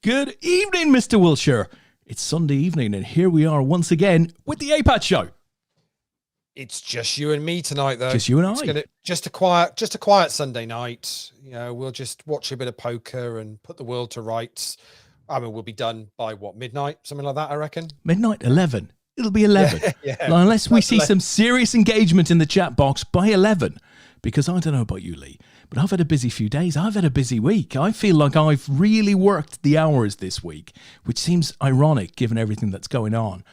Good evening, Mr. Wilshire. It's Sunday evening, and here we are once again with the APAT Show. It's just you and me tonight, though. Just you and I. Just a quiet Sunday night. You know, we'll just watch a bit of poker and put the world to rights. I mean, we'll be done by what, midnight, something like that, I reckon. Midnight, 11. It'll be 11. Yeah. Unless we see some serious engagement in the chat box by 11. Because I don't know about you, Lee, but I've had a busy few days. I've had a busy week. I feel like I've really worked the hours this week, which seems ironic given everything that's going on.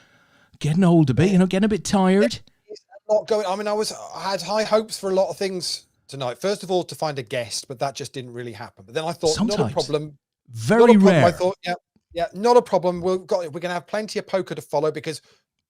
Getting old a bit, getting a bit tired. There's a lot going. I mean, I had high hopes for a lot of things tonight. First of all, to find a guest, but that just didn't really happen. But then I thought, Sometimes. not a problem. Very rare. I thought, yeah, not a problem. We're going to have plenty of poker to follow because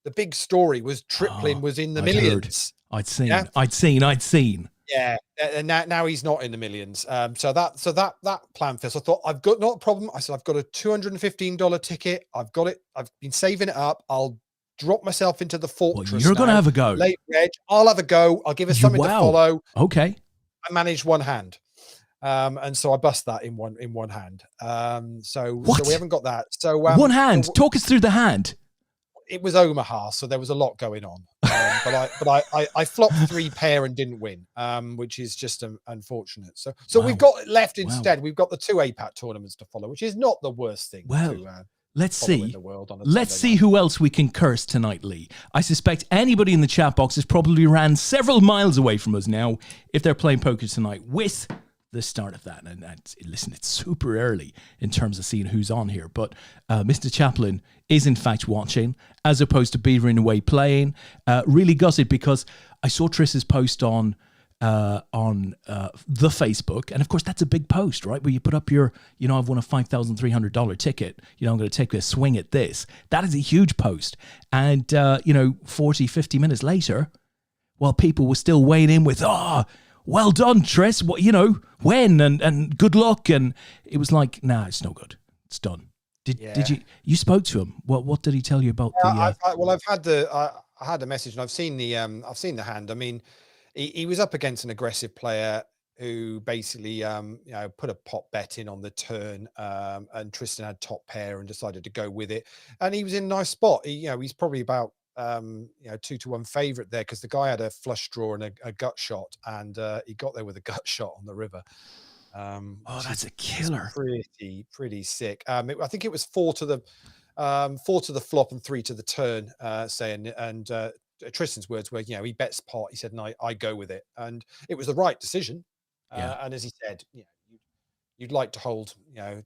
the big story was Triplin was in the millions. I'd seen. Yeah, and now he's not in the millions. So that plan fails. I thought, I've got not a problem. I said, I've got a $215 ticket. I've got it. I've been saving it up. I'll drop myself into the fortress. Well, you're going to have a go. Late reg. I'll have a go. I'll give us something to follow. Okay. I managed one hand. And so I bust that in one hand. So we haven't got that. So one hand. Talk us through the hand. It was Omaha, so there was a lot going on. But I flopped 3 pair and didn't win, which is just unfortunate. So we've got left instead. We've got the 2 APAT tournaments to follow, which is not the worst thing. Let's see. Let's see who else we can curse tonight, Lee. I suspect anybody in the chat box has probably ran several miles away from us now if they're playing poker tonight with the start of that. And listen, it's super early in terms of seeing who's on here, but Mr. Chaplin is in fact watching as opposed to beavering away playing. Really gutted because I saw Triss's post on the Facebook, and of course that's a big post, right, where you put up your, I've won a $5,300 ticket, I'm going to take a swing at this. That is a huge post. And 40 50 minutes later, while people were still weighing in with well done, Triss. When and good luck, and it was like, nah, it's no good. It's done. Did you spoke to him? What did he tell you about the? I had a message, and I've seen the hand. I mean, he was up against an aggressive player who basically put a pot bet in on the turn, and Tristan had top pair and decided to go with it, and he was in a nice spot. He's probably about 2-1 favorite there because the guy had a flush draw and a gut shot, and he got there with a gut shot on the river. That's a killer. Pretty sick. I think it was 4 to the flop and 3 to the turn, and Tristan's words were, he bets pot. He said, no, I go with it, and it was the right decision. And as he said, you'd like to hold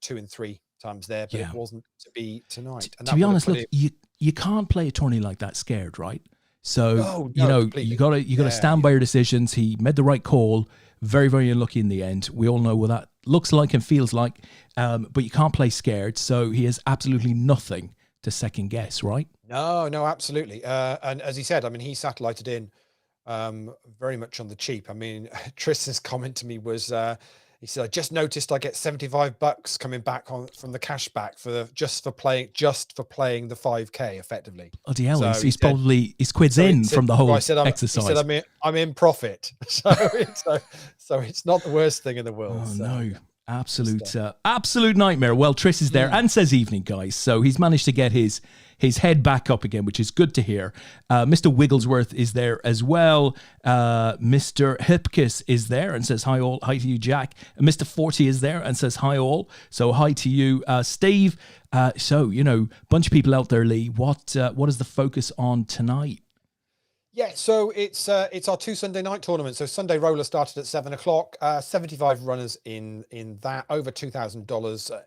2 and 3 times there, but it wasn't to be tonight. And to be honest, look, you can't play a tourney like that scared, right? So you got to stand by your decisions. He made the right call. Very, very unlucky in the end. We all know what that looks like and feels like, but you can't play scared. So he has absolutely nothing to second guess, right? No, absolutely. And as he said, I mean, he satellited in very much on the cheap. I mean, Tristan's comment to me was, he said, I just noticed I get $75 coming back from the cash back just for playing the 5K effectively. Bloody hell, so he's probably quids in from the whole exercise. He said, I'm in profit. So it's not the worst thing in the world. Oh, no. Absolute nightmare. Well, Triss is there and says evening, guys. So he's managed to get his head back up again, which is good to hear. Mr. Wigglesworth is there as well. Mr. Hipkiss is there and says hi all. Hi to you, Jack. And Mr. 40 is there and says hi all. So hi to you, Steve. Bunch of people out there, Lee. What is the focus on tonight? Yeah, so it's our 2 Sunday night tournaments. So Sunday roller started at 7 o'clock. 75 runners in that, over $2,000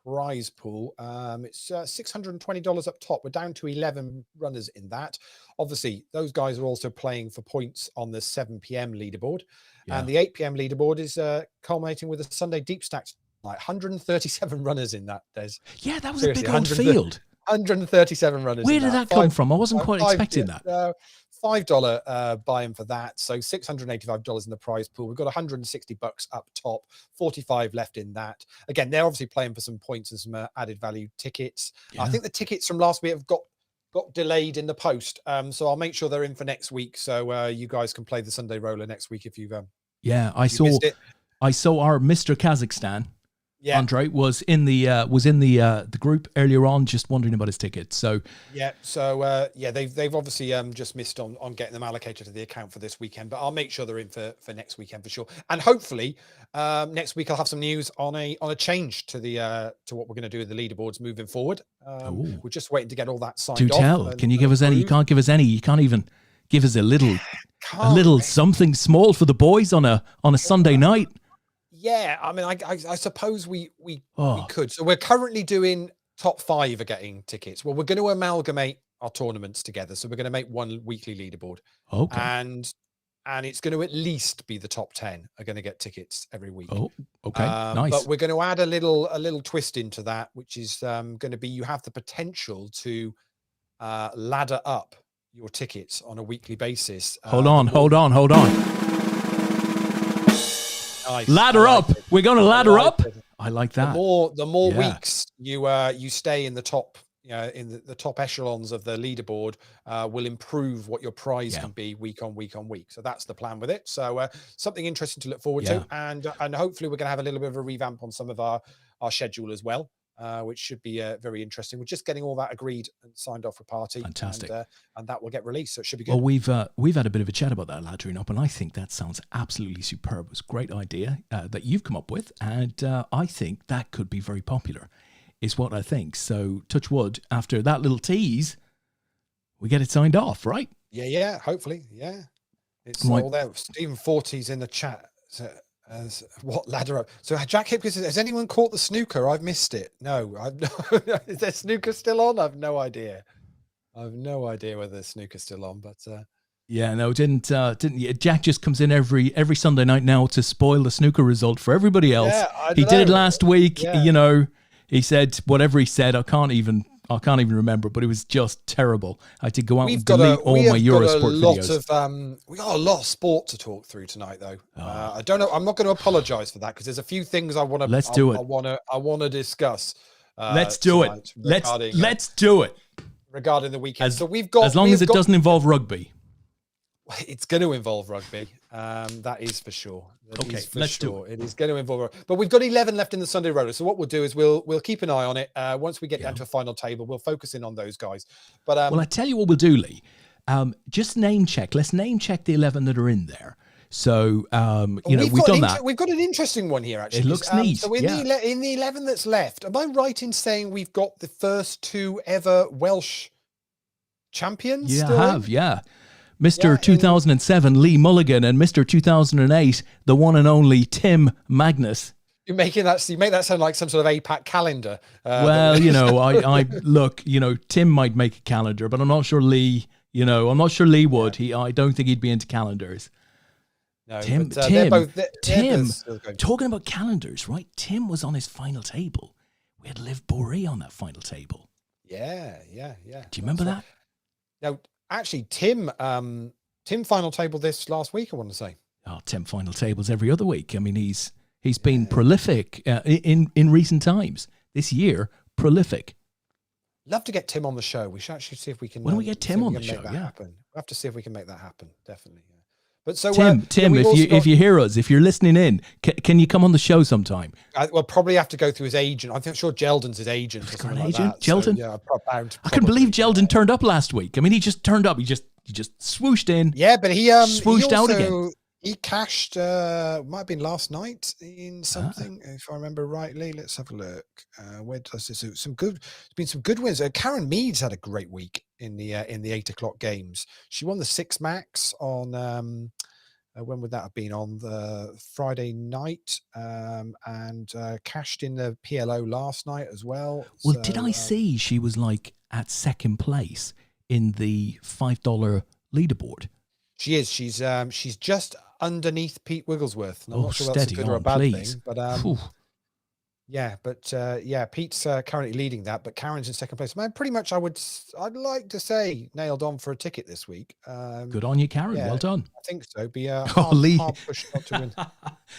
prize pool. It's $620 up top. We're down to 11 runners in that. Obviously, those guys are also playing for points on the 7 p.m. leaderboard, and the 8 p.m. leaderboard is culminating with a Sunday deep stacks. Like 137 runners in that. That was a big old field. 137 runners. Where did that come from? I wasn't quite expecting that. $5 buy-in for that, so $685 in the prize pool. We've got $160 up top, 45 left in that. Again, they're obviously playing for some points and some added value tickets. I think the tickets from last week have got delayed in the post, so I'll make sure they're in for next week, so you guys can play the Sunday roller next week if you've I saw our Mr. Kazakhstan Yeah. Andre was in the group earlier on, just wondering about his ticket. So they've obviously just missed on getting them allocated to the account for this weekend, but I'll make sure they're in for next weekend for sure. And hopefully next week I'll have some news on a change to the to what we're going to do with the leaderboards moving forward. We're just waiting to get all that signed off. Do tell. Can you give us any? You can't give us any. You can't even give us a little something small for the boys on a Sunday night. Yeah, I mean, I suppose we could. So we're currently doing top 5 are getting tickets. Well, we're going to amalgamate our tournaments together. So we're going to make one weekly leaderboard. Okay. And it's going to at least be the top 10 are going to get tickets every week. Oh, okay. Nice. But we're going to add a little twist into that, which is going to be you have the potential to ladder up your tickets on a weekly basis. Hold on. Nice. Ladder up. We're going to ladder up. I like that. The more weeks you stay in the top, in the top echelons of the leaderboard, will improve what your prize can be week on week. So that's the plan with it. So something interesting to look forward to, and hopefully we're going to have a little bit of a revamp on some of our schedule as well. Which should be very interesting. We're just getting all that agreed and signed off with Party. Fantastic. And that will get released, so it should be good. Well, we've had a bit of a chat about that laddering up, and I think that sounds absolutely superb. It was a great idea that you've come up with, and I think that could be very popular, is what I think. So, touch wood, after that little tease, we get it signed off, right? Yeah, hopefully, yeah. It's all there. Stephen 40's in the chat. So, as what ladder up? So Jack Hipkins says, has anyone caught the snooker? I've missed it. No, is there snooker still on? I've no idea. I've no idea whether the snooker's still on, but didn't Jack just comes in every Sunday night now to spoil the snooker result for everybody else. He did it last week. He said whatever he said. I can't even remember, but it was just terrible. I had to go out and delete all my Eurosport videos. We got a lot of sport to talk through tonight, though. I don't know. I'm not going to apologize for that because there's a few things I want to. Let's do it. I want to discuss. Let's do it. Let's do it regarding the weekend. So we've got, as long as it doesn't involve rugby. It's going to involve rugby. That is for sure. Let's do it. It is going to involve rugby. But we've got 11 left in the Sunday Roller. So what we'll do is we'll keep an eye on it. Once we get down to a final table, we'll focus in on those guys. But well, I tell you what we'll do, Lee. Just name check. Let's name check the 11 that are in there. So we've done that. We've got an interesting one here, actually. It looks neat. So in the 11 that's left, am I right in saying we've got the first 2 ever Welsh champions? Yeah, I have. Yeah. Mr. 2007, Lee Mulligan, and Mr. 2008, the one and only Tim Magnus. You make that sound like some sort of APAT calendar. Well, I look, Tim might make a calendar, but I'm not sure Lee, I'm not sure Lee would. I don't think he'd be into calendars. No, Tim, talking about calendars, right? Tim was on his final table. We had Liv Boree on that final table. Yeah. Do you remember that? Now, actually, Tim final table this last week, I want to say. Oh, Tim final tables every other week. I mean, he's been prolific in recent times. This year, prolific. Love to get Tim on the show. We should actually see if we can. When do we get Tim on the show? Happen. We'll have to see if we can make that happen. Definitely. Yeah. But so Tim, if you hear us, if you're listening in, can you come on the show sometime? We'll probably have to go through his agent. I'm sure Jeldon's his agent. He's got an agent, Jeldon. So, I couldn't believe Jeldon turned up last week. I mean, he just turned up. He just swooshed in. Yeah, but he swooshed out again. He cashed. Might have been last night in something, if I remember rightly. Let's have a look. Where does this? There's been some good wins. Karen Meads had a great week in the 8:00 games. She won the 6 max on. When would that have been? On the Friday night, and cashed in the PLO last night as well. Well, did I see she was like at second place in the $5 leaderboard? She is. She's just underneath Pete Wigglesworth. I'm not sure that's a good or a bad thing, but Pete's currently leading that, but Karen's in second place. Man, pretty much, I'd like to say nailed on for a ticket this week. Good on you, Karen. Well done. I think so. Be hard push not to win.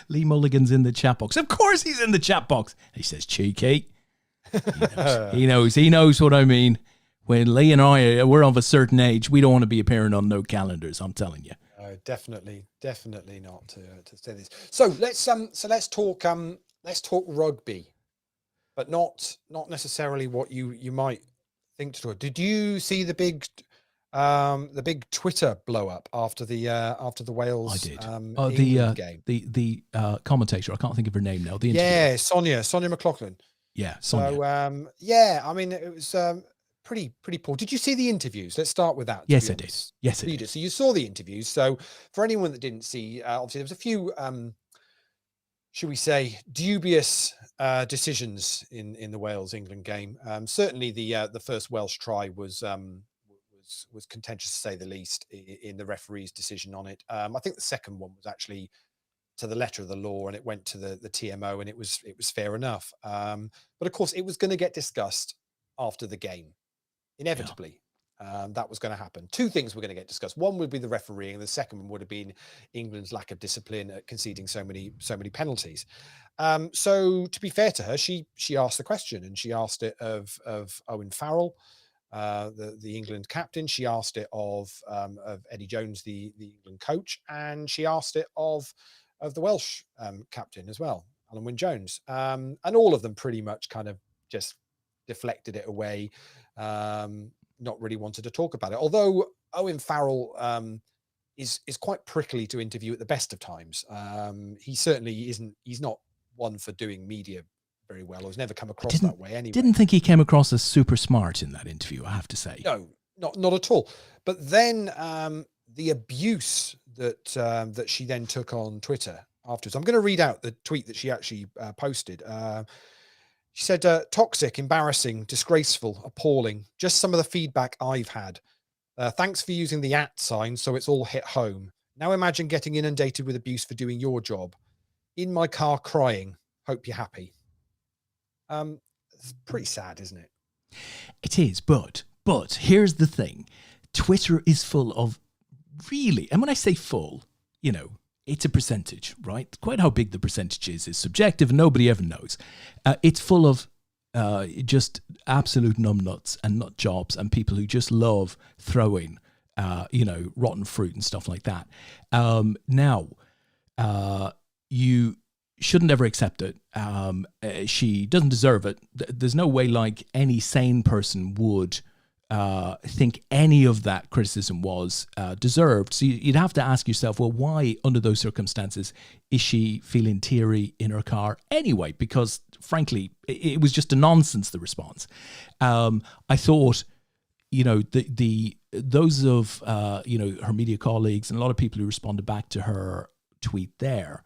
Lee Mulligan's in the chat box. Of course, he's in the chat box. He says cheeky. He knows what I mean. When Lee and I we're of a certain age, we don't want to be appearing on no calendars. I'm telling you. Definitely not to say this. So let's talk let's talk rugby, but not necessarily what you might think to talk. Did you see the big Twitter blow up after the Wales I did. England game? The commentator, I can't think of her name now. The yeah, Sonia McLaughlin. Yeah, Sonia. So yeah, I mean it was pretty poor. Did you see the interviews? Let's start with that. Yes, I did. Yes, I did. So you saw the interviews. So for anyone that didn't see, obviously there was a few, should we say, dubious decisions in the Wales England game. Certainly the first Welsh try was contentious to say the least in the referee's decision on it. I think the second one was actually to the letter of the law, and it went to the TMO, and it was fair enough. But of course, it was going to get discussed after the game, inevitably. Yeah. That was going to happen. Two things were going to get discussed. One would be the refereeing, and the second one would have been England's lack of discipline at conceding so many penalties. So to be fair to her, she asked the question, and she asked it of Owen Farrell, the England captain. She asked it of Eddie Jones, the England coach, and she asked it of the Welsh captain as well, Alan Wynne-Jones. And all of them pretty much kind of just deflected it away, not really wanted to talk about it. Although Owen Farrell is quite prickly to interview at the best of times. He certainly isn't, he's not one for doing media very well, or has never come across that way anyway. Didn't think he came across as super smart in that interview, I have to say. No, not at all. But then the abuse that she then took on Twitter afterwards. I'm going to read out the tweet that she actually posted. She said, toxic, embarrassing, disgraceful, appalling. Just some of the feedback I've had. Thanks for using the @ sign so it's all hit home. Now imagine getting inundated with abuse for doing your job. In my car crying. Hope you're happy. It's pretty sad, isn't it? It is, but here's the thing. Twitter is full of really, and when I say full, you know, it's a percentage, right? Quite how big the percentage is subjective, and nobody ever knows. It's full of just absolute numbnuts and nut jobs and people who just love throwing, rotten fruit and stuff like that. Now, you shouldn't ever accept it. She doesn't deserve it. There's no way like any sane person would think any of that criticism was deserved. So you'd have to ask yourself, well, why under those circumstances is she feeling teary in her car anyway? Because frankly, it was just a nonsense, the response. I thought, those of, her media colleagues and a lot of people who responded back to her tweet there,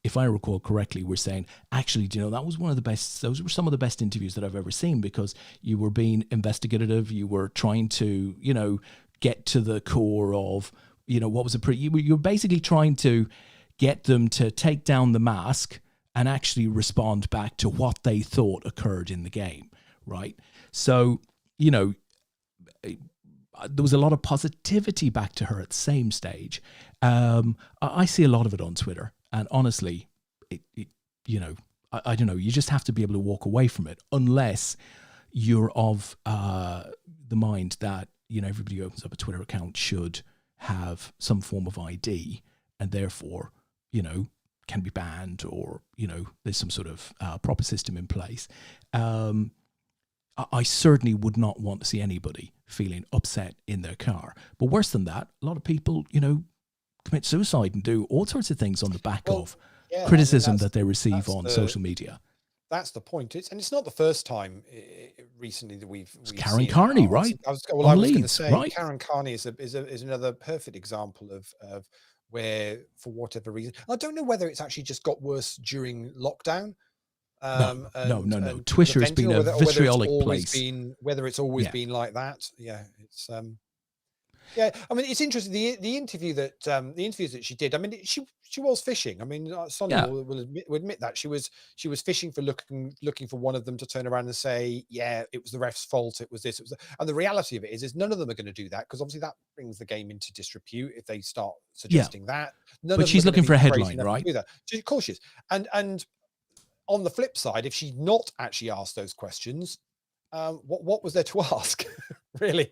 if I recall correctly, were saying, actually, that was one of the best, those were some of the best interviews that I've ever seen, because you were being investigative, you were trying to, get to the core of, what was you were basically trying to get them to take down the mask and actually respond back to what they thought occurred in the game, right? So, there was a lot of positivity back to her at the same stage. I see a lot of it on Twitter. And honestly, I don't know, you just have to be able to walk away from it unless you're of the mind that, everybody who opens up a Twitter account should have some form of ID and therefore, can be banned or, there's some sort of proper system in place. I certainly would not want to see anybody feeling upset in their car. But worse than that, a lot of people, commit suicide and do all sorts of things on the back of criticism that they receive on social media. That's the point. It's not the first time recently that we've Karen Carney, right? I was going to say, right? Karen Carney is another perfect example of where, for whatever reason, I don't know whether it's actually just got worse during lockdown. No. Twitter has been a vitriolic place. Whether it's always been like that. Yeah, it's yeah, I mean, it's interesting. The interviews that she did. I mean, she was fishing. I mean, Sonia will admit that she was fishing for looking for one of them to turn around and say, yeah, it was the ref's fault. It was this. It was and the reality of it is none of them are going to do that, because obviously that brings the game into disrepute if they start suggesting that. But she's looking for a headline, right? Of course she is. And on the flip side, if she'd not actually asked those questions, what was there to ask really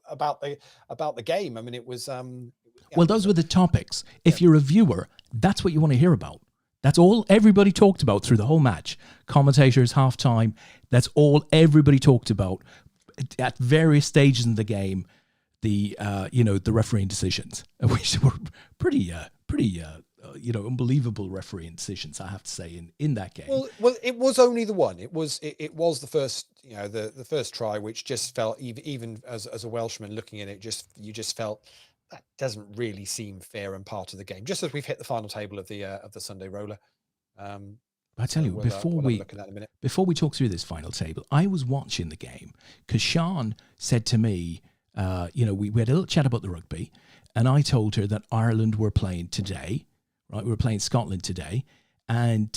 about the game? I mean, it was well, those were the topics. If you're a viewer, that's what you want to hear about. That's all everybody talked about through the whole match. Commentators, halftime. That's all everybody talked about at various stages in the game. The the refereeing decisions, which were pretty unbelievable refereeing decisions, I have to say, in that game. Well, it was only the one. It was the first, the first try, which just felt, even as a Welshman looking at it, you just felt that doesn't really seem fair and part of the game. Just as we've hit the final table of the Sunday Roller. I tell you, before we talk through this final table, I was watching the game because Sean said to me, we had a little chat about the rugby, and I told her that Ireland were playing today, right? We were playing Scotland today, and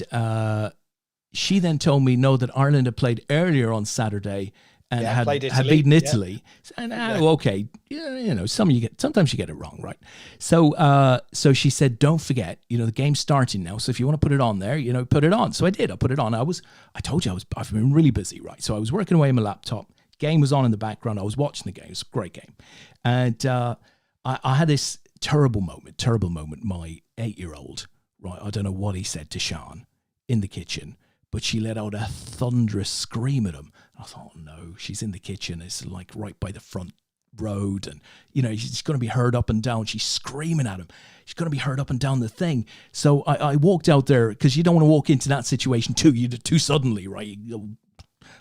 she then told me that Ireland had played earlier on Saturday and had beaten Italy. Yeah. And okay, sometimes you get it wrong, right? So she said, don't forget, the game's starting now. So if you want to put it on there, put it on. So I did. I put it on. I told you I've been really busy, right? So I was working away on my laptop. Game was on in the background. I was watching the game. It was a great game, and I had this terrible moment. My 8-year-old, right? I don't know what he said to Sean in the kitchen, but she let out a thunderous scream at him. I thought, oh no, she's in the kitchen. It's like right by the front road, and she's going to be heard up and down. She's screaming at him. She's going to be heard up and down the thing. So I walked out there, because you don't want to walk into that situation too suddenly, right? You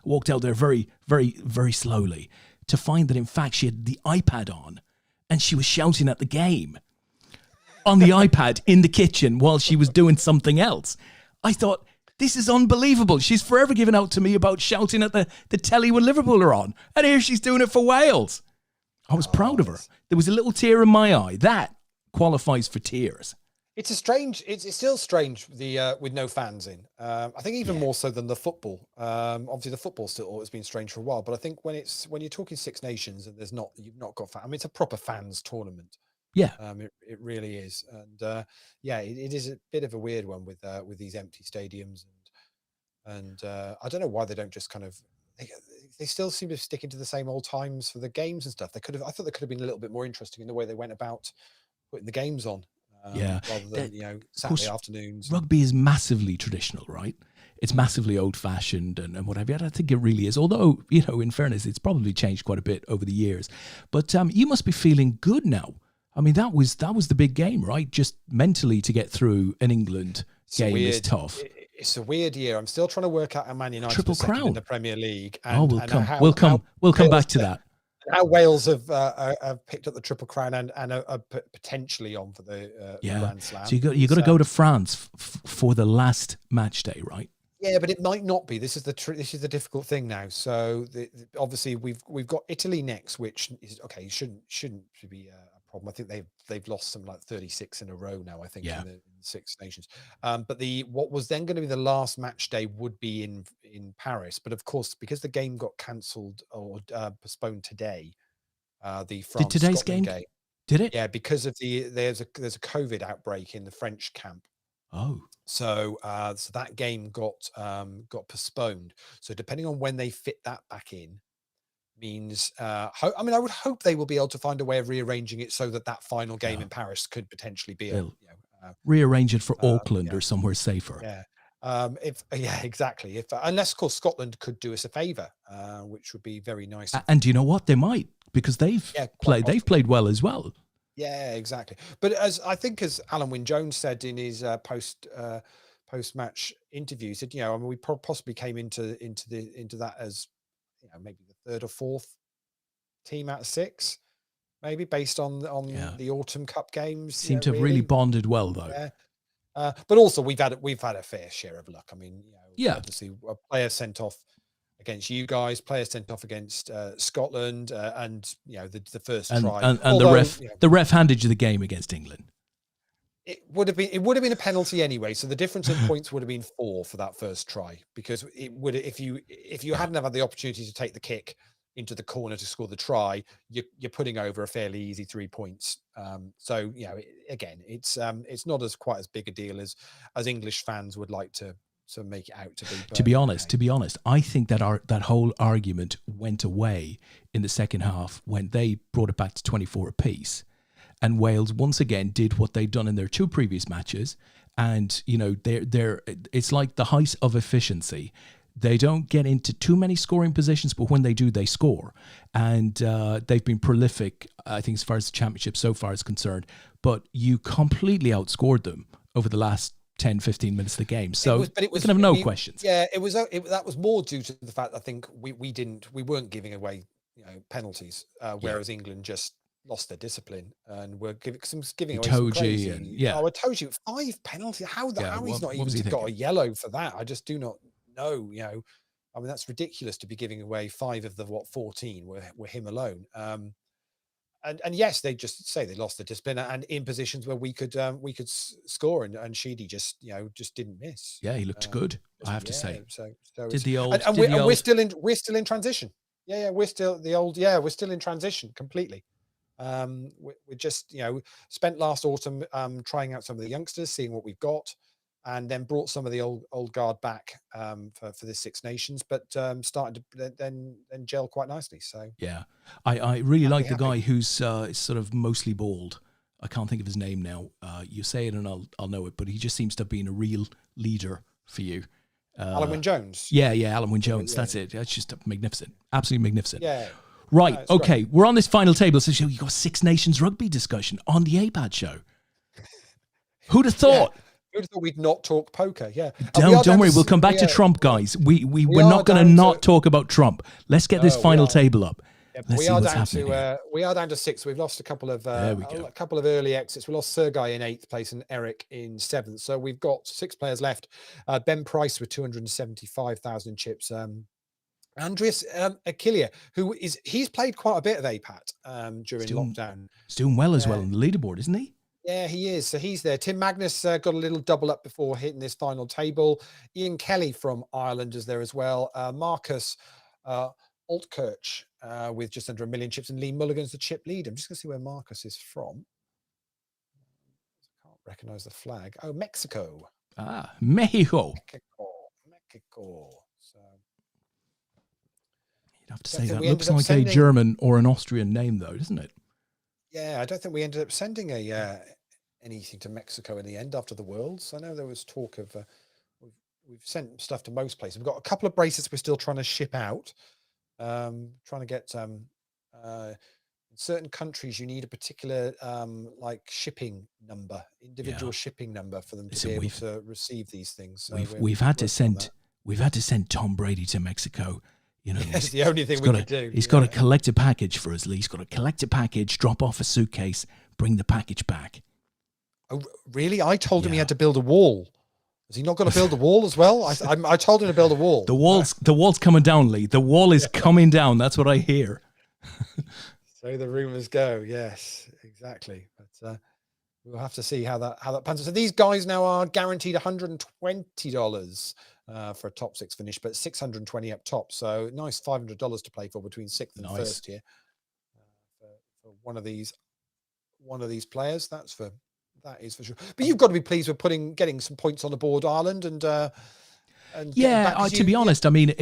walked out there very, very, very slowly to find that in fact she had the iPad on, and she was shouting at the game on the iPad in the kitchen while she was doing something else. I thought, this is unbelievable. She's forever given out to me about shouting at the telly when Liverpool are on. And here she's doing it for Wales. I was proud of her. There was a little tear in my eye. That qualifies for tears. It's still strange with no fans in. I think even more so than the football. Obviously the football still always been strange for a while, but I think when you're talking Six Nations and you've not got fans. I mean, it's a proper fans tournament. Yeah. It really is. And it is a bit of a weird one with these empty stadiums, and I don't know why they don't just kind of, they still seem to be sticking to the same old times for the games and stuff. I thought they could have been a little bit more interesting in the way they went about putting the games on. Rather than, Saturday afternoons. Rugby is massively traditional, right? It's massively old-fashioned and whatever. I think it really is. Although, in fairness, it's probably changed quite a bit over the years. But you must be feeling good now. I mean, that was the big game, right? Just mentally to get through an England game is tough. It's a weird year. I'm still trying to work out how Man United Triple crown in the Premier League. And, we'll come back to that. How Wales have picked up the Triple Crown and are potentially on for the Grand Slam. So you got to go to France for the last match day, right? Yeah, but it might not be. This is the difficult thing now. So obviously we've got Italy next, which is okay. Shouldn't be a problem. I think they've lost some like 36 in a row now. I think in the Six Nations. But what was then going to be the last match day would be in Paris. But of course, because the game got cancelled or postponed today, the France today's game did it? Yeah, because of there's a COVID outbreak in the French camp. Oh. So that game got postponed. So depending on when they fit that back in, means I would hope they will be able to find a way of rearranging it so that final game in Paris could potentially be rearrange it for Auckland or somewhere safer. Exactly. Unless of course Scotland could do us a favour, which would be very nice. And do you know what, they might, because they've played well as well. Yeah, exactly. But as Alan Wynne-Jones said in his post-match interview, he said, we possibly came into that as maybe the third or fourth team out of six, maybe based on the autumn cup games. Seem to have really bonded well though. Yeah. But also we've had a fair share of luck. I mean, obviously a player sent off against you guys, players sent off against Scotland, and the first try, and the ref handed you the game against England. It would have been a penalty anyway. So the difference in points would have been 4 for that first try, because it would, if you hadn't have had the opportunity to take the kick into the corner to score the try, you're putting over a fairly easy 3 points. So again, it's not quite as big a deal as English fans would like to make it out to be. But, to be honest, I think that whole argument went away in the second half when they brought it back to 24 apiece. And Wales once again did what they'd done in their 2 previous matches and it's like the height of efficiency. They don't get into too many scoring positions, but when they do, they score. And they've been prolific, I think, as far as the championship so far is concerned. But you completely outscored them over the last 10, 15 minutes of the game. So we can have no questions. Yeah, that was more due to the fact, I think, we weren't giving away penalties, whereas England just lost their discipline and were giving away some crazy. I told you 5 penalties. How he's not even got a yellow for that? I just do not know. I mean, that's ridiculous to be giving away 5 of the 14 were him alone. And yes, they just say they lost the discipline and in positions where we could score, and Sheedy just didn't miss. Yeah, he looked good, I have to say. So we're still in transition. Yeah, we're still in transition completely. We just spent last autumn trying out some of the youngsters, seeing what we've got, and then brought some of the old guard back for the Six Nations, but started to then gel quite nicely. So yeah, I really like the guy who's sort of mostly bald. I can't think of his name now. You say it and I'll know it, but he just seems to have been a real leader for you. Alan Wynne-Jones. Yeah, Alan Wynne-Jones. Yeah. That's it. That's just magnificent. Absolutely magnificent. Yeah. Right. Okay. Great. We're on this final table. So you got Six Nations rugby discussion on the APAT show. Who'd have thought? Yeah. Who'd have thought we'd not talk poker? Yeah. Don't worry. We'll come back to Trump, guys. We're not going to not talk about Trump. Let's get this final table up. Yeah, we are down to 6. We've lost a couple of early exits. We lost Sergei in 8th place and Eric in 7th. So we've got 6 players left. Ben Price with 275,000 chips. Andreas Achillia, he's played quite a bit of APAT during lockdown. He's doing well as well on the leaderboard, isn't he? Yeah, he is. So he's there. Tim Magnus got a little double up before hitting this final table. Ian Kelly from Ireland is there as well. Marcus Altkirch with just under 1 million chips, and Lee Mulligan's the chip lead. I'm just going to see where Marcus is from. I can't recognize the flag. Oh, Mexico. Mexico. So you'd have to say that looks like a German or an Austrian name, though, doesn't it? Yeah, I don't think we ended up sending anything to Mexico in the end after the Worlds. I know there was talk of we've sent stuff to most places. We've got a couple of bracelets we're still trying to ship out. Trying to get in certain countries you need a particular shipping number, individual shipping number for them to be able to receive these things. So we've had to send Tom Brady to Mexico. It's the only thing we could do. He's got to collect a package for us, Lee. He's got to collect a package, drop off a suitcase, bring the package back. Oh, really? I told him he had to build a wall. Is he not going to build a wall as well? I told him to build a wall. The wall's coming down, Lee. The wall is coming down. That's what I hear. So the rumors go. Yes, exactly. But we'll have to see how that pans out. So these guys now are guaranteed $120 for a top 6 finish, but $620 up top. So nice $500 to play for between 6th and 1st here for one of these players. That is for sure. But you've got to be pleased with getting some points on the board, Ireland, and to be honest, I mean,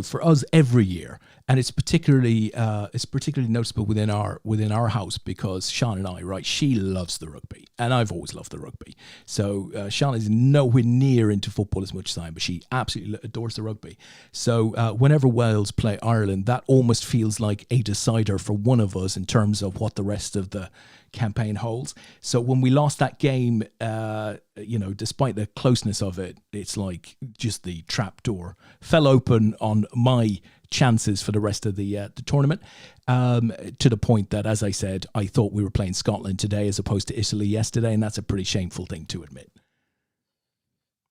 for us every year, and it's particularly noticeable within our house because Sean and I, right? She loves the rugby, and I've always loved the rugby. So Sean is nowhere near into football as much as I am, but she absolutely adores the rugby. So whenever Wales play Ireland, that almost feels like a decider for one of us in terms of what the rest of the campaign holds. So when we lost that game, despite the closeness of it, it's like just the trap door fell open on my chances for the rest of the tournament, to the point that, as I said, I thought we were playing Scotland today as opposed to Italy yesterday, and that's a pretty shameful thing to admit.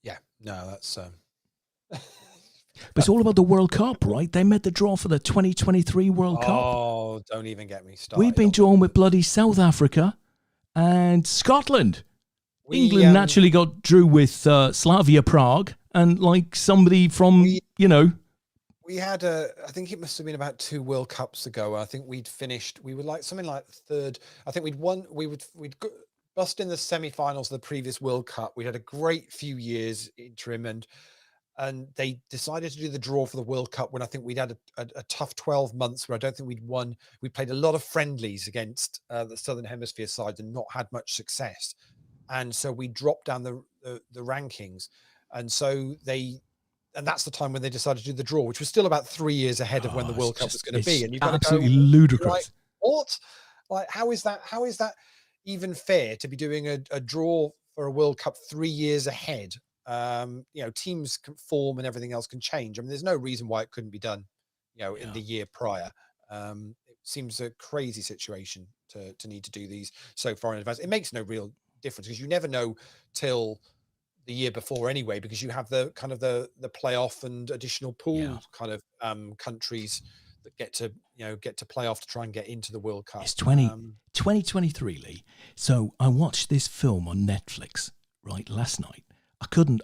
Yeah, no, that's but it's all about the World Cup, right? They made the draw for the 2023 World Cup. Oh, don't even get me started. We've been drawn with bloody South Africa and Scotland. England naturally drew with Slavia Prague and somebody from, We had I think it must have been about 2 World Cups ago. I think we were something like third. I think we'd bust in the semi-finals of the previous World Cup. We had a great few years interim, and they decided to do the draw for the World Cup when I think we'd had a tough 12 months where I don't think we'd won. We played a lot of friendlies against the Southern Hemisphere sides and not had much success. And so we dropped down the rankings, and so and that's the time when they decided to do the draw, which was still about 3 years ahead of when the World Cup was going to be. And you've got absolutely to go, ludicrous. like, what? Like, how is that even fair to be doing a draw for a World Cup 3 years ahead? Teams can form and everything else can change. I mean, there's no reason why it couldn't be done, in the year prior. It seems a crazy situation to need to do these so far in advance. It makes no real difference because you never know till the year before anyway, because you have the kind of the playoff and additional pool kind of countries that get to play off to try and get into the World Cup. It's 2023, Lee. So I watched this film on Netflix last night. I couldn't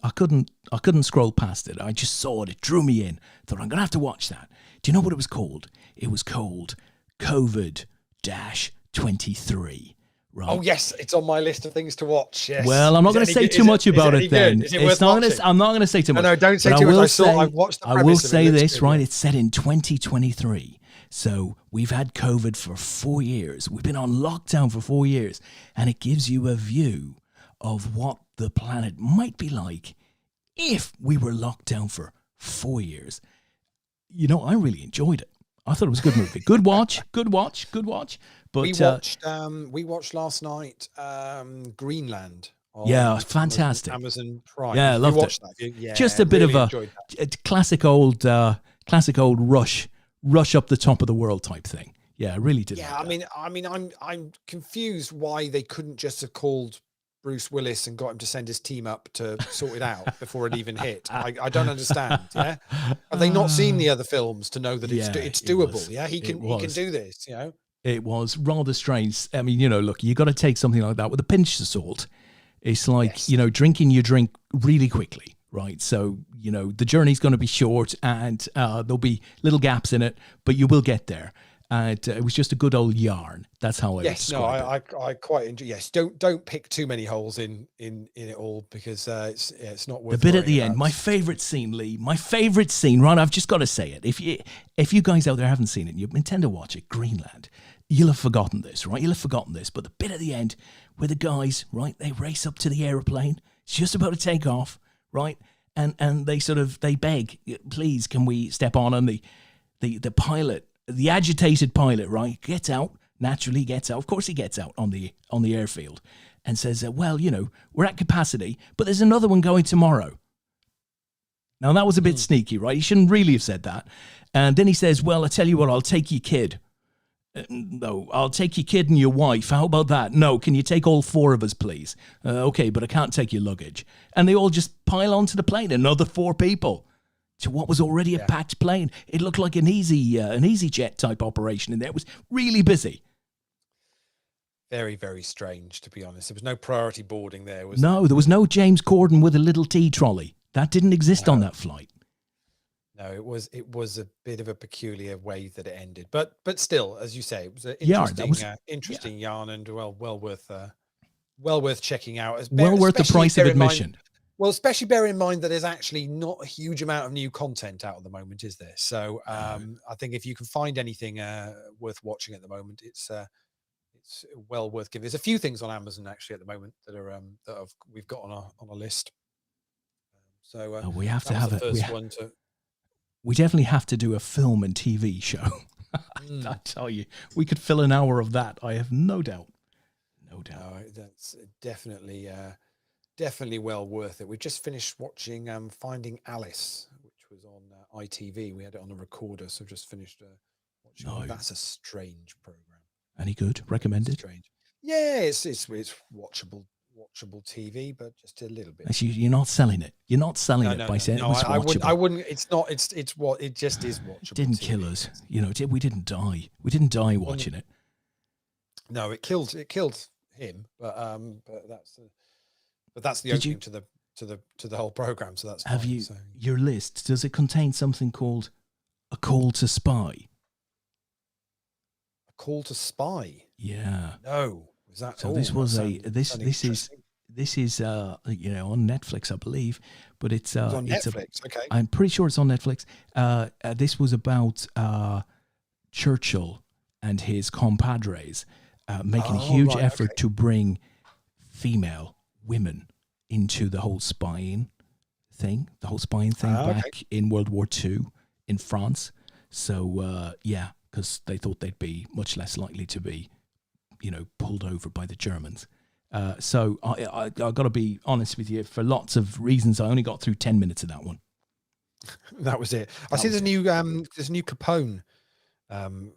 scroll past it. I just saw it. It drew me in. Thought I'm gonna have to watch that. Do you know what it was called? It was called COVID-23. Right. Oh yes, it's on my list of things to watch. Yes. Well, I'm not going to say too much about it then. I'm not going to say too much. No, don't say too much. I've watched the premise. I will say this, right? It's set in 2023. So we've had COVID for 4 years. We've been on lockdown for 4 years. And it gives you a view of what the planet might be like if we were locked down for 4 years. I really enjoyed it. I thought it was a good movie. Good watch. But we watched last night Greenland. Fantastic. Amazon Prime. Yeah, I loved it. Yeah, just a bit really of a classic old rush up the top of the world type thing. Yeah, I really did. Yeah, I'm confused why they couldn't just have called Bruce Willis and got him to send his team up to sort it out before it even hit. I don't understand. Yeah, have they not seen the other films to know that it's doable? He can do this. It was rather strange. I mean, look, you got to take something like that with a pinch of salt. It's like drinking your drink really quickly, right? So the journey's going to be short and there'll be little gaps in it, but you will get there. And it was just a good old yarn. That's how I would describe it. I quite enjoy. Yes, don't pick too many holes in it all because it's not worth. The bit at the end, my favorite scene, Lee. My favorite scene, Ron. I've just got to say it. If you guys out there haven't seen it, you intend to watch it, Greenland. You'll have forgotten this, right? You'll have forgotten this. But the bit at the end where the guys, right, they race up to the aeroplane. It's just about to take off, right? And they beg, please, can we step on? And the pilot. The agitated pilot, right, gets out, naturally gets out. Of course he gets out on the airfield and says, we're at capacity, but there's another one going tomorrow. Now, that was a bit sneaky, right? He shouldn't really have said that. And then he says, well, I tell you what, I'll take your kid. No, I'll take your kid and your wife. How about that? No, can you take all 4 of us, please? Okay, but I can't take your luggage. And they all just pile onto the plane, another 4 people. To what was already a packed plane. It looked like an easy jet type operation in there. It was really busy. Very, very strange, to be honest. There was no priority boarding there. There was no James Corden with a little tea trolley. That didn't exist on that flight. No, it was a bit of a peculiar way that it ended. But still, as you say, it was an interesting yarn and well worth checking out. Well worth the price of admission. Well, especially bear in mind that there's actually not a huge amount of new content out at the moment, is there? So I think if you can find anything worth watching at the moment, it's well worth giving. There's a few things on Amazon actually at the moment that we've got on a list. So we have to have the first one to. We definitely have to do a film and TV show. I tell you, we could fill an hour of that. I have no doubt. No, that's definitely. Definitely well worth it. We just finished watching Finding Alice, which was on ITV. We had it on a recorder, so just finished watching. No. That's a strange program. Any good? Recommended? Strange. Yeah, it's watchable TV, but just a little bit. Actually, you're not selling it. You're not selling it by saying it was watchable. I wouldn't. It's not. It's what it just is watchable. It didn't kill us. We didn't die. We didn't die watching it. No, it killed him. But that's the opening to the whole program. So that's have fine, your list. Does it contain something called A Call to Spy? A Call to Spy? Yeah. No. Is that? So this was this is on Netflix, I believe, but it's on Netflix. Okay. I'm pretty sure it's on Netflix. This was about Churchill and his compadres making a huge effort to bring female women into the whole spying thing, back in World War II in France. So, because they thought they'd be much less likely to be, pulled over by the Germans. So I got to be honest with you, for lots of reasons, I only got through 10 minutes of that one. That was it. I see there's a new Capone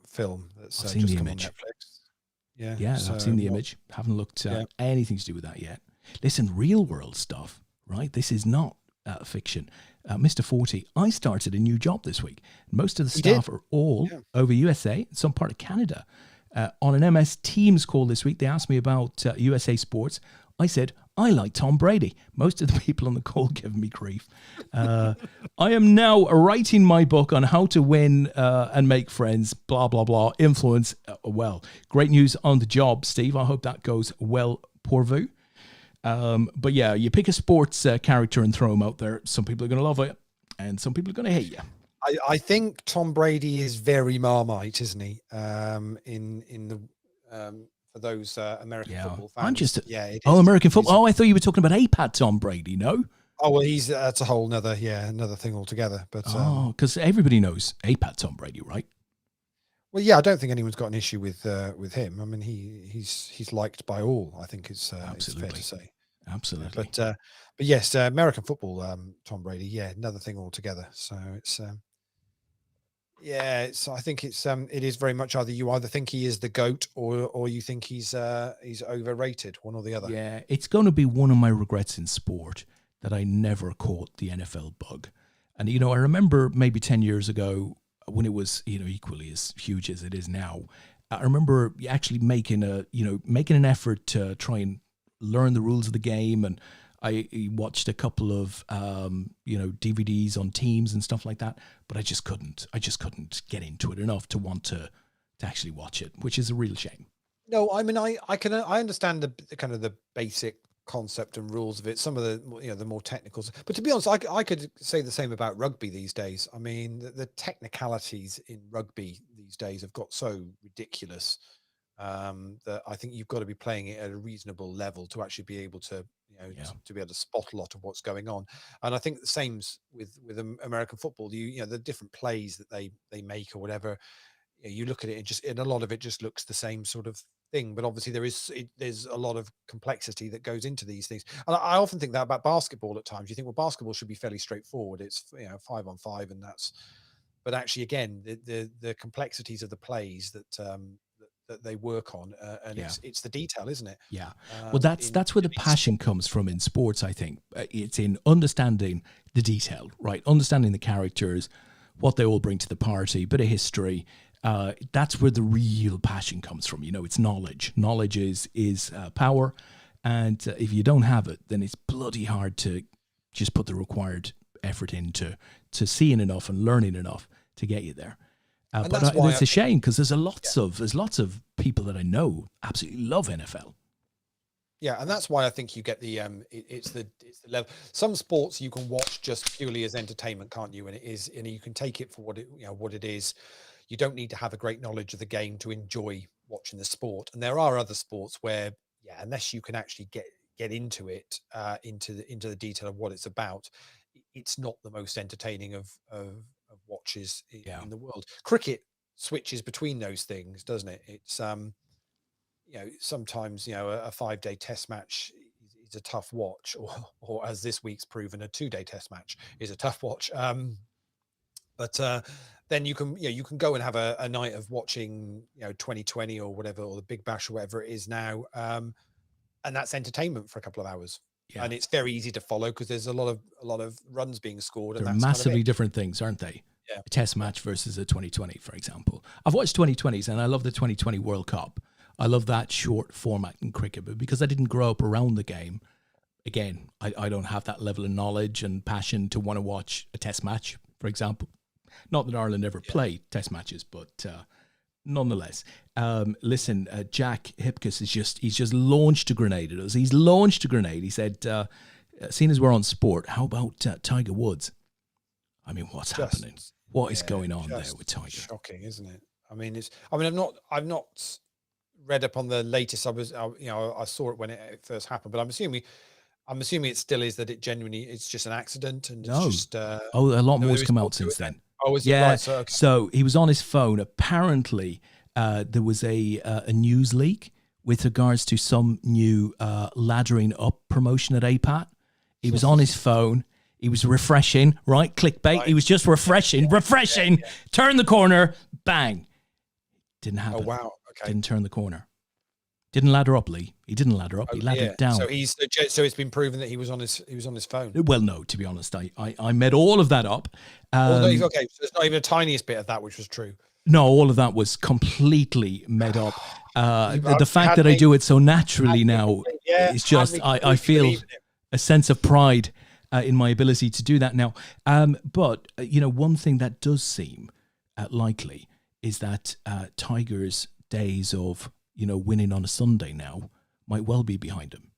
film that's I've seen just the come image. on Netflix. Yeah, so I've seen the image. Haven't looked at anything to do with that yet. Listen, real world stuff, right? This is not fiction. Mr. 40, I started a new job this week. Most of the staff are all over USA, some part of Canada. On an MS Teams call this week, they asked me about USA sports. I said, I like Tom Brady. Most of the people on the call give me grief. I am now writing my book on how to win and make friends, blah, blah, blah, influence. Well, great news on the job, Steve. I hope that goes well, pourvu. But yeah, you pick a sports character and throw them out there. Some people are going to love it, and some people are going to hate you. I think Tom Brady is very Marmite, isn't he? In the for those American football fans. American football. I thought you were talking about APAT Tom Brady. No. Oh well, that's a whole another thing altogether. But because everybody knows APAT Tom Brady, right? Well, yeah, I don't think anyone's got an issue with him. I mean, he's liked by all. I think it's fair to say. Absolutely. But yes, American football, Tom Brady, another thing altogether. So it's I think it is very much either you think he is the GOAT or you think he's overrated, one or the other. Yeah, it's going to be one of my regrets in sport that I never caught the NFL bug. And I remember maybe 10 years ago when it was equally as huge as it is now. I remember actually making an effort to try and learn the rules of the game, and I watched a couple of DVDs on teams and stuff like that, but I just couldn't get into it enough to want to actually watch it, which is a real shame. No, I mean I understand the kind of the basic concept and rules of it, some of the the more technicals, but to be honest, I could say the same about rugby these days. I mean the technicalities in rugby these days have got so ridiculous that I think you've got to be playing it at a reasonable level to actually be able to to be able to spot a lot of what's going on. And I think the same's with American football. The different plays that they make or whatever, you look at it and a lot of it just looks the same sort of thing. But obviously there's a lot of complexity that goes into these things. And I often think that about basketball at times. You think, well, basketball should be fairly straightforward. It's 5-on-5 and that's. But actually, again, the complexities of the plays that they work on, and it's the detail, isn't it? Yeah. Well, that's where the passion comes from in sports. I think it's in understanding the detail, right? Understanding the characters, what they all bring to the party, bit of history. That's where the real passion comes from. It's knowledge. Knowledge is power, and if you don't have it, then it's bloody hard to just put the required effort into seeing enough and learning enough to get you there. But it's a shame because there's lots of people that I know absolutely love NFL. Yeah, and that's why I think you get the it's the level. Some sports you can watch just purely as entertainment, can't you? And it is, you can take it for what it is. You don't need to have a great knowledge of the game to enjoy watching the sport. And there are other sports where, unless you can actually get into it, into the detail of what it's about, it's not the most entertaining of watches in the world. Cricket switches between those things, doesn't it? It's sometimes a 5-day test match is a tough watch, or as this week's proven, a 2-day test match is a tough watch. But then you can go and have a night of watching 2020 or whatever, or the Big Bash or whatever it is now, and that's entertainment for a couple of hours. Yeah. And it's very easy to follow because there's a lot of runs being scored. And they're massively different things, aren't they? Yeah. A test match versus a 2020, for example. I've watched 2020s and I love the 2020 World Cup. I love that short format in cricket, but because I didn't grow up around the game, again, I don't have that level of knowledge and passion to want to watch a test match, for example. Not that Ireland ever played test matches, but nonetheless. Listen, Jack Hipkiss he's just launched a grenade at us. He's launched a grenade. He said, seeing as we're on sport, how about Tiger Woods? I mean, what's happening? What is going on there with Tiger? Shocking, isn't it? I mean, I've not read up on the latest. I saw it when it first happened, but I'm assuming I'm assuming it still is that it's just an accident and No. it's just. A lot more has come out since then. Oh, is it Yeah. right? So, okay. So he was on his phone. Apparently, there was a news leak with regards to some new laddering up promotion at APAT. He was on his phone. He was refreshing, right? Clickbait. Right. He was just refreshing. Turn the corner, bang. Didn't happen. Oh, wow. Okay. Didn't turn the corner. Didn't ladder up, Lee. He didn't ladder up. He laddered down. So it's been proven that he was on his phone. Well, no, to be honest, I made all of that up. Okay, so there's not even a tiniest bit of that which was true. No, all of that was completely made up. The fact that I do it so naturally now is just I feel a sense of pride in my ability to do that now. But one thing that does seem likely is that Tiger's days of winning on a Sunday now might well be behind him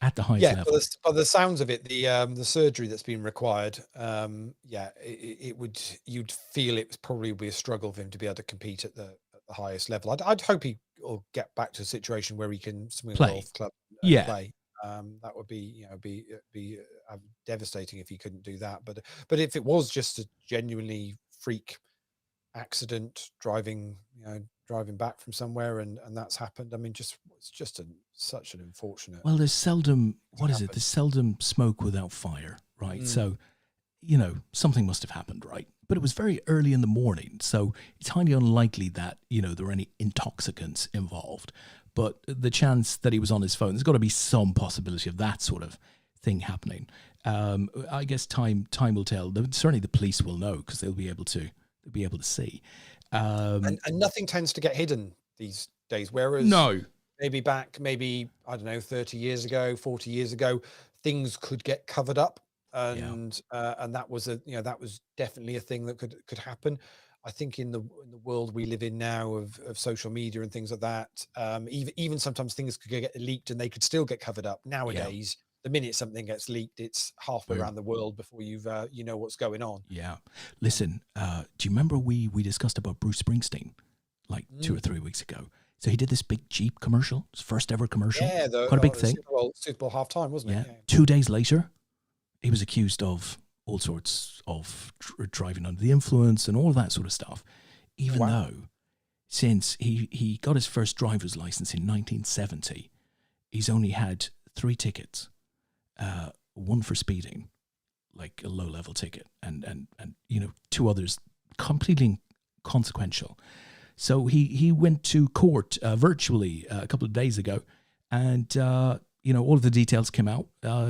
at the highest level. By the sounds of it, the surgery that's been required, you'd feel it probably would be a struggle for him to be able to compete at the highest level. I'd hope he will get back to a situation where he can swing a golf club and play. That would be devastating if he couldn't do that. But if it was just a genuinely freak accident driving back from somewhere and that's happened, I mean, it's just such an unfortunate. Well, there's seldom there's seldom smoke without fire, right? So something must have happened, right? But it was very early in the morning, so it's highly unlikely that there were any intoxicants involved. But the chance that he was on his phone, there's got to be some possibility of that sort of thing happening. I guess time will tell. Certainly the police will know because they'll be able to see. And nothing tends to get hidden these days. Whereas maybe I don't know, 30 years ago, 40 years ago, things could get covered up, and that was that was definitely a thing that could happen. I think in the world we live in now of social media and things like that, even sometimes things could get leaked and they could still get covered up. Nowadays, the minute something gets leaked, it's halfway around the world before you've what's going on. Yeah. Listen, do you remember we discussed about Bruce Springsteen like 2 or 3 weeks ago? So he did this big Jeep commercial, his first ever commercial. Yeah, quite a big thing. Super Bowl halftime, wasn't it? Yeah. 2 days later, he was accused of all sorts of driving under the influence and all that sort of stuff, even though since he got his first driver's license in 1970, he's only had 3 tickets, one for speeding, like a low-level ticket, and 2 others completely inconsequential. So he went to court virtually a couple of days ago, and all of the details came out.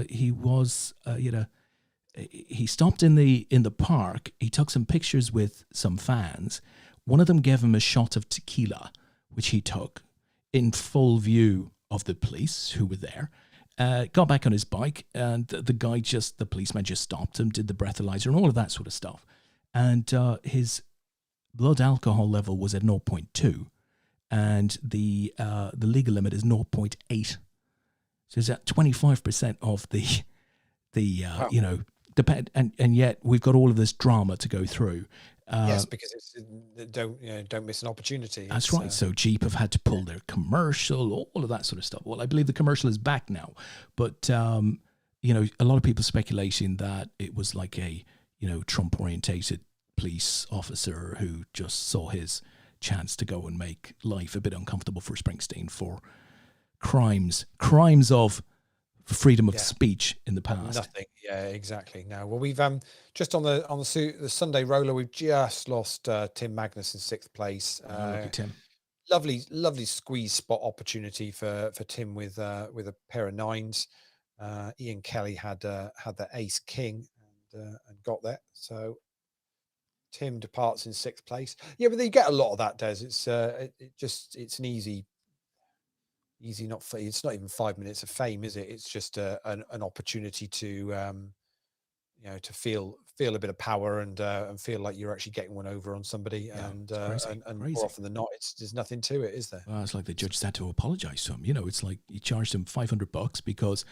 He was he stopped in the park. He took some pictures with some fans. One of them gave him a shot of tequila, which he took in full view of the police who were there. Got back on his bike, and the policeman just stopped him, did the breathalyzer and all of that sort of stuff. And his blood alcohol level was at 0.2, and the legal limit is 0.8. So it's at 25% of and yet we've got all of this drama to go through. Yes, because don't miss an opportunity. That's right. So Jeep have had to pull their commercial, all of that sort of stuff. Well, I believe the commercial is back now, but a lot of people speculating that it was like a Trump-orientated police officer who just saw his chance to go and make life a bit uncomfortable for Springsteen for crimes of freedom of speech in the past. Nothing. Yeah, exactly. Now, well, we've just on the Sunday roller, we've just lost Tim Magnus in 6th place. Lucky Tim. Lovely squeeze spot opportunity for Tim with a pair of 9s. Ian Kelly had the ace king and got there. So Tim departs in 6th place. Yeah, but you get a lot of that, Des. It's it's an easy, it's not even 5 minutes of fame, is it? It's just an opportunity to to feel a bit of power and feel like you're actually getting one over on somebody. And more often than not, there's nothing to it, is there? Well, it's like the judge had to apologize to him. It's like he charged him $500 because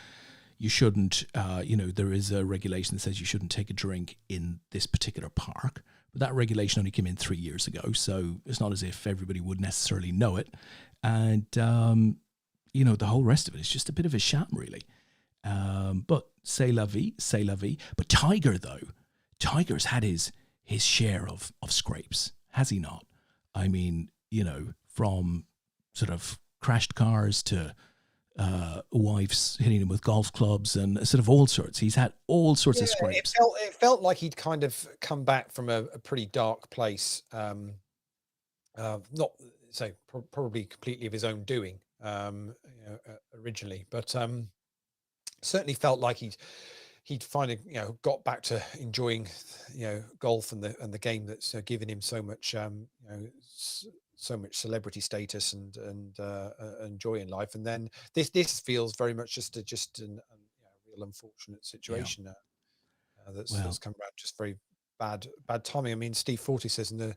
you shouldn't. There is a regulation that says you shouldn't take a drink in this particular park. But that regulation only came in 3 years ago, so it's not as if everybody would necessarily know it. And the whole rest of it is just a bit of a sham, really. But c'est la vie, c'est la vie. But Tiger, though, Tiger's had his share of scrapes, has he not? I mean, from sort of crashed cars to wives hitting him with golf clubs and sort of all sorts. He's had all sorts of scrapes. It felt like he'd kind of come back from a pretty dark place. Not say probably completely of his own doing originally, but certainly felt like he'd finally got back to enjoying golf and the game that's given him so much so much celebrity status and joy in life. And then this feels very much just a real unfortunate situation that's come around, just very bad timing. I mean, Steve Forty says in the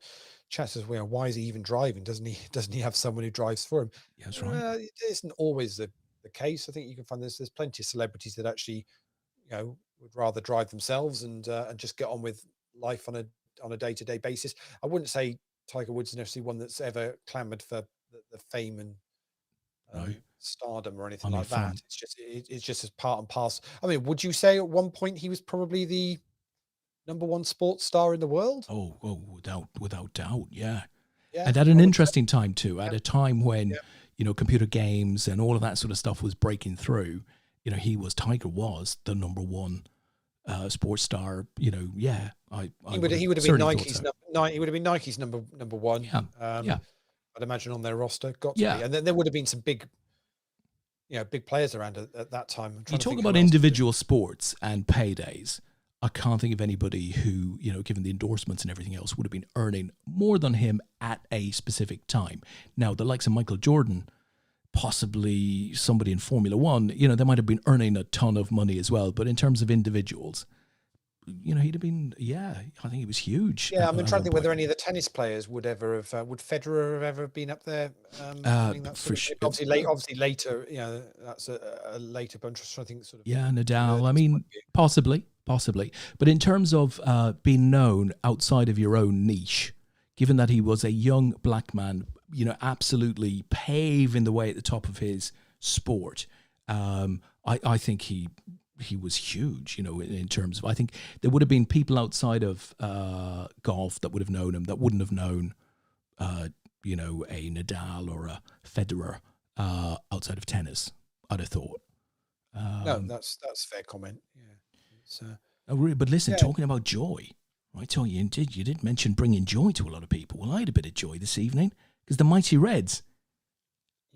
chat says, well, why is he even driving? Doesn't he have someone who drives for him? Yeah, that's right. It isn't always the case. I think you can find there's plenty of celebrities that actually would rather drive themselves and just get on with life on a day-to-day basis. I wouldn't say Tiger Woods is necessarily one that's ever clamored for the fame and stardom or anything like that. It's just as part and parcel. I mean, would you say at one point he was probably the number one sports star in the world? Oh, without doubt, yeah. Yeah, and at an interesting time too, at a time when computer games and all of that sort of stuff was breaking through. Tiger was the number one sports star. He would have been Nike's he would have been Nike's number one. I'd imagine on their roster. Got to be. And then there would have been some big players around at that time. You talk about individual sports and paydays. I can't think of anybody who, given the endorsements and everything else, would have been earning more than him at a specific time. Now, the likes of Michael Jordan, possibly somebody in Formula One, they might have been earning a ton of money as well. But in terms of individuals, he'd have been, I think he was huge. Yeah, I'm trying to think whether any of the tennis players would would Federer have ever been up there? For sure. Obviously later, that's a later bunch. I was trying to think Nadal. I mean, possibly. But in terms of being known outside of your own niche, given that he was a young black man, absolutely paving the way at the top of his sport, I think he was huge, in terms of, I think there would have been people outside of golf that would have known him that wouldn't have known, a Nadal or a Federer outside of tennis, I'd have thought. No, that's a fair comment. Yeah. But listen, talking about joy, right? So you did mention bringing joy to a lot of people. Well, I had a bit of joy this evening because the mighty Reds,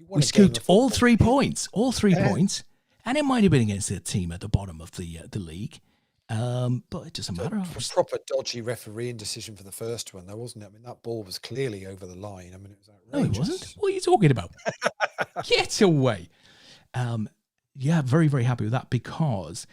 we scooped all 3 points, and it might have been against a team at the bottom of the league, but it doesn't matter. Proper dodgy refereeing decision for the first one, though, wasn't it? I mean, that ball was clearly over the line. I mean, it was outrageous. No, it wasn't. What are you talking about? Get away. Very, very happy with that because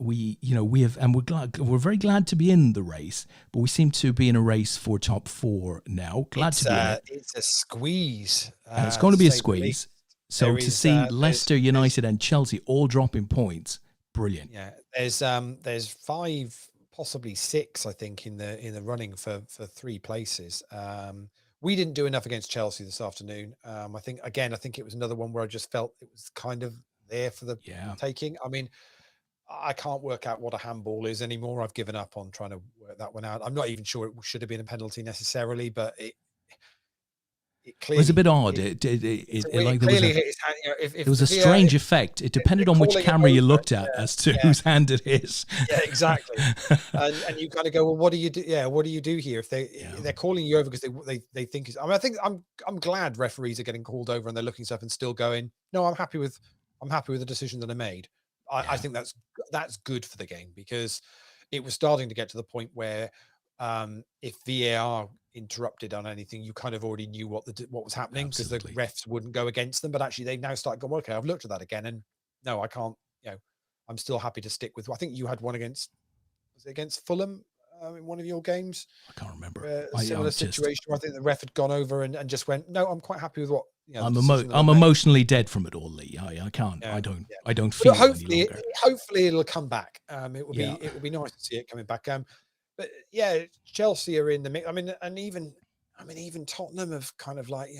we have, and we're very glad to be in the race, but we seem to be in a race for top 4 now. Glad to be in it. It's a squeeze. It's going to be a squeeze. So to see Leicester United and Chelsea all dropping points, brilliant. Yeah, there's 5, possibly 6, I think, in the running for 3 places. We didn't do enough against Chelsea this afternoon. I think it was another one where I just felt it was kind of there for the taking. I mean, I can't work out what a handball is anymore. I've given up on trying to work that one out. I'm not even sure it should have been a penalty necessarily, but it clearly was a bit odd. There was a strange effect. It depended on which camera you looked at as to whose hand it is. Yeah, exactly. and you kind of go, well, what do you do? Yeah, what do you do here if they're calling you over because they think it's? I mean, I'm glad referees are getting called over and they're looking stuff and still going, no, I'm happy with the decision that I made. I think that's good for the game because it was starting to get to the point where if VAR interrupted on anything, you kind of already knew what was happening because the refs wouldn't go against them. But actually, they now start going, okay, I've looked at that again, and no, I can't. I'm still happy to stick with. I think you had one against Fulham in one of your games. I can't remember. A similar situation where I think the ref had gone over and just went, no, I'm quite happy with what. I'm emotionally dead from it all, Lee. I can't. Yeah, I don't feel. But hopefully it'll come back. It will be nice to see it coming back. But yeah, Chelsea are in the mix. I mean, even Tottenham have kind of like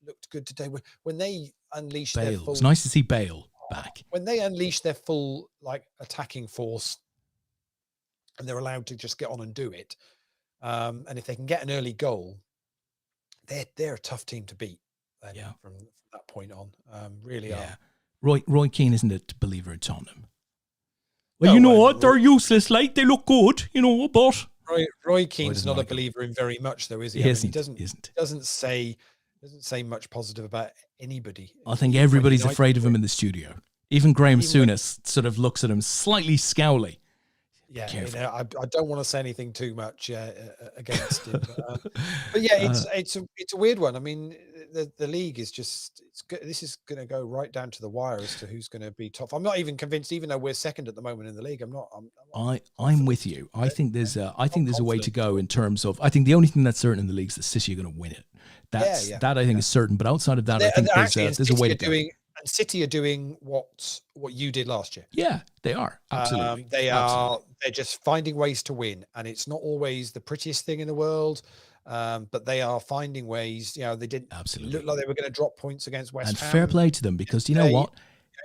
looked good today when they unleashed Bale. their full. It's nice to see Bale. back. When they unleash their full like attacking force, and they're allowed to just get on and do it, and if they can get an early goal, they're a tough team to beat. Then from that point on, really are. Roy Keane isn't a believer in Tottenham. Well, no, what? They're useless. Like they look good, but Roy Keane's not a believer in very much, though, is he? He doesn't say much positive about anybody. I think everybody's afraid of him in the studio. Even Graham Souness sort of looks at him slightly scowly. Yeah, I don't want to say anything too much against him, but yeah, it's a weird one. I mean, the league is just this is going to go right down to the wire as to who's going to be top. I'm not even convinced, even though we're second at the moment in the league. I'm with you. I think there's a way to go in terms of. I think the only thing that's certain in the league is that City are going to win it. That I think is certain. But outside of that, I think there's a way to go. And City are doing what you did last year. Yeah, they are. Absolutely. They're just finding ways to win. And it's not always the prettiest thing in the world. But they are finding ways. They didn't look like they were going to drop points against West Ham. And fair play to them, because you know what?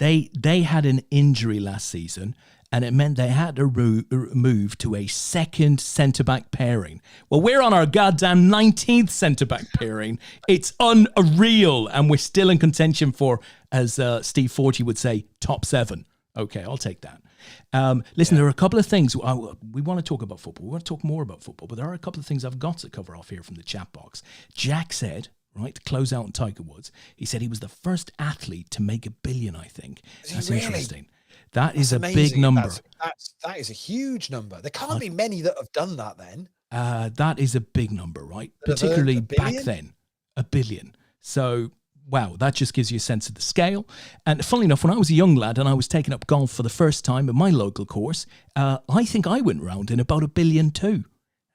They had an injury last season, and it meant they had to move to a second centre-back pairing. Well, we're on our goddamn 19th centre-back pairing. It's unreal, and we're still in contention for, as Steve Forty would say, top 7. Okay, I'll take that. Listen, there are a couple of things. We want to talk about football. We want to talk more about football, but there are a couple of things I've got to cover off here from the chat box. Jack said, right, to close out on Tiger Woods, he said he was the first athlete to make $1 billion, I think. That's interesting. That's a big number. That is a huge number. There can't be many that have done that then. That is a big number, right? Particularly back then, $1 billion. So, wow, that just gives you a sense of the scale. And funnily enough, when I was a young lad and I was taking up golf for the first time at my local course, I think I went round in about $1 billion too.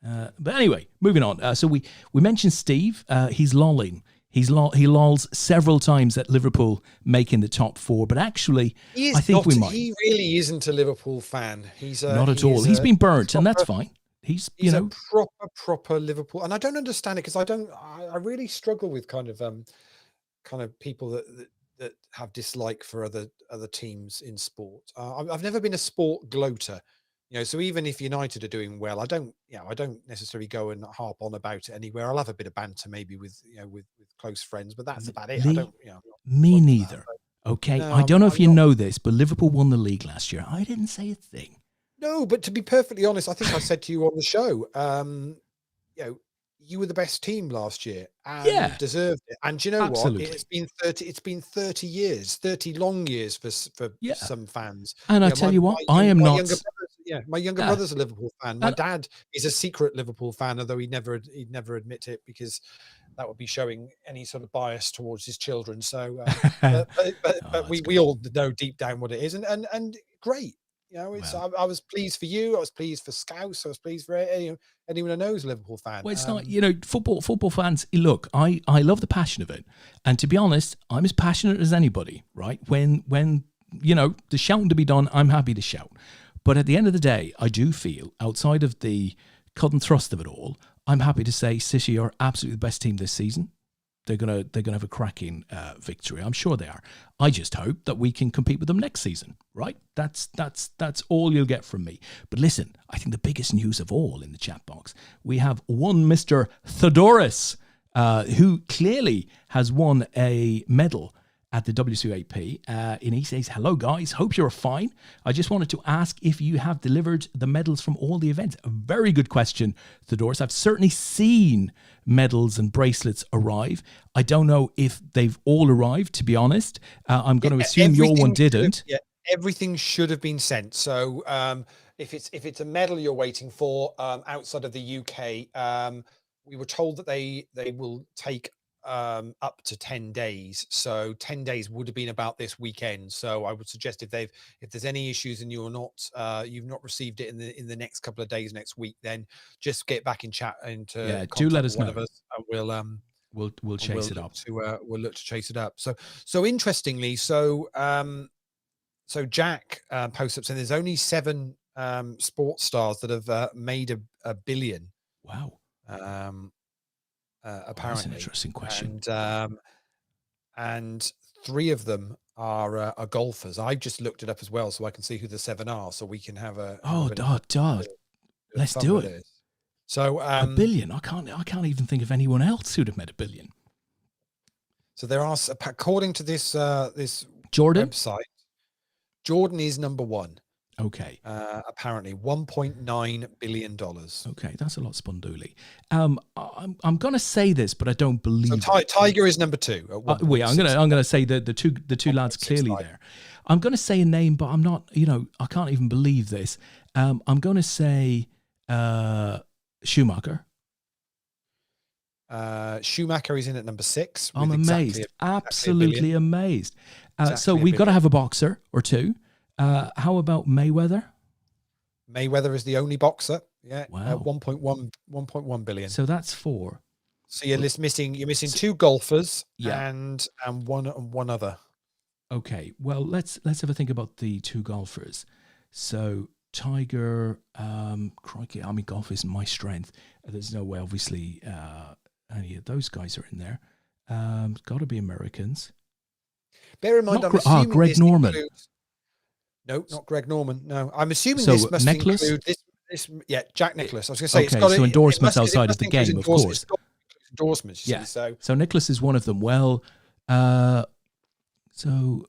But anyway, moving on. So we mentioned Steve. He's lolling. He lolls several times at Liverpool making the top 4, but actually, I think we might. He really isn't a Liverpool fan. He's not at all. He's been burnt, and that's fine. He's a proper Liverpool, and I don't understand it because I really struggle with kind of people that have dislike for other teams in sport. I've never been a sport gloater. So even if United are doing well, I don't necessarily go and harp on about it anywhere. I'll have a bit of banter maybe with close friends, but that's about it. Me neither. Okay, no, I don't know if you know this, but Liverpool won the league last year. I didn't say a thing. No, but to be perfectly honest, I think I said to you on the show, you were the best team last year and deserved it. And you know what? It's been 30 years, 30 long years for some fans. And I tell you what, I am not. My younger brother's a Liverpool fan. My dad is a secret Liverpool fan, although he'd never admit it because that would be showing any sort of bias towards his children. So, but we all know deep down what it is, and great. I was pleased for you. I was pleased for Scouse. I was pleased for anyone who knows a Liverpool fan. Well, it's not, football fans. Look, I love the passion of it, and to be honest, I'm as passionate as anybody. Right? When the shouting to be done, I'm happy to shout. But at the end of the day, I do feel, outside of the cut and thrust of it all, I'm happy to say City are absolutely the best team this season. They're gonna have a cracking victory. I'm sure they are. I just hope that we can compete with them next season. Right? That's all you'll get from me. But listen, I think the biggest news of all in the chat box, we have one Mr. Theodoros, who clearly has won a medal at the WCAP, and he says, "Hello guys, hope you're fine. I just wanted to ask if you have delivered the medals from all the events." A very good question, Theodoros. I've certainly seen medals and bracelets arrive. I don't know if they've all arrived, to be honest. I'm going to assume your one didn't. Everything should have been sent. So if it's a medal you're waiting for outside of the UK, we were told that they will take up to 10 days. So 10 days would have been about this weekend. So I would suggest if there's any issues and you've not received it in the next couple of days, next week, then just get back in chat and do let us know. Of us, and we'll chase it up. We'll look to chase it up. So interestingly, so Jack posts up saying there's only 7 sports stars that have made a billion. Wow. Apparently, that's an interesting question. And 3 of them are golfers. I've just looked it up as well, so I can see who the 7 are, so we can have a let's do it. This. So $1 billion. I can't even think of anyone else who'd have made $1 billion. So there are, according to this this Jordan website, Jordan is number one. Okay. Apparently $1.9 billion. Okay, that's a lot, Sponduli. I'm going to say this, but I don't believe. So Tiger is number two. Wait, I'm gonna say the two lads clearly there. I'm going to say a name, but I'm not. I can't even believe this. I'm going to say Schumacher. Schumacher is in at number 6. I'm amazed, absolutely amazed. So we've got to have a boxer or two. How about Mayweather? Mayweather is the only boxer. Yeah, wow. 1.1 billion. So that's 4. So you're missing 2 golfers, yeah, and one other. Okay, well let's have a think about the 2 golfers. So Tiger, crikey, I mean golf isn't my strength. There's no way, obviously, any of those guys are in there. Got to be Americans. Bear in mind, I'm assuming Greg Norman. No, not Greg Norman. No, I'm assuming so this must Nicklaus? include this. Yeah, Jack Nicklaus. I was going to say, okay, it's got so endorsements outside of the game, of course. It's got endorsements. Yeah. See, so Nicklaus is one of them. Well, so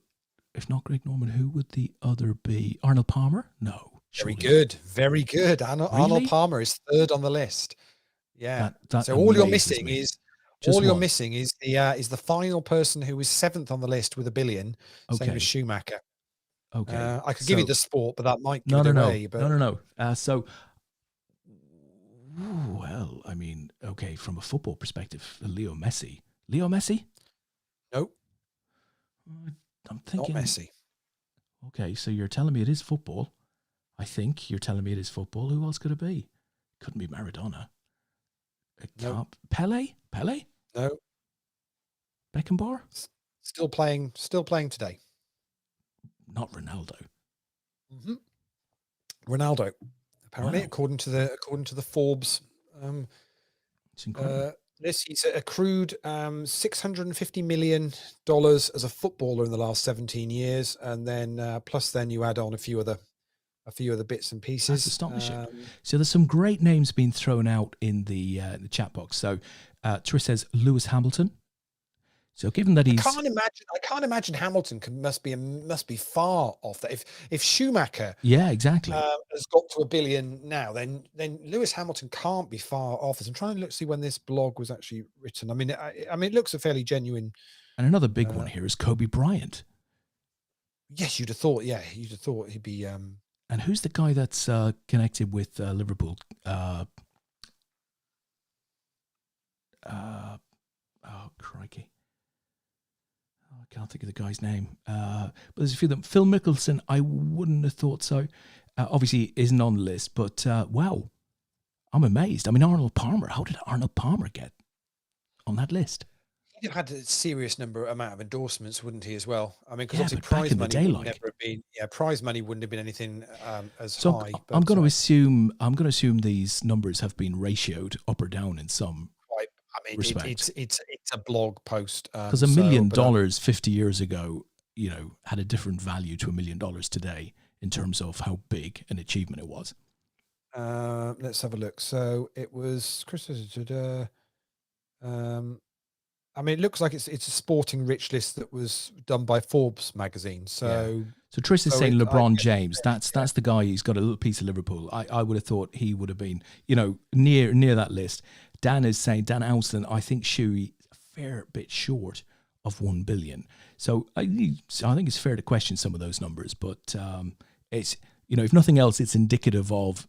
if not Greg Norman, who would the other be? Arnold Palmer? No. Very good. Very good. Arnold Palmer is 3rd on the list. Yeah. So all you're missing is the final person who is 7th on the list with $1 billion. Okay. Same as Schumacher. Okay. I could give you the sport, but that might give it away. No. Well, I mean, okay, from a football perspective, Leo Messi. Leo Messi? Nope. I'm thinking. Not Messi. Okay, so you're telling me it is football. I think you're telling me it is football. Who else could it be? Couldn't be Maradona. Nope. Pele? No. Beckenbauer? Still playing today. Not Ronaldo. Mm-hmm. Ronaldo, apparently, wow. according to the Forbes it's incredible. list, he's accrued $650 million as a footballer in the last 17 years, and then plus then you add on a few other bits and pieces. That's astonishing. So there's some great names being thrown out in the chat box. So Trish says Lewis Hamilton. So given that he's, I can't imagine Hamilton must be far off that. If Schumacher, yeah, exactly, has got to $1 billion now, then Lewis Hamilton can't be far off. I'm trying to see when this blog was actually written. I mean, it looks a fairly genuine. And another big one here is Kobe Bryant. Yes, you'd have thought. Yeah, you'd have thought he'd be. And who's the guy that's connected with Liverpool? Oh crikey. I can't think of the guy's name, but there's a few of them. Phil Mickelson, I wouldn't have thought so. Obviously, isn't on the list, but wow, I'm amazed. I mean, Arnold Palmer. How did Arnold Palmer get on that list? He'd have had a serious amount of endorsements, wouldn't he? As well. I mean, because yeah, obviously prize money would never have been. Yeah, prize money wouldn't have been anything as high. But, I'm going to assume these numbers have been ratioed up or down in some. I mean, it's a blog post because $1 million 50 years ago, had a different value to $1 million today in terms of how big an achievement it was. Let's have a look. So it was I mean, it looks like it's a sporting rich list that was done by Forbes magazine. So Trish is saying LeBron James. That's the guy who's got a little piece of Liverpool. I would have thought he would have been, near that list. Dan is saying, Dan Owslin, I think Shuey a fair bit short of 1 billion. So I think it's fair to question some of those numbers, but it's, if nothing else, it's indicative of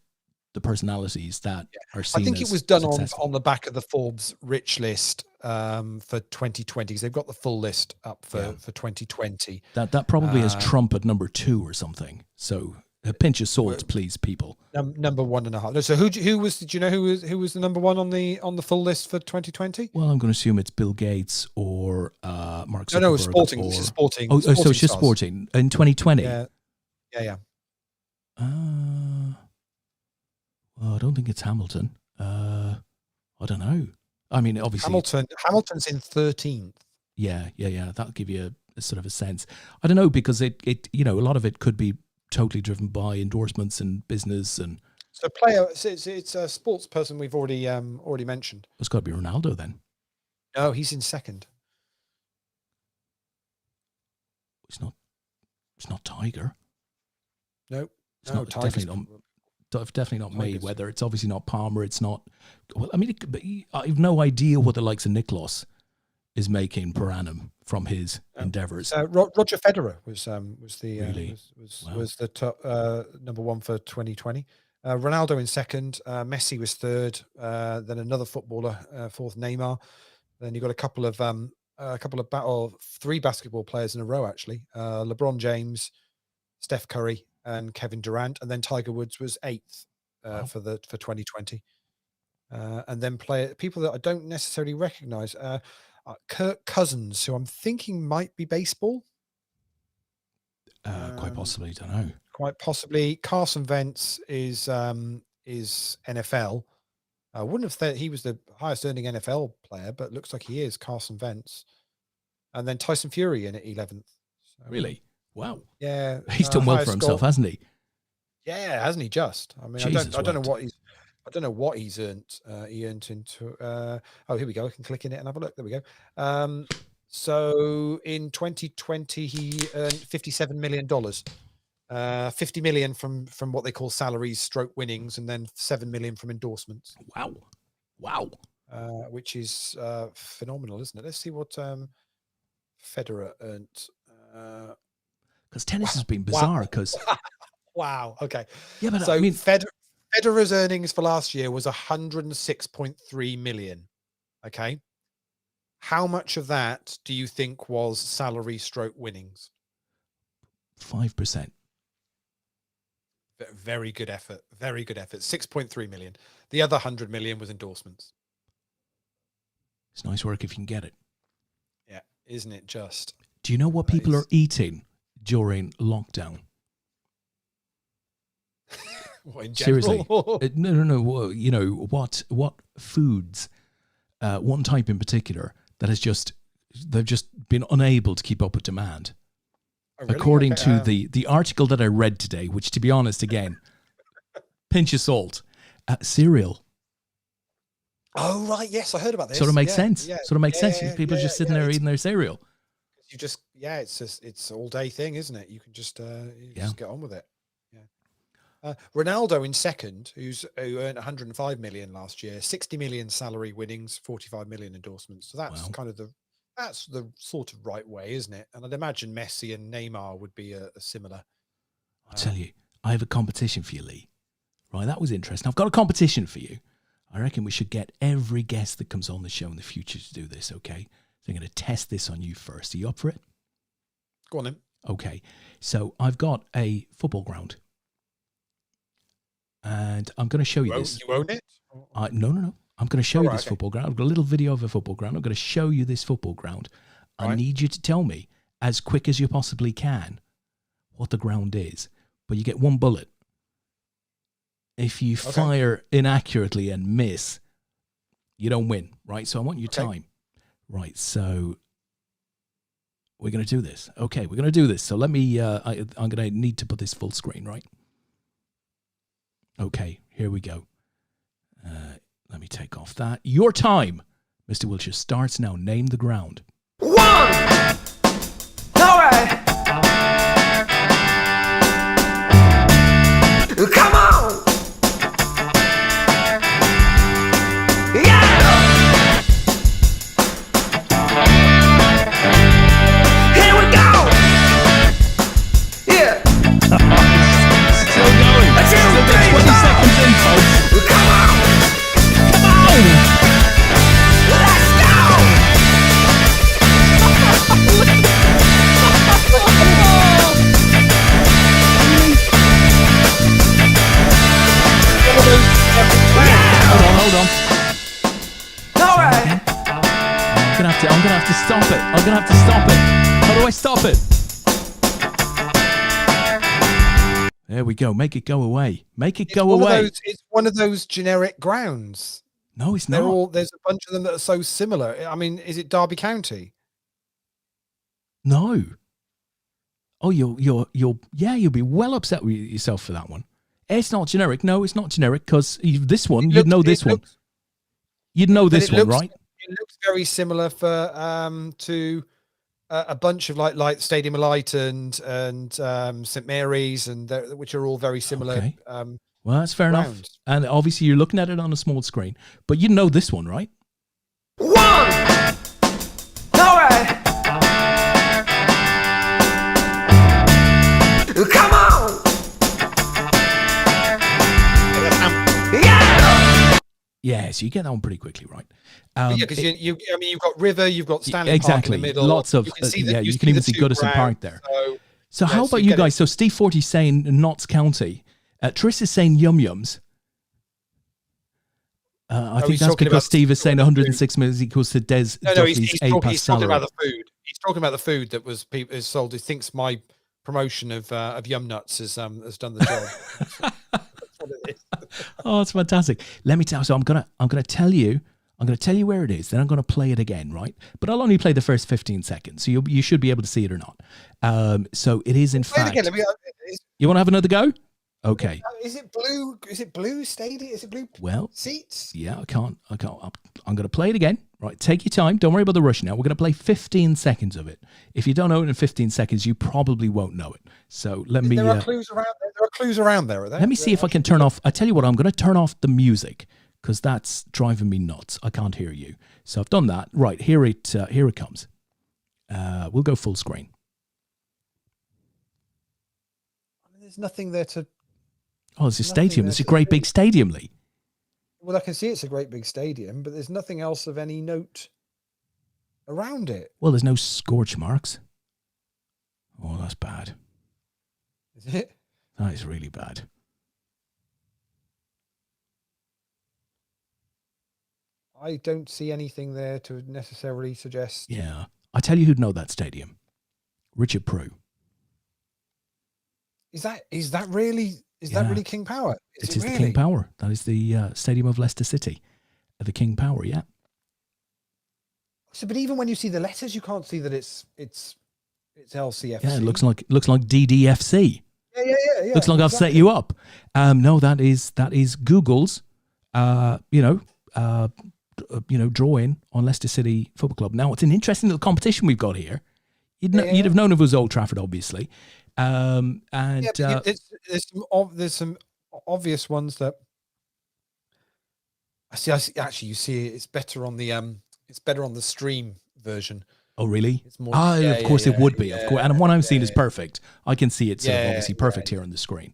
the personalities that are seen. I think it was done on the back of the Forbes rich list for 2020, because they've got the full list up for 2020. That probably has Trump at number 2 or something. So a pinch of salt, please, people. Number 1.5. So who was? Did you know who was the number 1 on the full list for 2020? Well, I'm going to assume it's Bill Gates or Mark Zuckerberg. No, sporting. This is sporting. Oh, so it's just sporting in 2020. Yeah. Well, I don't think it's Hamilton. I don't know. I mean, obviously Hamilton's in 13th. Yeah. That'll give you sort of a sense. I don't know, because it a lot of it could be totally driven by endorsements and business. And so player, it's a sports person we've already mentioned. It's got to be Ronaldo then. No, he's in second. It's not Tiger. No, definitely not Mayweather. It's obviously not Palmer. It's not. Well, I mean, I have no idea what the likes of Nicklaus is making per annum from his endeavors. Roger Federer was the Really? was the top number one for 2020. Ronaldo in second. Messi was third. Then another footballer, fourth, Neymar. Then you got three basketball players in a row actually. LeBron James, Steph Curry, and Kevin Durant, and then Tiger Woods was eighth for 2020. And then people that I don't necessarily recognise. Kirk Cousins, who I'm thinking might be baseball. Quite possibly, don't know. Quite possibly. Carson Wentz is NFL. I wouldn't have thought he was the highest earning NFL player, but looks like he is, Carson Wentz. And then Tyson Fury in at 11th. So, really? Wow. Yeah. He's done well for himself, hasn't he? Yeah, hasn't he just? I mean, Jesus, I don't know what he's earned. He earned into here we go. I can click in it and have a look. There we go. So in 2020 he earned $57 million. 50 million from what they call salaries stroke winnings, and then 7 million from endorsements. Wow. Which is phenomenal, isn't it? Let's see what Federer earned. Because tennis has been bizarre. Because wow. Okay. Yeah, but so I mean, Federer's earnings for last year was 106.3 million. Okay. How much of that do you think was salary stroke winnings? 5%. Very good effort. Very good effort. 6.3 million. The other 100 million was endorsements. It's nice work if you can get it. Yeah. Isn't it just? Do you know what people are eating during lockdown? What, in general? Seriously? No. You know, what foods, one type in particular that they've just been unable to keep up with demand. Oh, really? According to the article that I read today, which, to be honest, again, pinch of salt, cereal. Oh, right. Yes, I heard about this. Sort of makes sense. Yeah. Sort of makes sense. People are just sitting there eating their cereal. You just, it's all day thing, isn't it? You can just, just get on with it. Yeah. Ronaldo in second, who earned 105 million last year, 60 million salary winnings, 45 million endorsements. So that's kind of that's the sort of right way, isn't it? And I'd imagine Messi and Neymar would be a similar. I'll tell you, I have a competition for you, Lee. Right, that was interesting. I've got a competition for you. I reckon we should get every guest that comes on the show in the future to do this, okay? So I'm going to test this on you first. Are you up for it? Go on then. Okay, so I've got a football ground. And I'm going to show you this. You own it? No. I'm going to show you this football ground. I've got a little video of a football ground. I'm going to show you this football ground. I need you to tell me, as quick as you possibly can, what the ground is. But you get one bullet. If you fire inaccurately and miss, you don't win, right? So I want your time. Right, so we're going to do this. Okay, we're going to do this. So let me, I'm going to need to put this full screen, right? Okay, here we go. Let me take off that. Your time, Mr. Wiltshire, starts now. Name the ground. 1! All right. Come on! Yeah! Here we go! Yeah! Still going. Still got 20 seconds in, folks. Come on! Let's go! Hold on. All right. I'm gonna have to stop it. I'm gonna have to stop it. How do I stop it? There we go. Make it go away. Make it go away. It's one of those generic grounds. No, it's not. There's a bunch of them that are so similar. I mean, is it Derby County? No. Oh, you'll be well upset with yourself for that one. It's not generic. No, it's not generic because this one, you'd know this one. You'd know this one, right? It looks very similar to a bunch of like Stadium of Light and St Mary's which are all very similar. Okay. Well, that's fair enough. rounds. And obviously, you're looking at it on a small screen, but you know this one, right? One. All right. Come on. Yeah. Yeah, so you get that one pretty quickly, right? Because you've got River, you've got Stanley exactly. Park in the middle. Lots of you can see you can even see Goodison Park there. So how about you guys? So Steve 40's saying Notts County. Tris is saying Yum Yums. I think that's because Steve is saying 106 minutes equals to Des Duffy's APAT salary. Talking about the food. He's talking about the food that is sold. He thinks my promotion of Yum Nuts has done the job. That's what it is. Oh, it's fantastic. Let me tell you. So I'm gonna tell you. I'm going to tell you where it is. Then I'm going to play it again, right? But I'll only play the first 15 seconds, so you should be able to see it or not. So it is in fact. It again. You want to have another go? Okay. Is it blue? Is it blue stadium? Is it blue? Well, seats. Yeah, I can't. I'm going to play it again. Right, take your time. Don't worry about the rush now. We're going to play 15 seconds of it. If you don't know it in 15 seconds, you probably won't know it. So let me. There are clues around there. There are clues around there, are there? Let me see if I can turn off. I tell you what, I'm going to turn off the music because that's driving me nuts. I can't hear you. So I've done that. Right, here it comes. We'll go full screen. There's nothing there to. Oh, it's a stadium. It's a great big stadium, Lee. Well, I can see it's a great big stadium, but there's nothing else of any note around it. Well, there's no scorch marks. Oh, that's bad. Is it? That is really bad. I don't see anything there to necessarily suggest. Yeah. I tell you who'd know that stadium. Richard Prue. Is that really King Power? It is the King Power. That is the stadium of Leicester City. The King Power, yeah. So, but even when you see the letters, you can't see that it's LCFC. Yeah, it looks like DDFC. Yeah. Looks like I've set you up. No, that is Google's drawing on Leicester City Football Club. Now, it's an interesting little competition we've got here. You'd have known if it was Old Trafford, obviously. There's some obvious ones that I see. Actually, you see it's better on the stream version. Oh, really? It's more, of course it would be. Of course, and what I'm seeing is perfect. I can see it obviously perfect here on the screen.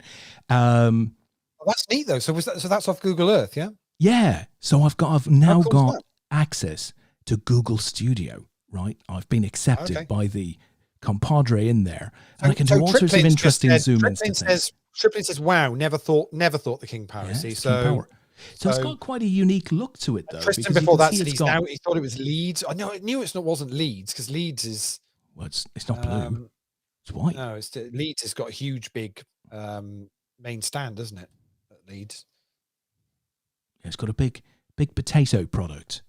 That's neat though. So that's off Google Earth, yeah? Yeah. So I've now got access to Google Studio, right? I've been accepted by the compadre in there, and I can do all sorts of interesting zoom ins. Triplin says, "Wow, never thought the King Power." Yeah, see, so it's got quite a unique look to it, though. Tristan before that said he thought it was Leeds. I know, I knew it wasn't Leeds because Leeds is. Well, it's not blue. It's white. No, Leeds has got a huge, big main stand, doesn't it? At Leeds. Yeah, it's got a big potato product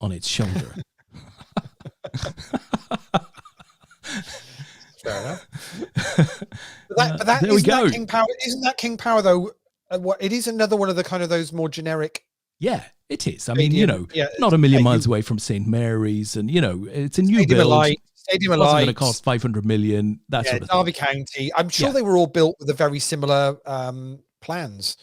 on its shoulder. Fair enough. But that there we go. King Power, isn't that King Power though? It is another one of the kind of those more generic. Yeah, it is. I mean, not a million miles away from St Mary's, and it's a new build. Stadium of Light. It's going Light. to cost 500 million. That sort of thing. Derby County. I'm sure they were all built with a very similar plans.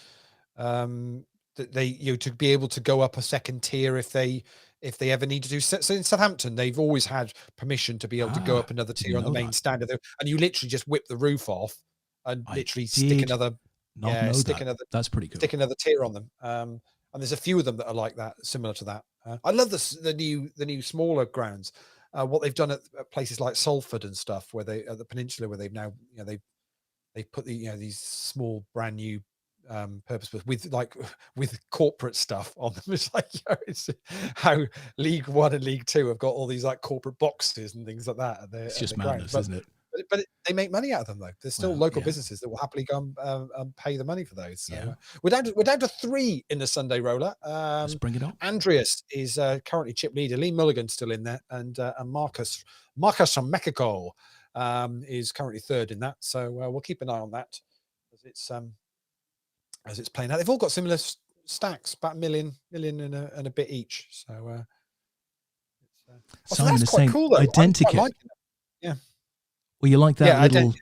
That they to be able to go up a second tier if they ever need to do so. In Southampton, they've always had permission to be able to go up another tier on the main stand, and you literally just whip the roof off and literally stick another. That's pretty cool. Stick another tier on them. And there's a few of them that are like that, similar to that. I love the new smaller grounds. What they've done at places like Salford and stuff, where they at the peninsula, where they've now they've put these small brand new purpose with corporate stuff on them. It's like it's how League One and League Two have got all these like corporate boxes and things like that. It's just madness, isn't it? but they make money out of them though. There's still Well, local yeah. businesses that will happily go and pay the money for those. So Yeah. we're down to 3 in the Sunday roller. Let's bring it up. Andreas is currently chip leader. Lee Mulligan's still in there, and Marcus from Mexico is currently 3rd in that. So we'll keep an eye on that as it's playing out. They've all got similar stacks, about million and a bit each. So Simon that's is quite saying cool though. identical. I like it. Yeah. Well, you like that Yeah, little?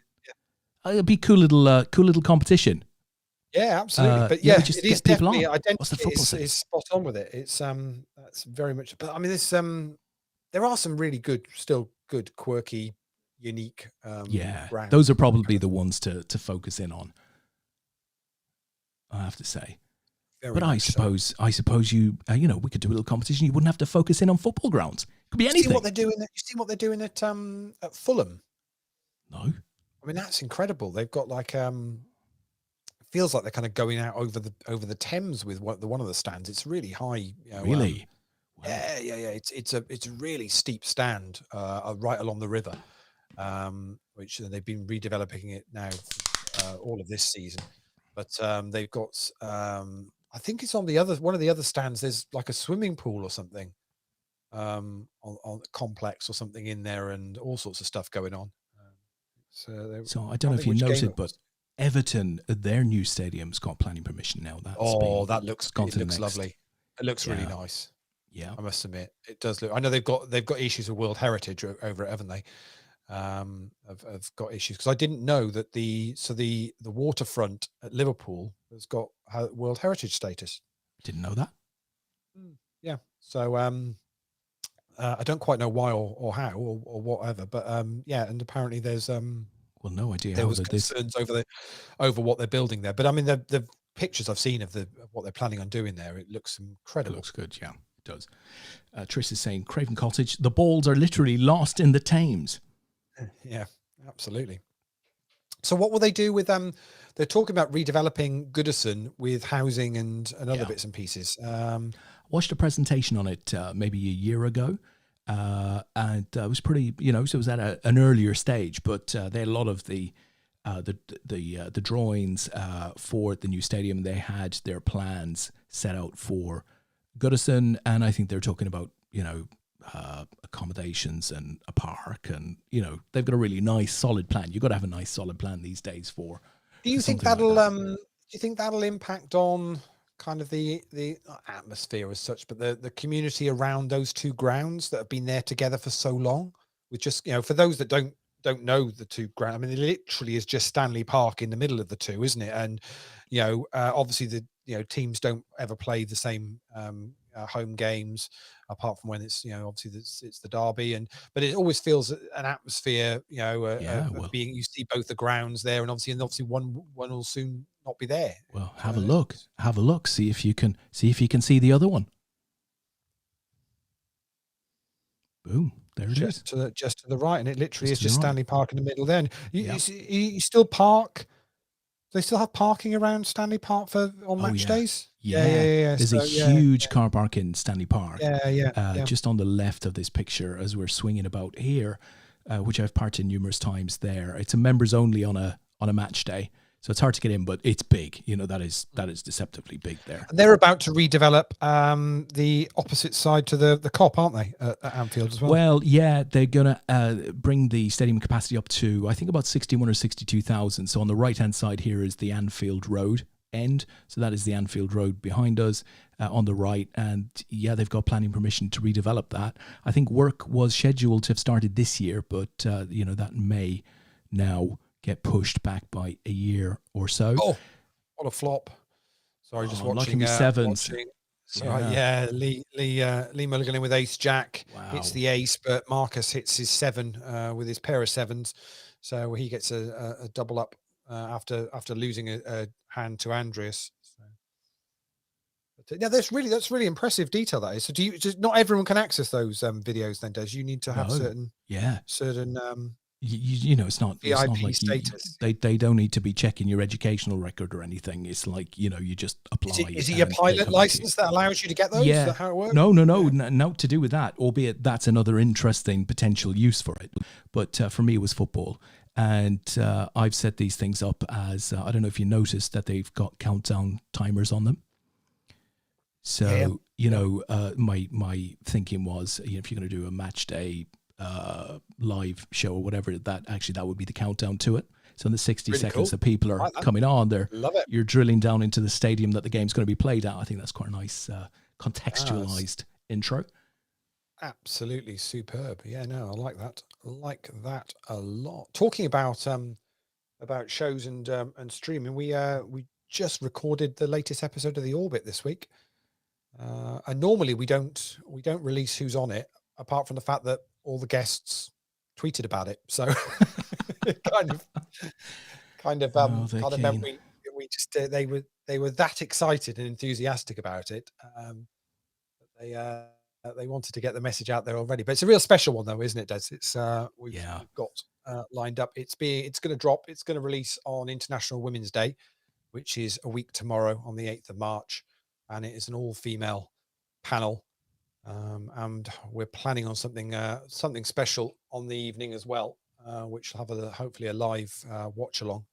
It'd be cool little competition. Yeah, absolutely. But yeah, yeah, we just it is get people definitely on. What's the identity football say? is spot on with it. It's that's very much. But I mean, there are some really good, still good, quirky, unique. Yeah, rounds. those are probably the ones to focus in on. I have to say. Very But I much so. suppose you we could do a little competition. You wouldn't have to focus in on football grounds. It could be You anything. see what they're doing? You see what they're doing at Fulham? No. I mean, that's incredible. They've got like feels like they're kind of going out over the Thames with one of the stands. It's really high. Really? Wow. Yeah. It's a really steep stand right along the river, which they've been redeveloping it now all of this season. But they've got I think it's on one of the other stands. There's like a swimming pool or something on complex or something in there, and all sorts of stuff going on. So I don't know if you noted, but Everton, their new stadium's got planning permission now. That looks lovely. It looks really nice. Yeah, I must admit, it does look. I know they've got issues with World Heritage over it, haven't they? Have got issues because I didn't know that the waterfront at Liverpool has got World Heritage status. Didn't know that. Yeah. So I don't quite know why or how or whatever, but yeah, and apparently there's well, no idea. There was concerns over what they're building there, but I mean the pictures I've seen of what they're planning on doing there, it looks incredible. It looks good, yeah, it does. Trish is saying Craven Cottage, the balls are literally lost in the Thames. Yeah, absolutely. So what will they do with they're talking about redeveloping Goodison with housing and other bits and pieces. Watched a presentation on it maybe a year ago, and it was pretty, so it was at an earlier stage, but they had a lot of the drawings for the new stadium. They had their plans set out for Goodison, and I think they're talking about accommodations and a park, and they've got a really nice solid plan. You've got to have a nice solid plan these days for. Do you think that'll do you think that'll impact on kind of the atmosphere as such, but the community around those two grounds that have been there together for so long? With just for those that don't know the two grounds, I mean, it literally is just Stanley Park in the middle of the two, isn't it? And obviously the teams don't ever play the same home games, apart from when it's obviously it's the derby, but it always feels an atmosphere of being, you see both the grounds there, and obviously one will soon not be there. Well, have a look, see if you can see the other one. Boom, there it is. Just to the right, and it literally is just Stanley Park in the middle there. And you still park. They still have parking around Stanley Park on match days? Yeah. There's a huge car park in Stanley Park. Yeah. Just on the left of this picture as we're swinging about here, which I've parked in numerous times there. It's a members only on a match day. So it's hard to get in, but it's big. That is deceptively big there. And they're about to redevelop the opposite side to the Kop, aren't they, at Anfield as well? Well, yeah, they're going to bring the stadium capacity up to, I think, about 61 or 62,000. So on the right-hand side here is the Anfield Road end. So that is the Anfield Road behind us on the right. And yeah, they've got planning permission to redevelop that. I think work was scheduled to have started this year, but, that may now get pushed back by a year or so. Oh, what a flop! Sorry, just watching. Sevens. Lee Mulligan in with ace jack. Wow. Hits the ace, but Marcus hits his 7 with his pair of 7s, so he gets a double up after losing a hand to Andreas. So. But, yeah, that's really impressive detail, that is. So not everyone can access those videos then, Des? You need to have certain you know, it's not VIP like status. they don't need to be checking your educational record or anything. It's like, you know, you just apply. Is it a pilot license that allows you to get those? Yeah. Is that how it works? No, no to do with that. Albeit that's another interesting potential use for it. But for me, it was football. And I've set these things up as, I don't know if you noticed that they've got countdown timers on them. So, you know, my thinking was, you know, if you're going to do a match day live show or whatever, that would be the countdown to it. So in the 60 Really seconds cool. that people are coming on, Love it. you're drilling down into the stadium that the game's going to be played at. I think that's quite a nice contextualized intro. Absolutely superb. Yeah, no, I like that. I like that a lot. Talking about shows and streaming, we just recorded the latest episode of The Orbit this week. And normally we don't release who's on it, apart from the fact that all the guests tweeted about it. So it kind of meant we just they were that excited and enthusiastic about it. They wanted to get the message out there already, but it's a real special one though, isn't it, Des? It's we've got lined up. It's going to drop. It's going to release on International Women's Day, which is a week tomorrow on the 8th of March. And it is an all-female panel. And we're planning on something special on the evening as well, which will have hopefully a live watch along.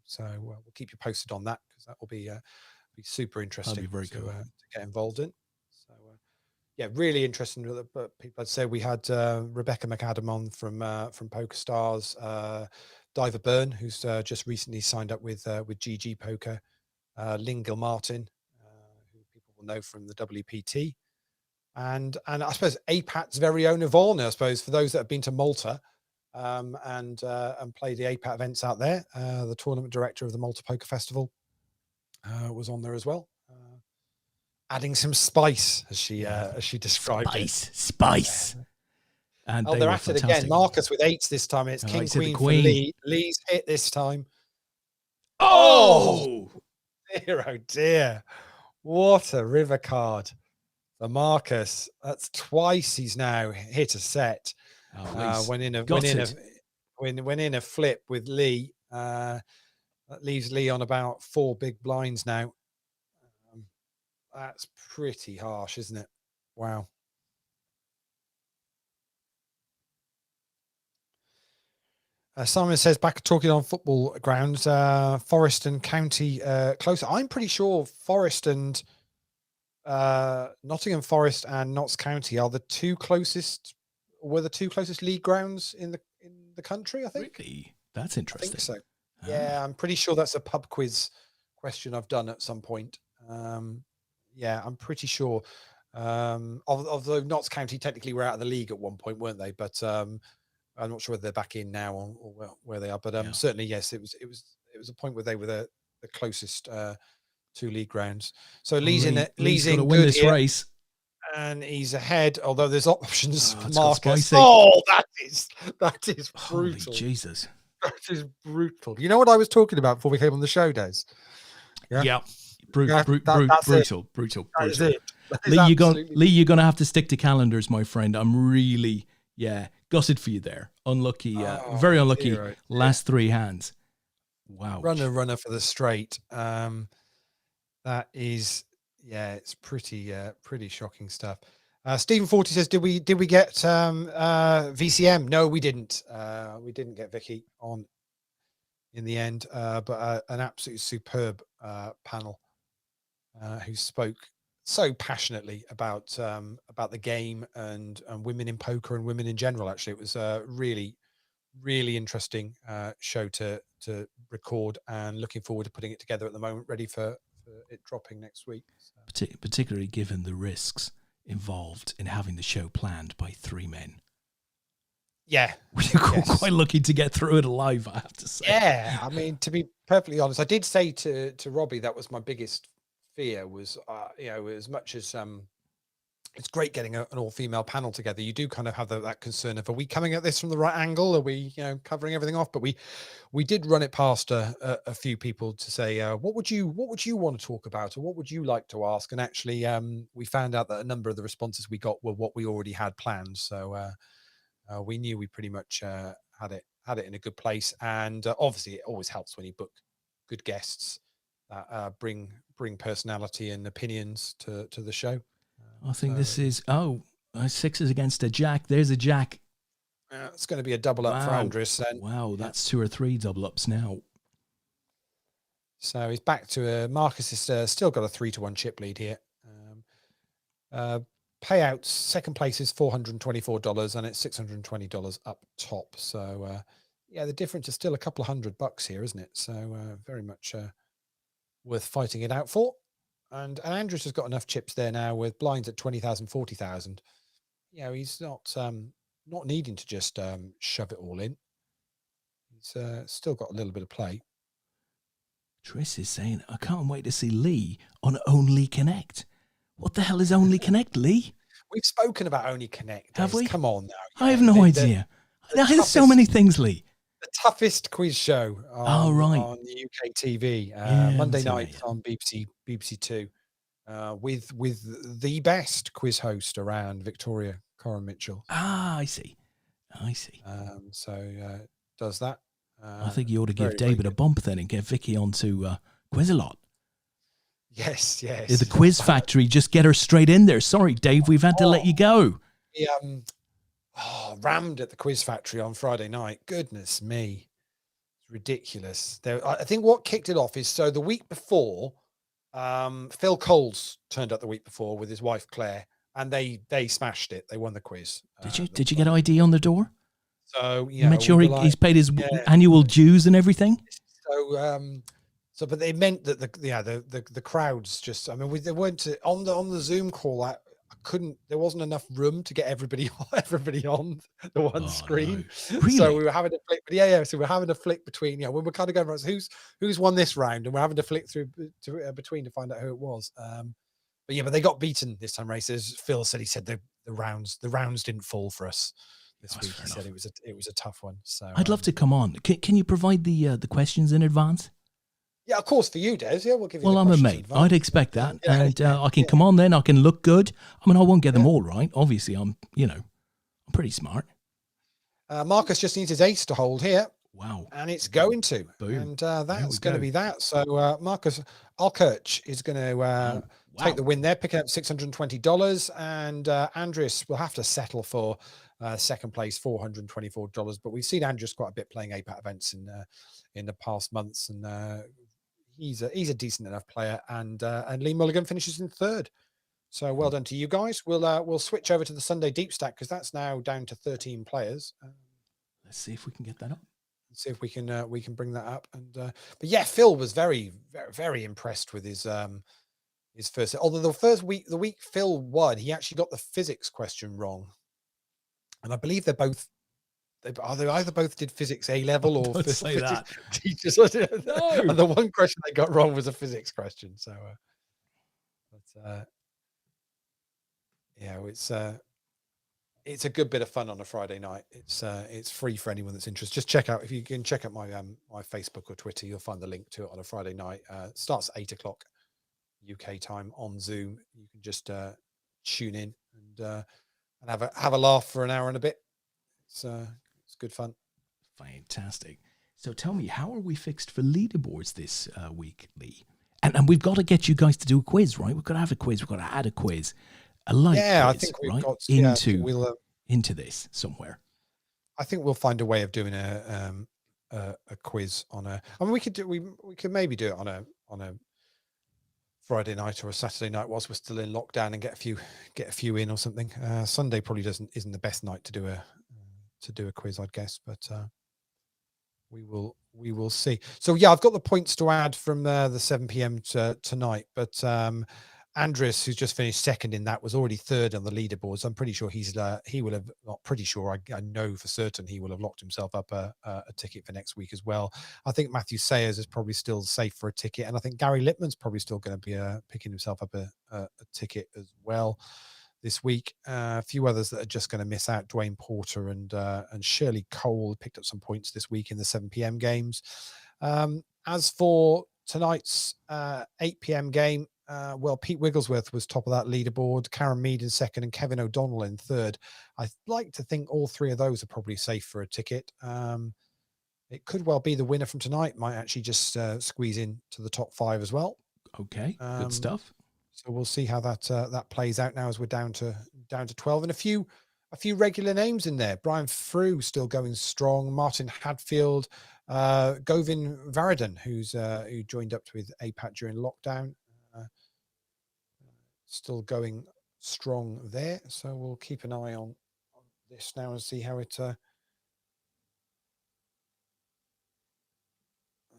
So we'll keep you posted on that, because that will be super interesting. That'd be very cool to get involved in. So yeah, really interesting. But people, I'd say we had Rebecca McAdam on from Poker Stars, Diver Byrne, who's just recently signed up with GG Poker, Lynn Gilmartin, who people will know from the WPT, and I suppose APAT's very own Yvonne, I suppose, for those that have been to Malta and play the APAT events out there. The tournament director of the Malta Poker Festival was on there as well, adding some spice, as she described spice. And they're at it again. Marcus with 8s this time. It's King Queen for Lee. Lee's hit this time. Oh dear, oh dear! What a river card for Marcus. That's twice he's now hit a set. When in a flip with Lee. That leaves Lee on about 4 big blinds now. That's pretty harsh, isn't it? Wow. Simon says, back talking on football grounds, Forest and County closer. I'm pretty sure Forest and Nottingham Forest and Notts County are the two closest league grounds in the country, I think. Really? That's interesting. I think so. Yeah, I'm pretty sure that's a pub quiz question I've done at some point. Yeah, I'm pretty sure. Although Notts County technically were out of the league at one point, weren't they? But I'm not sure whether they're back in now or where they are. But certainly, yes, it was a point where they were the closest 2 league grounds. So Lee's in to win this race, and he's ahead. Although there's options for Marcus. That is brutal. Holy Jesus. That is brutal. You know what I was talking about before we came on the show, Des? Yeah. Brutal. Lee, you're gonna have to stick to calendars, my friend. I'm really gutted for you there. Unlucky, very unlucky. Dear. Last 3 hands. Wow. Runner for the straight. That is, it's pretty shocking stuff. Stephen 40 says, did we get VCM? No, we didn't. We didn't get Vicky on in the end, but an absolutely superb panel who spoke so passionately about the game and women in poker and women in general. Actually, it was a really, really interesting show to record, and looking forward to putting it together at the moment, ready for it dropping next week. So. Particularly given the risks involved in having the show planned by 3 men. Yeah. We're quite lucky to get through it alive, I have to say. Yeah, I mean, to be perfectly honest, I did say to Robbie that was my biggest fear was, as much as it's great getting an all-female panel together, you do kind of have that concern of, are we coming at this from the right angle? Are we, covering everything off? But we did run it past a few people to say, what would you want to talk about, or what would you like to ask? And actually, we found out that a number of the responses we got were what we already had planned. So we knew we pretty much had it had it in a good place. And obviously, it always helps when you book good guests that bring personality and opinions to the show. I think this is sixes against a jack. There's a jack. It's going to be a double up for Andres. And, wow, that's 2 or 3 double ups now. So he's back to Marcus is still got a 3-1 chip lead here. Payouts, second place is $424 and it's $620 up top. So yeah, the difference is still a couple of $100 here, isn't it? So very much worth fighting it out for. And Andrews has got enough chips there now with blinds at 20,000, 40,000. You know, he's not needing to just shove it all in. He's still got a little bit of play. Triss is saying, I can't wait to see Lee on Only Connect. What the hell is Only Connect, Lee? We've spoken about Only Connect. Have we? Come on now. Yeah, I have no idea. There's so many things, Lee. The toughest quiz show on the UK TV. Monday night on BBC Two, with the best quiz host around, Victoria Corin Mitchell. I see. So does that. I think you ought to give David a bump then and get Vicky onto Quiz-A-Lot. Yes. The Quiz Factory, just get her straight in there. Sorry, Dave, we've had to let you go. Rammed at the Quiz Factory on Friday night. Goodness me. It's ridiculous. I think what kicked it off is, so the week before, Phil Coles turned up the week before with his wife, Claire, and they smashed it. They won the quiz. Did you get ID on the door? So, yeah. Make sure he's paid his annual dues and everything? So, but they meant that the crowds just, I mean, they weren't on the Zoom call. I couldn't, there wasn't enough room to get everybody on the one screen. No. Really? So we were having to flick, so we're having to flick between, we were kind of going, who's won this round, and we're having to flick through between to find out who it was. But they got beaten this time, races. Phil said, the rounds didn't fall for us this week. He said it was a tough one. So I'd love to come on. Can you provide the questions in advance? Yeah, of course, for you, Des. Yeah, we'll give you. Well, I'm a mate. I'd expect that, and I can come on then. I can look good. I mean, I won't get them all right. Obviously, I'm pretty smart. Marcus just needs his ace to hold here. Wow, and it's going to, boom, and that's going to be that. So Marcus Alkirch is going to take the win there, picking up $620, and Andres will have to settle for second place, $424. But we've seen Andres quite a bit playing APAT events in the past months, and he's a decent enough player. And Lee Mulligan finishes in third. So well done to you guys. We'll switch over to the Sunday Deep Stack, because that's now down to 13 players. Let's see if we can get that up. See if we can bring that up. And but yeah, Phil was very, very, very impressed with his first. Although the week Phil won, he actually got the physics question wrong, and I believe they either both did physics A level or physics teachers. No. And the one question they got wrong was a physics question. So, it's a good bit of fun on a Friday night. It's free for anyone that's interested. Just check out, if you can check out my Facebook or Twitter, you'll find the link to it on a Friday night. Starts at 8 o'clock UK time on Zoom. You can just tune in and have a laugh for an hour and a bit. It's good fun. Fantastic. So tell me, how are we fixed for leaderboards this week, Lee? And we've got to get you guys to do a quiz, right? We've got to have a quiz. We've got to add a quiz. Quiz, I think we've got into this somewhere. I think we'll find a way of doing a quiz on a. I mean, we could maybe do it on a Friday night or a Saturday night whilst we're still in lockdown, and get a few in or something. Sunday probably isn't the best night to do a quiz, I'd guess, but we will see. So yeah, I've got the points to add from the 7 p.m. tonight, but Andres, who's just finished second in that, was already third on the leaderboard. So I'm pretty sure he will have, not pretty sure, I know for certain he will have locked himself up a ticket for next week as well. I think Matthew Sayers is probably still safe for a ticket, and I think Gary Lippman's probably still going to be picking himself up a ticket as well this week. A few others that are just going to miss out: Dwayne Porter and Shirley Cole picked up some points this week in the 7 p.m. games. As for tonight's 8 p.m. game, Pete Wigglesworth was top of that leaderboard, Karen Mead in second, and Kevin O'Donnell in third. I'd like to think all three of those are probably safe for a ticket. it could well be the winner from tonight might actually just squeeze in to the top 5 as well. Okay, good stuff. So we'll see how that plays out now as we're down to 12, and a few regular names in there. Brian Frew still going strong. Martin Hadfield, Govin Varadin, who joined up with APAT during lockdown, still going strong there. So we'll keep an eye on this now and see how it.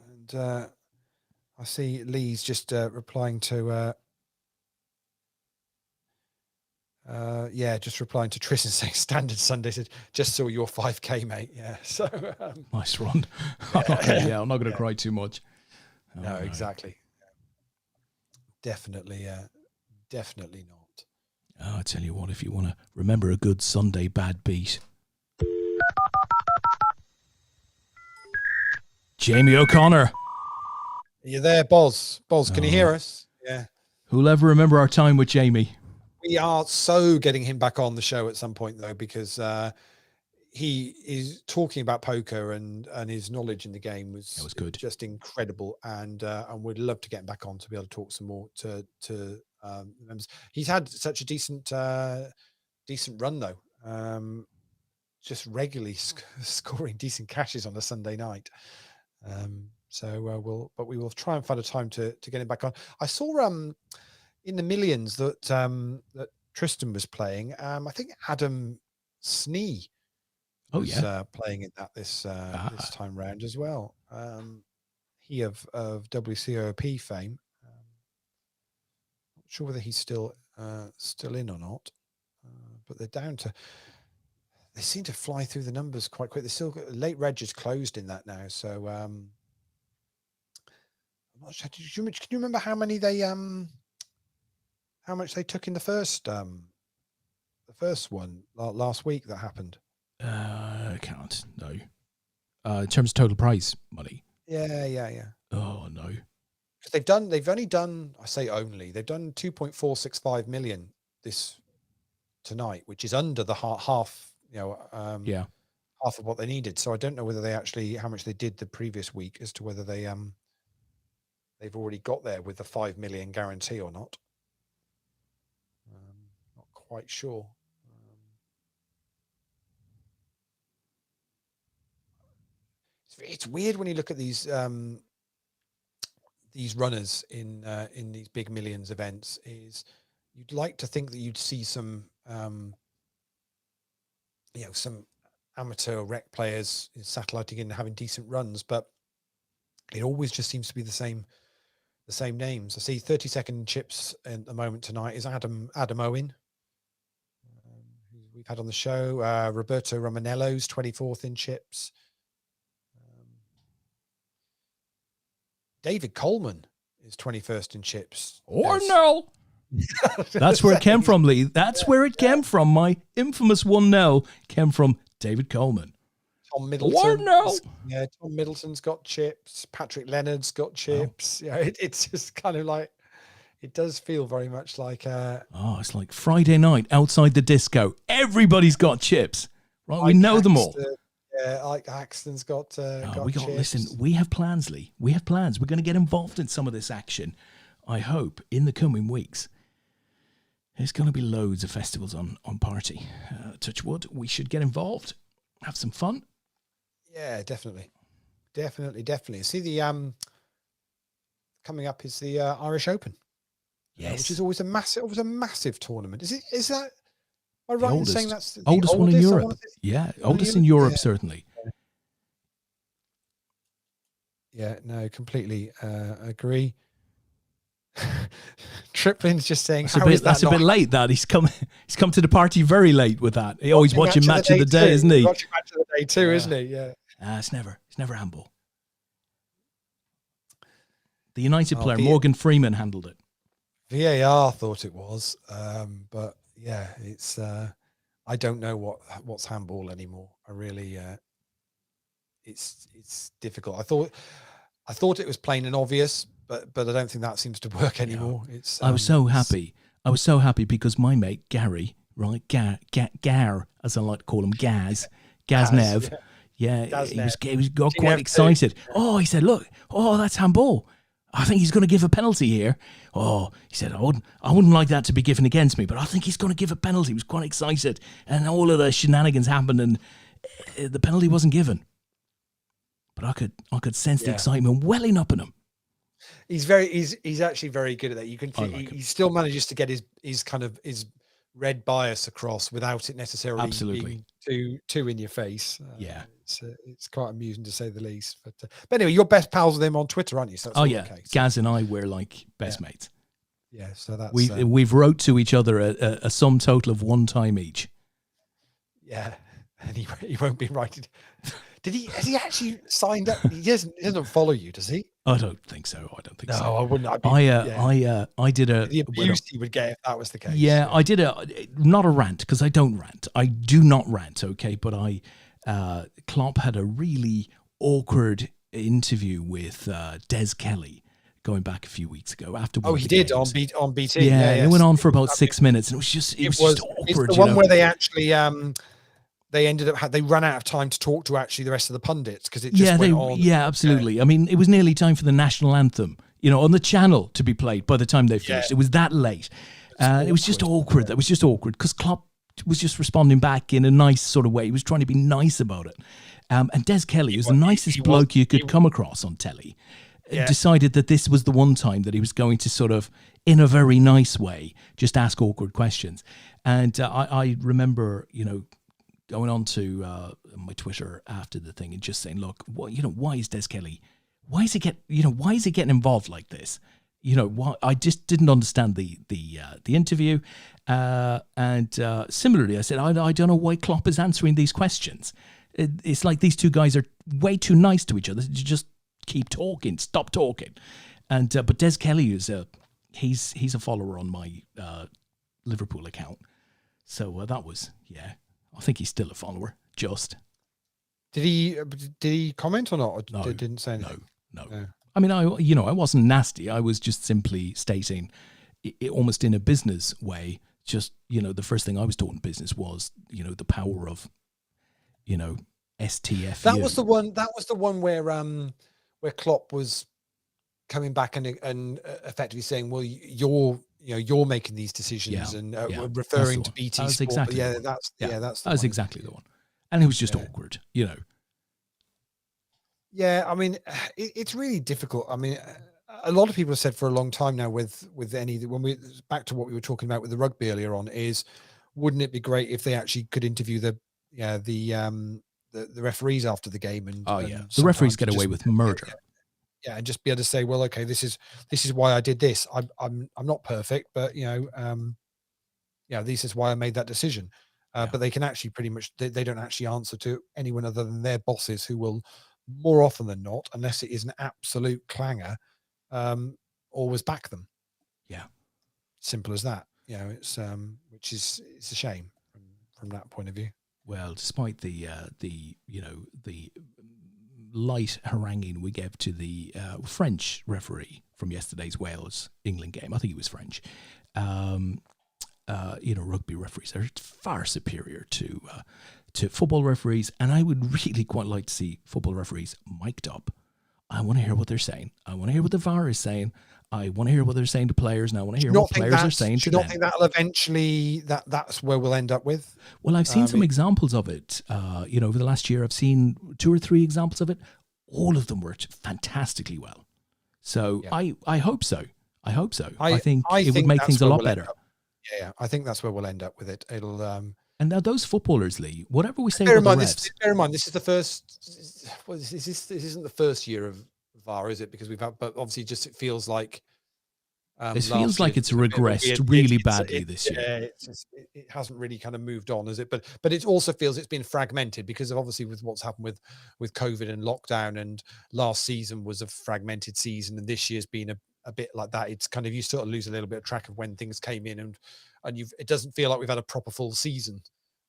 And I see Lee's just replying to. Just replying to Tristan saying standard Sunday, said just saw your 5K, mate. Yeah, so nice run. Okay, I'm not going to cry too much. No, exactly. Definitely not. Oh, I tell you what, if you want to remember a good Sunday bad beat, Jamie O'Connor. Are you there, Boz? Boz, can you hear us? Yeah. Who'll ever remember our time with Jamie? We are so getting him back on the show at some point, though, because he is talking about poker and his knowledge in the game was good, just incredible, and we'd love to get him back on to be able to talk some more to members. He's had such a decent run though, just regularly scoring decent cashes on a Sunday night. We will try and find a time to get him back on. I saw in the millions that that Tristan was playing. I think Adam Snee was playing in that this time round as well. He of WCOP fame. Not sure whether he's still in or not, but they're down to. They seem to fly through the numbers quite quick. They still got late reg is closed in that now, so I'm not sure. Can you remember how many they how much they took in the first one last week that happened? I can't. No. In terms of total prize money. Yeah. Oh no. Because they've only done. I say only. They've done 2.465 million this tonight, which is under the half. Half of what they needed. So I don't know whether they actually how much they did the previous week as to whether they've already got there with the 5 million guarantee or not. Not quite sure. It's weird when you look at these runners in these big millions events. Is you'd like to think that you'd see some some amateur rec players satelliting in and having decent runs, but it always just seems to be the same names. I see 30-second chips at the moment tonight is Adam Owen, who we've had on the show. Roberto Romanello's 24th in chips. David Coleman is 21st in chips. Or no. That's where it came from, Lee. That's where it came from. My infamous 1-0 came from David Coleman. Tom Middleton. Yeah, Tom Middleton's got chips. Patrick Leonard's got chips. Oh. Yeah, it's just kind of like, it does feel very much like... it's like Friday night outside the disco. Everybody's got chips. Right, we know them all. Yeah, like Axton's got chips. Listen, we have plans, Lee. We have plans. We're going to get involved in some of this action, I hope, in the coming weeks. There's going to be loads of festivals on Party. Touch wood, we should get involved, have some fun. Yeah, definitely. See, the coming up is the Irish Open. Yes, which is always a massive tournament. Is that? Am I right in saying that's the oldest one in Europe? Yeah, oldest in Europe, certainly. Yeah, no, completely agree. Triplin's just saying that's a bit late. That he's come to the party very late with that. He always watching Match of the Day, isn't he? Watching Match of the Day too, isn't he? Yeah. It's never handball. The United player Morgan Freeman handled it. VAR thought it was, but yeah, it's. I don't know what's handball anymore. I really, it's difficult. I thought it was plain and obvious. But I don't think that seems to work anymore. It's. I was so happy. I was so happy because my mate Gary, right, Gar, as I like to call him, Gaz Nev, Yeah, Does now. he got King quite F2. excited. Oh, he said, look, that's handball. I think he's going to give a penalty here. Oh, he said, I wouldn't like that to be given against me, but I think he's going to give a penalty. He was quite excited. And all of the shenanigans happened and the penalty wasn't given. But I could sense the excitement welling up in him. He's actually very good at that. You can he still manages to get his kind of his red bias across without it necessarily being too in your face. It's quite amusing to say the least. But anyway, you're best pals with him on Twitter, aren't you? So okay. Gaz and I were like best mates. Yeah, so that's we've wrote to each other a sum total of 1 time each. Yeah, and he won't be writing. Has he actually signed up? He doesn't follow you, does he? I don't think so. No, I wouldn't. I did the abuse he would get if that was the case. Yeah, I did not a rant, because I don't rant. I do not rant, okay? But Klopp had a really awkward interview with Des Kelly going back a few weeks ago after. Oh, he did on BT. Yeah, it went on for about 6 minutes, and it was just awkward. It's the one where they actually they ran out of time to talk to actually the rest of the pundits because it just went on. Yeah, absolutely. I mean, it was nearly time for the national anthem, on the channel to be played by the time they finished. It was that late. It was just awkward. That was just awkward because Klopp was just responding back in a nice sort of way. He was trying to be nice about it. And Des Kelly, who's the nicest bloke you could come across on telly, decided that this was the one time that he was going to sort of, in a very nice way, just ask awkward questions. And I remember, going on to my Twitter after the thing and just saying, look, why is Des Kelly, why is he getting involved like this? I just didn't understand the interview. And similarly, I said, I don't know why Klopp is answering these questions. It's like these two guys are way too nice to each other to just keep talking, stop talking. And but Des Kelly he's a follower on my Liverpool account. So that was, I think he's still a follower. Just did he comment or not? Or no, didn't say anything. No. I mean, I wasn't nasty. I was just simply stating, almost in a business way. Just the first thing I was taught in business was the power of STF. That was the one. That was the one where Klopp was coming back and effectively saying, well, you're making these decisions and referring to BT. That was Sport. exactly that was exactly the one, and it was just awkward, Yeah, I mean, it's really difficult. I mean, a lot of people have said for a long time now back to what we were talking about with the rugby earlier on, is wouldn't it be great if they actually could interview the referees after the game and the referees get away with murder. Yeah, and just be able to say, well, okay, this is why I did this. I'm not perfect, but this is why I made that decision. But they can actually pretty much they don't actually answer to anyone other than their bosses, who will more often than not, unless it is an absolute clanger, always back them. Yeah, simple as that. It's it's a shame from that point of view. Well, despite the light haranguing we gave to the French referee from yesterday's Wales-England game, I think he was French. Rugby referees are far superior to football referees, and I would really quite like to see football referees mic'd up. I want to hear what they're saying. I want to hear what the VAR is saying. I want to hear what they're saying to players, and I want to hear what players are saying to them. Do you not think that'll eventually that's where we'll end up with? Well, I've seen some examples of it. Over the last year, I've seen 2 or 3 examples of it. All of them worked fantastically well. So I hope so. I hope so. I think it would make things a lot better. Yeah, I think that's where we'll end up with it. It'll. And now those footballers, Lee, whatever we say bear about in the mind, refs. Bear in mind, this is the first. Well, this isn't the first year of VAR, is it? Because we've had, but obviously, just it feels like. It feels like it's regressed really badly this year. It hasn't really kind of moved on, is it? But it also feels it's been fragmented because of obviously with what's happened with COVID and lockdown, and last season was a fragmented season, and this year's been a bit like that. It's kind of, you sort of lose a little bit of track of when things came in, and it doesn't feel like we've had a proper full season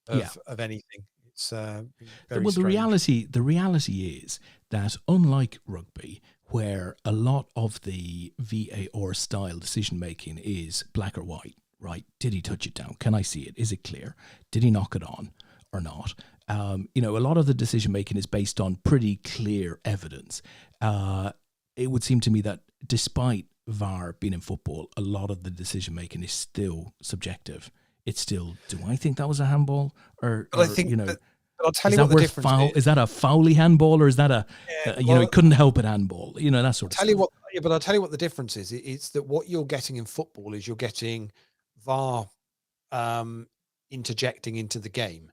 of anything. It's very strange. The reality is that unlike rugby, where a lot of the VAR style decision making is black or white, right? Did he touch it down? Can I see it? Is it clear? Did he knock it on or not? You know, a lot of the decision making is based on pretty clear evidence. It would seem to me that despite VAR being in football, a lot of the decision making is still subjective. It's still, do I think that was a handball, or But I think, you know, but I'll tell is you that what the worth difference foul? is. Is that a foully handball, or is that a you know, Well, it couldn't help it handball? You know, that sort of tell stuff. you what, yeah, but I'll tell you what the difference is. It's that what you're getting in football is you're getting VAR interjecting into the game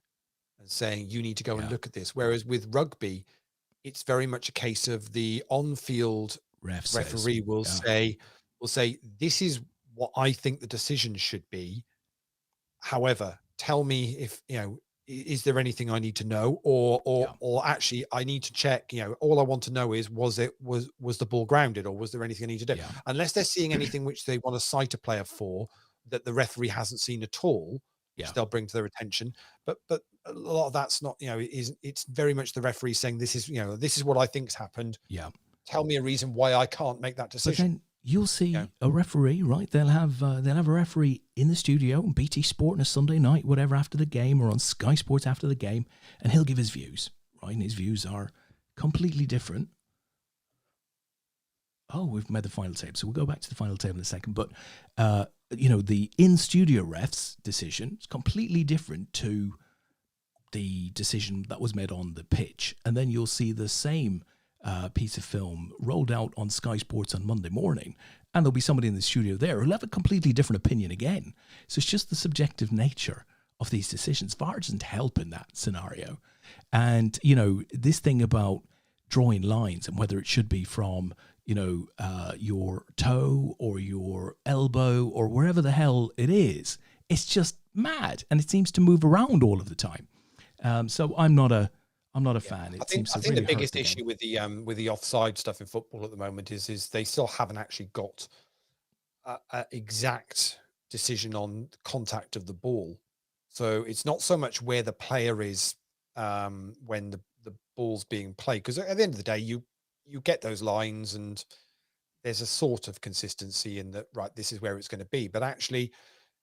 and saying you need to go and Yeah. look at this. Whereas with rugby, it's very much a case of the on-field Ref says, referee will yeah. say, this is what I think the decision should be. However, tell me if, you know, is there anything I need to know, Yeah. or actually I need to check, you know, all I want to know is, was the ball grounded, or was there anything I need to do? Yeah. Unless they're seeing anything which they want to cite a player for that the referee hasn't seen at all, which Yeah. they'll bring to their attention. But a lot of that's not, you know, it's very much the referee saying, this is, you know, this is what I think's happened. Yeah. Tell me a reason why I can't make that But decision. then you'll see Yeah. a referee, right? They'll have a referee in the studio on BT Sport on a Sunday night, whatever, after the game, or on Sky Sports after the game, and he'll give his views, right? And his views are completely different. Oh, we've made the final table, so we'll go back to the final table in a second. But you know, the in-studio ref's decision is completely different to the decision that was made on the pitch, and then you'll see the same piece of film rolled out on Sky Sports on Monday morning, and there'll be somebody in the studio there who'll have a completely different opinion again. So it's just the subjective nature of these decisions. VAR doesn't help in that scenario. And, you know, this thing about drawing lines and whether it should be from, you know, your toe or your elbow or wherever the hell it is, it's just mad, and it seems to move around all of the time. So I'm not a fan. It seems to I think really the biggest hurt the issue game. with the offside stuff in football at the moment is they still haven't actually got a exact decision on contact of the ball. So it's not so much where the player is when the ball's being played, because at the end of the day, you get those lines and there's a sort of consistency in that, right, this is where it's going to be. But actually,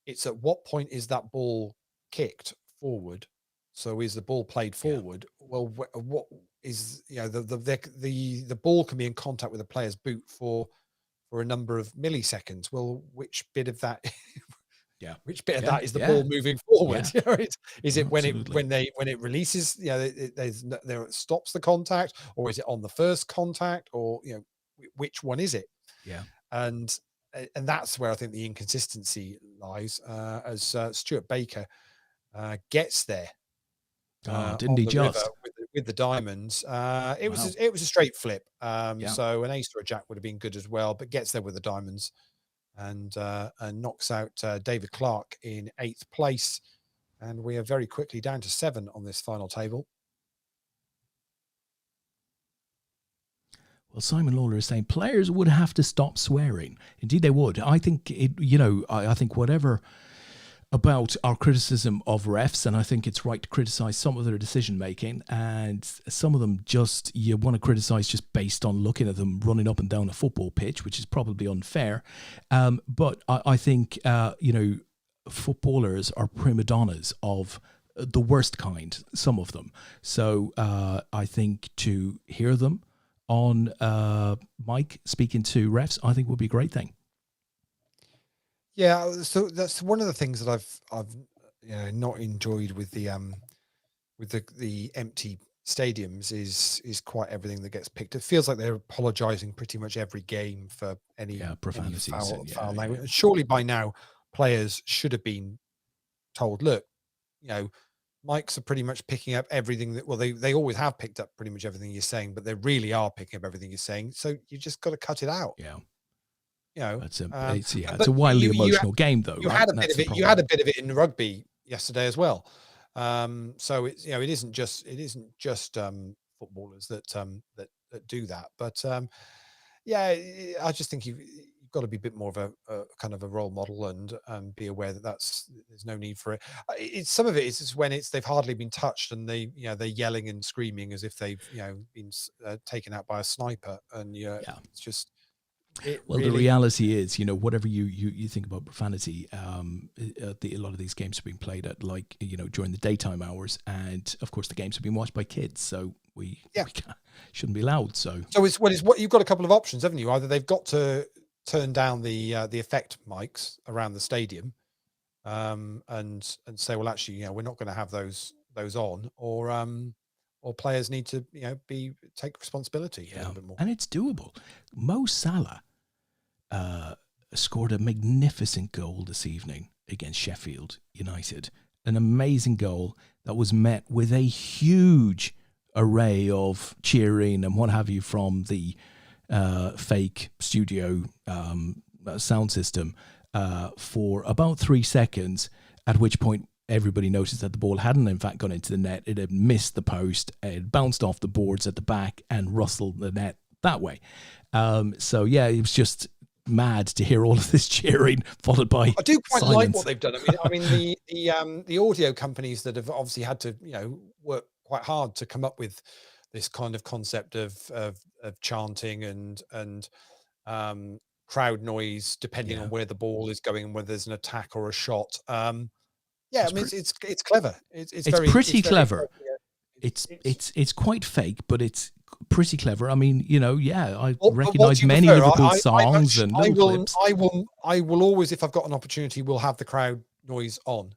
it's at what point is that ball kicked forward? So is the ball played forward? Yeah. Well, what is, you know, the ball can be in contact with the player's boot for a number of milliseconds. Well, which bit of that? Yeah, which bit of that is the ball moving forward? Yeah. You know, is it when Absolutely. when it releases? You know, there it stops the contact, or is it on the first contact, or, you know, which one is it? Yeah. And that's where I think the inconsistency lies, as Stuart Baker gets there. Didn't he just? With the diamonds. It was a straight flip. So an ace or a jack would have been good as well, but gets there with the diamonds, and knocks out David Clark in 8th place. And we are very quickly down to 7 on this final table. Well, Simon Lawler is saying players would have to stop swearing. Indeed, they would. I think it. You know, I think whatever about our criticism of refs, and I think it's right to criticize some of their decision making, and some of them just you want to criticize just based on looking at them running up and down a football pitch, which is probably unfair. But I think you know, footballers are prima donnas of the worst kind, some of them. So I think to hear them on Mike speaking to refs, I think would be a great thing. Yeah, so that's one of the things that I've you know, not enjoyed with the empty stadiums is quite everything that gets picked. It feels like they're apologising pretty much every game for any profanities, foul language. And surely by now players should have been told, look, you know, mics are pretty much picking up everything that, well, they always have picked up pretty much everything you're saying, but they really are picking up everything you're saying. So you just got to cut it out. Yeah. You know, it's a wildly emotional game, though. You had a bit of it. You had a bit of it in rugby yesterday as well. So it's, you know, it isn't just footballers that do that. But yeah, I just think you've got to be a bit more of a kind of a role model and be aware that there's no need for it. It's some of it is when they've hardly been touched and they're yelling and screaming as if they've been taken out by a sniper, and it's just. Well, the reality is, whatever you think about profanity, a lot of these games have been played at during the daytime hours, and of course the games have been watched by kids, so we shouldn't be allowed. So it's what you've got a couple of options, haven't you? Either they've got to turn down the effect mics around the stadium, and say, well, actually, we're not going to have those on, or players need to take responsibility a little bit more. And it's doable. Mo Salah scored a magnificent goal this evening against Sheffield United. An amazing goal that was met with a huge array of cheering and what have you from the fake studio sound system for about 3 seconds, at which point everybody noticed that the ball hadn't in fact gone into the net. It had missed the post, it had bounced off the boards at the back and rustled the net that way. So yeah, it was just mad to hear all of this cheering followed by I do quite silence. like what they've done. I mean the audio companies that have obviously had to work quite hard to come up with this kind of concept of chanting and crowd noise depending on where the ball is going and whether there's an attack or a shot. It's clever. It's pretty clever. It's quite fake, but it's pretty clever. I mean, I recognise many Liverpool songs and clips. I will always, if I've got an opportunity, will have the crowd noise on,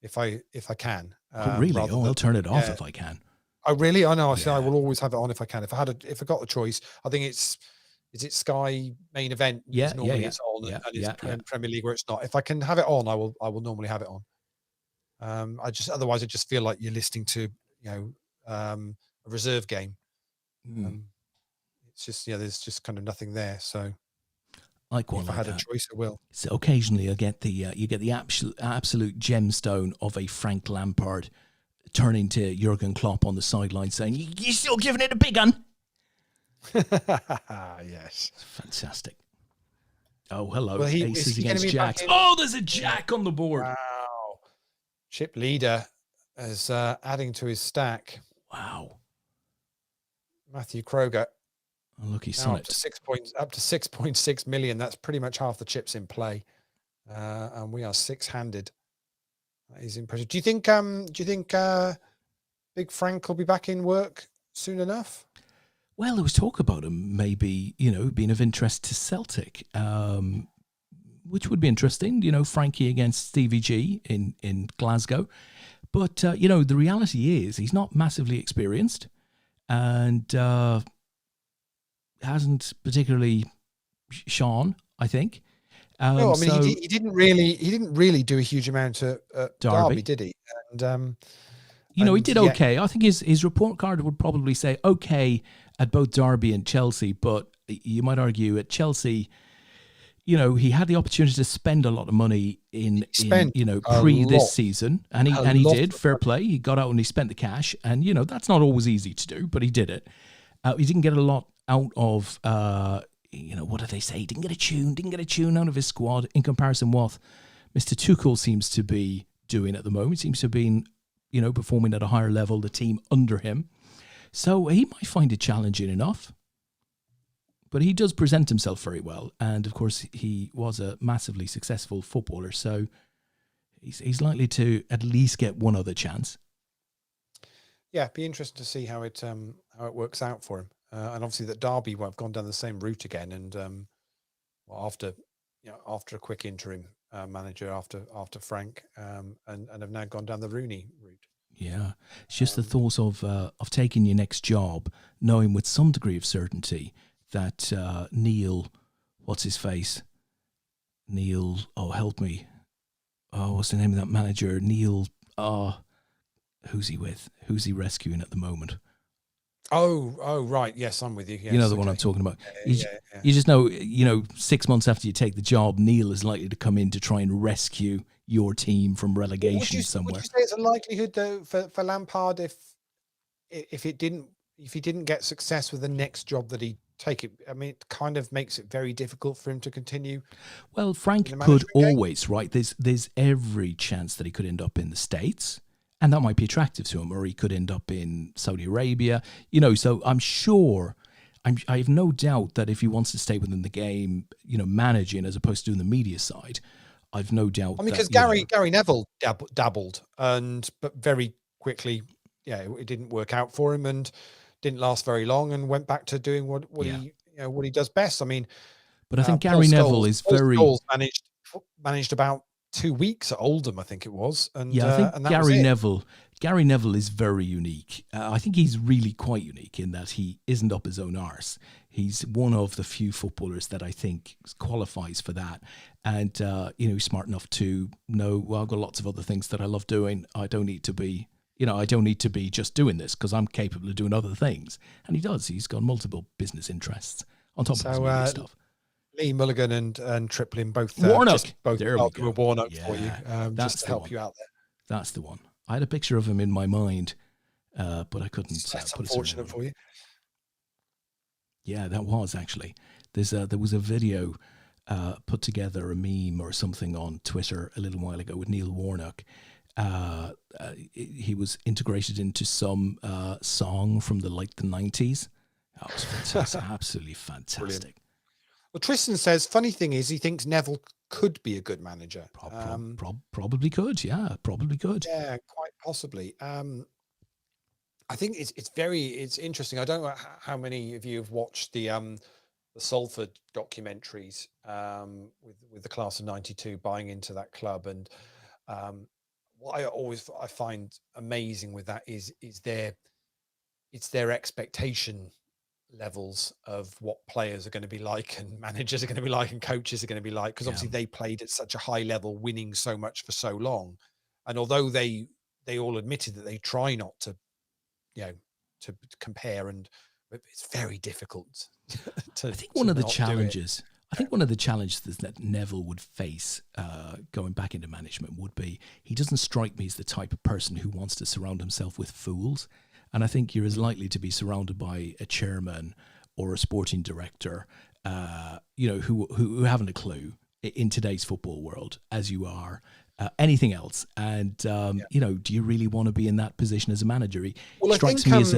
if I can. Really? I'll turn it off if I can. Oh, really? I know. I will always have it on if I can. If I got the choice, I think is it Sky main event? Normally it's on, and it's Premier League where it's not. If I can have it on, I will normally have it on. Otherwise I just feel like you're listening to a reserve game. It's just there's just kind of nothing there. So if I had a choice, I will. So occasionally I get you get the absolute gemstone of a Frank Lampard turning to Jurgen Klopp on the sideline saying, "You still giving it a big un?" Yes, fantastic. Oh, hello. Well, Aces against jacks. Oh, there's a jack on the board. Wow. Chip leader is adding to his stack. Wow. Matthew Kroger. Unlucky sonnet. Up to 6.6 million. That's pretty much half the chips in play. And we are six-handed. That is impressive. Do you think Big Frank will be back in work soon enough? Well, there was talk about him maybe, being of interest to Celtic, which would be interesting, Frankie against Stevie G in Glasgow. But, the reality is he's not massively experienced and hasn't particularly shone, I think. No, I mean, he didn't really do a huge amount at Derby, did he? And he did okay. I think his report card would probably say okay at both Derby and Chelsea, but you might argue at Chelsea, he had the opportunity to spend a lot of money in pre this season, and he did. Fair play. He got out and he spent the cash, and that's not always easy to do, but he did it. He didn't get a lot out of what do they say? He didn't get a tune out of his squad in comparison with Mr. Tuchel seems to be doing at the moment. Seems to have been performing at a higher level, the team under him. So he might find it challenging enough. But he does present himself very well. And, of course, he was a massively successful footballer. So he's likely to at least get one other chance. Yeah, it'd be interesting to see how it works out for him. And obviously that Derby have gone down the same route again. And after a quick interim manager after Frank, and have now gone down the Rooney route. Yeah, it's just the thought of taking your next job, knowing with some degree of certainty that Neil, what's his face? Neil, oh help me, what's the name of that manager? Neil, who's he with? Who's he rescuing at the moment? Oh, right. Yes, I'm with you. Yes, you know the one I'm talking about. You just know, 6 months after you take the job, Neil is likely to come in to try and rescue your team from relegation somewhere. Would you say it's a likelihood though for Lampard if he didn't get success with the next job that he take it? I mean, it kind of makes it very difficult for him to continue. Well, Frank could always, right? There's every chance that he could end up in the States. And that might be attractive to him, or he could end up in Saudi Arabia, so I'm sure I have no doubt that if he wants to stay within the game, managing as opposed to doing the media side, I've no doubt. I mean, because that, Gary Neville dabbled, but very quickly, it didn't work out for him and didn't last very long, and went back to doing what he does best. I mean, but I think Gary Neville is very managed about 2 weeks at Oldham, I think it was. And I think and that Gary Neville is very unique. I think he's really quite unique in that he isn't up his own arse. He's one of the few footballers that I think qualifies for that. And, he's smart enough to know, well, I've got lots of other things that I love doing. I don't need to be just doing this because I'm capable of doing other things. And he does. He's got multiple business interests on top of his media stuff. Lee Mulligan and Triplin both Warnock. There we go. Warnock yeah, for you, just to help you out there. That's the one. I had a picture of him in my mind, but I couldn't. That's unfortunate for you. Yeah, that was actually. There was a video put together, a meme or something on Twitter a little while ago with Neil Warnock. He was integrated into some song from the 90s. That was fantastic, absolutely fantastic. Brilliant. Well, Tristan says, funny thing is, he thinks Neville could be a good manager. Probably could, yeah, probably could. Yeah, quite possibly. I think it's interesting. I don't know how many of you have watched the Salford documentaries with the class of '92 buying into that club, and what I find amazing with that is their expectation levels of what players are going to be like and managers are going to be like and coaches are going to be like, because obviously they played at such a high level, winning so much for so long. And although they all admitted that they try not to compare, and it's very difficult I think one of the challenges that Neville would face going back into management would be, he doesn't strike me as the type of person who wants to surround himself with fools. And I think you're as likely to be surrounded by a chairman or a sporting director, who haven't a clue in today's football world as you are anything else. And, do you really want to be in that position as a manager? He strikes me as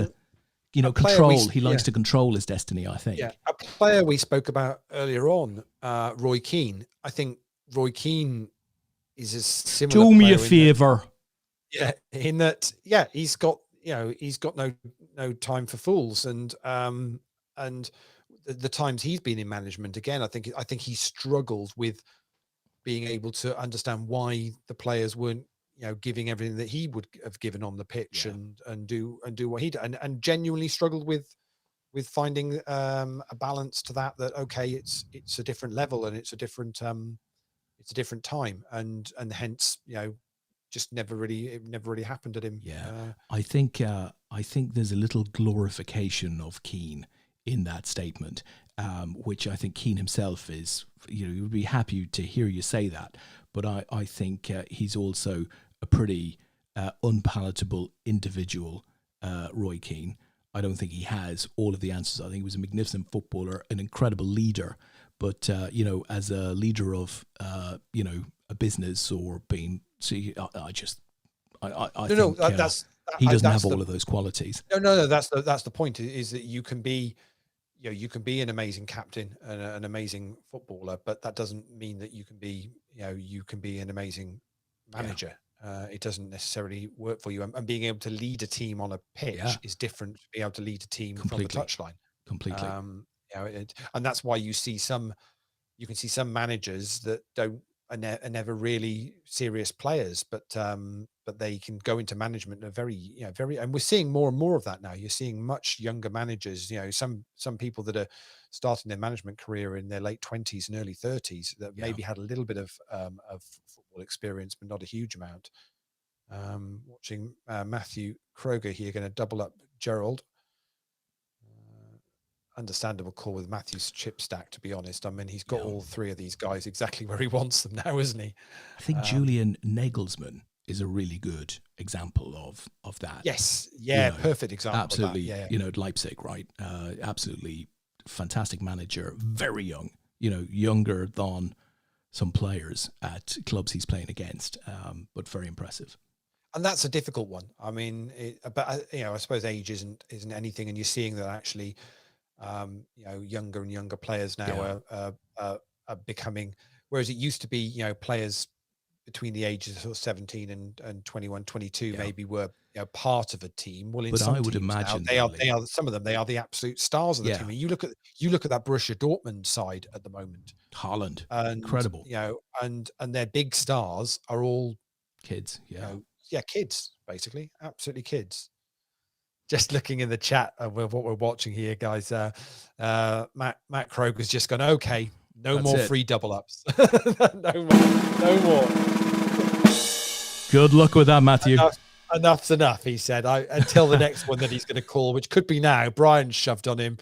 control. He likes to control his destiny, I think. Yeah, a player we spoke about earlier on, Roy Keane. I think Roy Keane is a similar. Do me a favour. In that, he's got no time for fools, and the times he's been in management, again, I think he struggles with being able to understand why the players weren't giving everything that he would have given on the pitch, and do what he did, and genuinely struggled with finding a balance to that okay, it's a different level and it's a different time, and hence just never really happened at him. I think there's a little glorification of Keane in that statement, which I think Keane himself is, he would be happy to hear you say that, but I think he's also a pretty unpalatable individual, Roy Keane. I don't think he has all of the answers. I think he was a magnificent footballer, an incredible leader, but as a leader of a business or being, he doesn't have all of those qualities. No, that's the point, is that you can be an amazing captain and an amazing footballer, but that doesn't mean that you can be an amazing manager. It doesn't necessarily work for you, and being able to lead a team on a pitch is different to being able to lead a team from the touchline. Completely. And that's why you can see some managers that are never really serious players, but they can go into management and and we're seeing more and more of that now. You're seeing much younger managers, some people that are starting their management career in their late 20s and early 30s that maybe had a little bit of football experience, but not a huge amount. Watching Matthew Kroger here, going to double up Gerald. Understandable call with Matthew's chip stack, to be honest. I mean, he's got all three of these guys exactly where he wants them now, isn't he? I think Julian Nagelsmann is a really good example of that. Yes, perfect example. Absolutely, at Leipzig, right? Absolutely fantastic manager, very young, younger than some players at clubs he's playing against, but very impressive. And that's a difficult one. I mean, I suppose age isn't anything, and you're seeing that actually. younger and younger players now Yeah. are becoming, whereas it used to be, players between the ages of 17 and 21, 22 maybe were part of a team. Well, in But some I would teams now, imagine, they are some of them, they are the absolute stars of the team. And you look at that Borussia Dortmund side at the moment. Haaland, And incredible. and their big stars are all Kids, kids, basically, absolutely kids. Just looking in the chat of what we're watching here, guys. Matt Kroger's just gone, okay, no That's more it. free double ups. No more. Good luck with that, Matthew. Enough's enough, he said. Until the next one that he's going to call, which could be now. Brian shoved on him.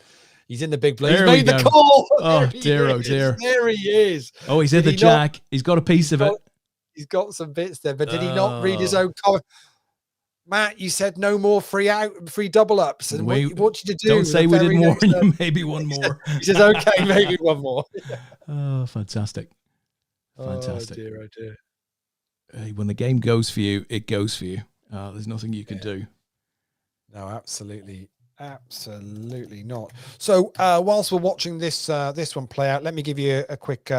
He's in the big play. He's made the call. Oh, dear, oh, dear. There he is. Oh, he's in the jack. He's got a piece of it. He's got some bits there, but did he not read his own comment? Matt, you said no more free double ups. And what did you do? Don't say we did more. Maybe one more. He says, okay, maybe one more. Oh, fantastic. Fantastic. Oh, dear, oh, dear. When the game goes for you, it goes for you. There's nothing you can do. No, absolutely not. So whilst we're watching this one play out, let me give you a quick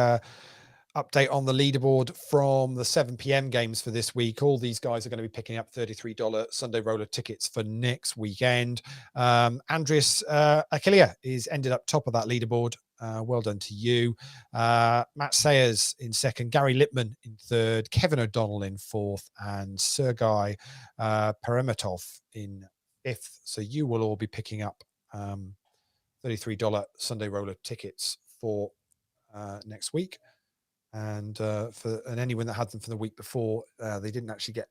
update on the leaderboard from the 7 p.m. games for this week. All these guys are going to be picking up $33 Sunday roller tickets for next weekend. Andreas Aquilia is ended up top of that leaderboard. Well done to you. Matt Sayers in second, Gary Lippman in third, Kevin O'Donnell in fourth, and Sergei Peremetov in fifth. So you will all be picking up $33 Sunday roller tickets for next week. And anyone that had them for the week before, they didn't actually get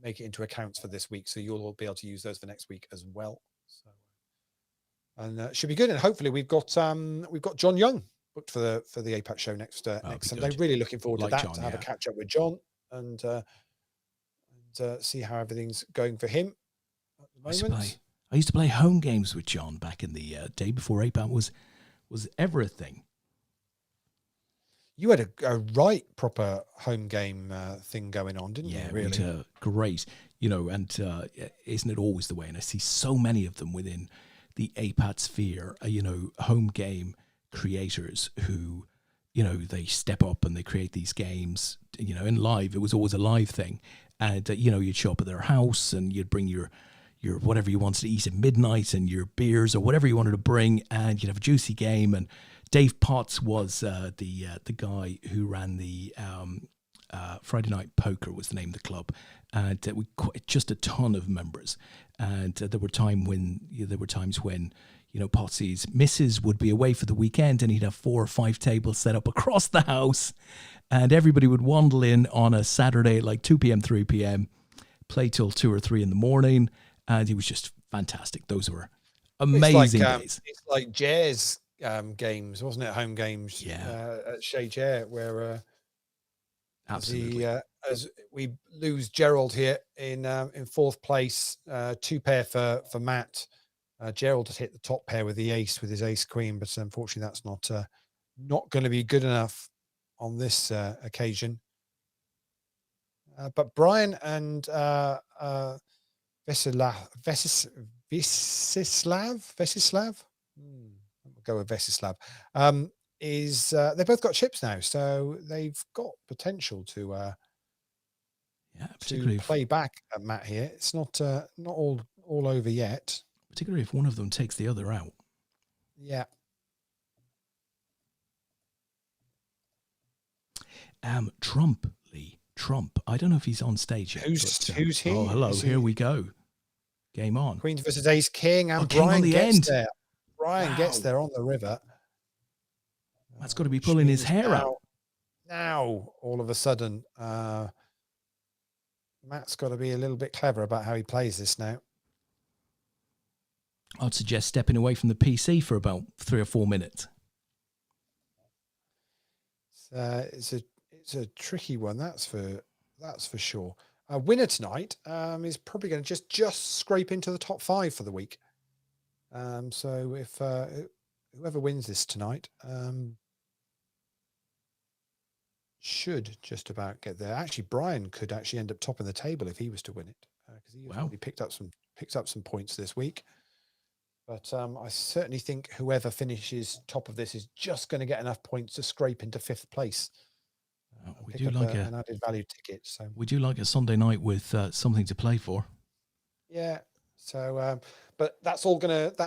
make it into accounts for this week. So you'll all be able to use those for next week as well. So, and should be good. And hopefully we've got John Young booked for the APAT show next Sunday. Really looking forward to that, John, to have a catch up with John and see how everything's going for him at the moment. I used to play home games with John back in the day before APAT was ever a thing. You had a right proper home game thing going on, didn't you? Really, great. And isn't it always the way? And I see so many of them within the APAT sphere. Home game creators who, they step up and they create these games. In live, it was always a live thing, and you'd show up at their house and you'd bring your whatever you wanted to eat at midnight and your beers or whatever you wanted to bring, and you'd have a juicy game. And Dave Potts was the guy who ran the Friday Night Poker was the name of the club, and we just a ton of members. And there were times when Potsy's missus would be away for the weekend, and he'd have 4 or 5 tables set up across the house, and everybody would wander in on a Saturday at like 2 p.m., 3 p.m., play till 2 or 3 in the morning, and he was just fantastic. Those were amazing days. It's like jazz games, wasn't it? Home games, at Shea Chair, where absolutely, as we lose Gerald here in 4th place, 2 pair for Matt. Gerald has hit the top pair with the ace, with his ace queen, but unfortunately that's not going to be good enough on this occasion. But Brian and Vesislav. We'll go with Vesislav. They've both got chips now, so they've got potential to play back at Matt here. It's not all over yet. Particularly if one of them takes the other out. Yeah. Trump. I don't know if he's on stage yet. Who's he? Oh, hello. Here we go. Game on. Queens versus Ace King, and Brian gets there. Brian gets there on the river. That's got to be pulling his hair out. Now, all of a sudden, Matt's got to be a little bit clever about how he plays this now. I'd suggest stepping away from the PC for about 3 or 4 minutes. It's a tricky one, that's for sure. Winner tonight is probably going to just scrape into the top 5 for the week. So if whoever wins this tonight should just about get there. Actually, Brian could actually end up topping the table if he was to win it, because he already picked up some points this week. But I certainly think whoever finishes top of this is just going to get enough points to scrape into 5th place. We Pick do up like an added value ticket. So we do like a Sunday night with something to play for. yeah. So, but that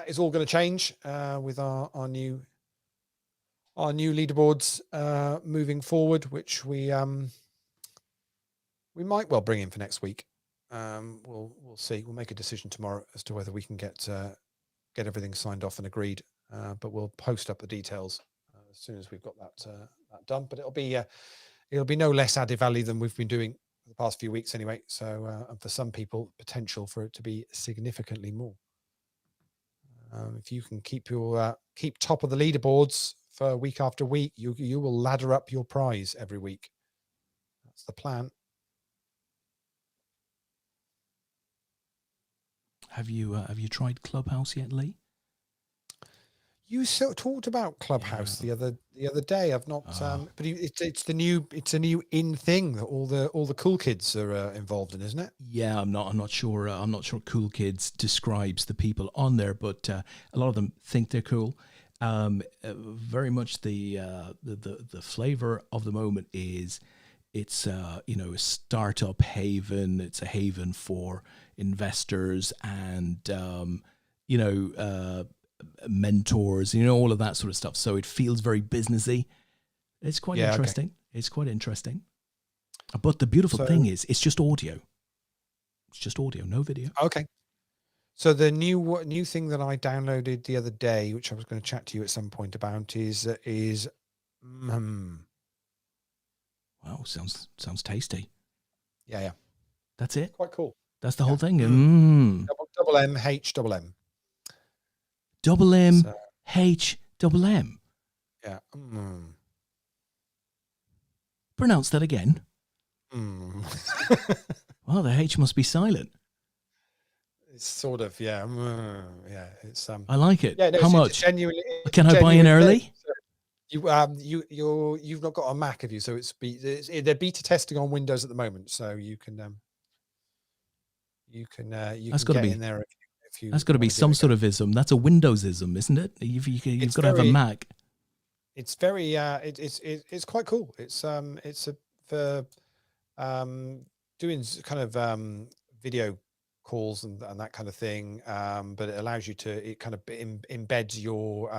is all gonna change with our new leaderboards moving forward, which we might well bring in for next week. We'll see. We'll make a decision tomorrow as to whether we can get everything signed off and agreed. But we'll post up the details as soon as we've got that done. But it'll be no less added value than we've been doing for the past few weeks anyway. So, and for some people, potential for it to be significantly more. If you can keep top of the leaderboards for week after week, you will ladder up your prize every week. That's the plan. Have you tried Clubhouse yet, Lee? You talked about Clubhouse the other day. I've not, but it's a new in thing that all the cool kids are involved in, isn't it? Yeah, I'm not sure. I'm not sure cool kids describes the people on there, but a lot of them think they're cool. Very much the flavor of the moment is it's a startup haven. It's a haven for investors and mentors, all of that sort of stuff. So it feels very businessy. It's quite interesting. Okay. It's quite interesting. But the beautiful thing is it's just audio. It's just audio, no video. Okay. So the new thing that I downloaded the other day, which I was going to chat to you at some point about, is wow, sounds tasty. Yeah. That's it. Quite cool. That's the whole thing. Double M H double M. Double M H double M. Yeah. Pronounce that again. Well, the H must be silent. It's sort of, yeah. It's I like it. Yeah, no, how much? Genuinely, can I buy in early? You've not got a Mac, have you? So they're beta testing on Windows at the moment, so you can get in there if you. That's got to be some sort of ism. That's a Windows-ism, isn't it? You've got to have a Mac. It's very it's quite cool. It's for doing kind of video calls and that kind of thing. But it allows you to, it kind of embeds your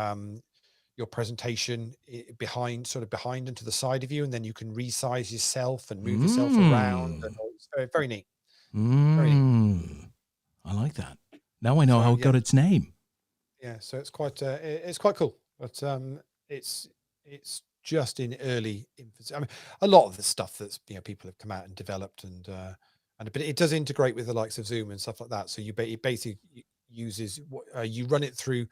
presentation behind and to the side of you, and then you can resize yourself and move yourself around. And it's very, very neat. Very neat. I like that. Now I know how it got its name. Yeah, so it's quite cool, but it's just in early infancy. I mean, a lot of the stuff that's people have come out and developed, but it does integrate with the likes of Zoom and stuff like that. So it basically uses you run it through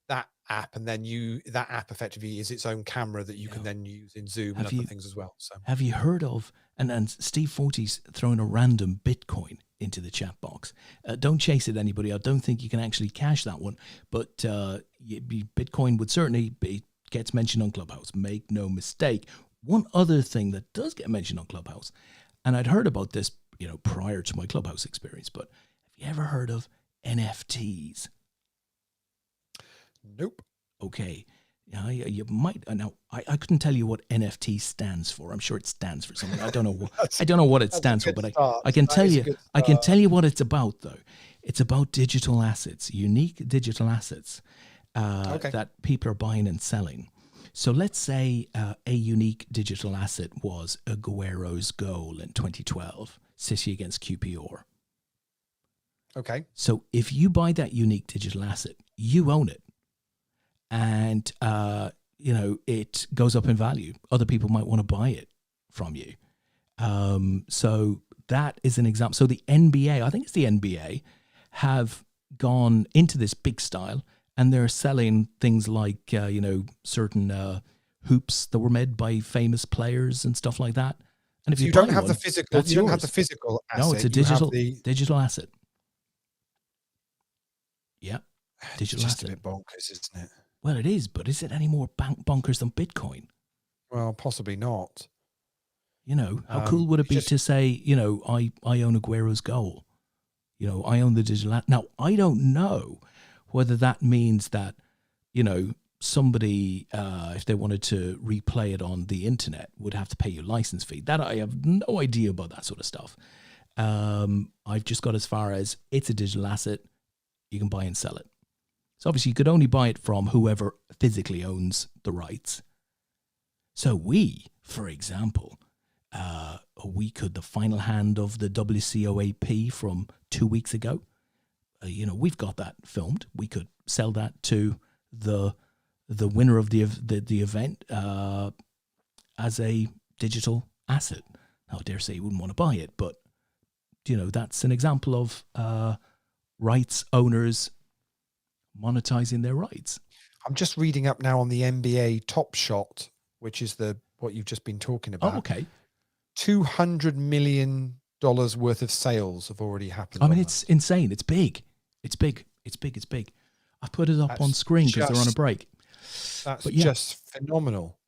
that app, and then that app effectively is its own camera that you can then use in Zoom and other things as well. So have you heard of, and Steve Forty's thrown a random Bitcoin into the chat box. Don't chase it, anybody. I don't think you can actually cash that one, but Bitcoin would certainly gets mentioned on Clubhouse. Make no mistake. One other thing that does get mentioned on Clubhouse, and I'd heard about this, prior to my Clubhouse experience, but have you ever heard of NFTs? Nope. Okay. You might. Now, I couldn't tell you what NFT stands for. I'm sure it stands for something. I don't know. I don't know what it stands for, but I can tell you. I can tell you what it's about, though. It's about digital assets, unique digital assets that people are buying and selling. So let's say a unique digital asset was Aguero's goal in 2012, City against QPR. Okay. So if you buy that unique digital asset, you own it. And, it goes up in value. Other people might want to buy it from you. So that is an example. So the NBA, I think it's the NBA, have gone into this big style, and they're selling things like, certain hoops that were made by famous players and stuff like that. And if you don't have the physical, you don't have the physical asset. No, it's a digital asset. Yeah. Digital just asset. A bit bonkers, isn't it? Well, it is, but is it any more bonkers than Bitcoin? Well, possibly not. How cool would it be to say, I own Aguero's goal? I own the digital asset. Now, I don't know Whether that means that, somebody, if they wanted to replay it on the internet, would have to pay you a license fee. That I have no idea about that sort of stuff. I've just got as far as it's a digital asset. You can buy and sell it. So obviously you could only buy it from whoever physically owns the rights. So we, for example, the final hand of the WCOAP from 2 weeks ago, we've got that filmed. We could sell that to the winner of the event as a digital asset. Now, I dare say you wouldn't want to buy it, but that's an example of rights owners monetizing their rights. I'm just reading up now on the NBA Top Shot, which is what you've just been talking about. Oh, okay. $200 million worth of sales have already happened. I mean, it's insane. It's big. It's big. I put it up on screen because they're on a break. That's just phenomenal.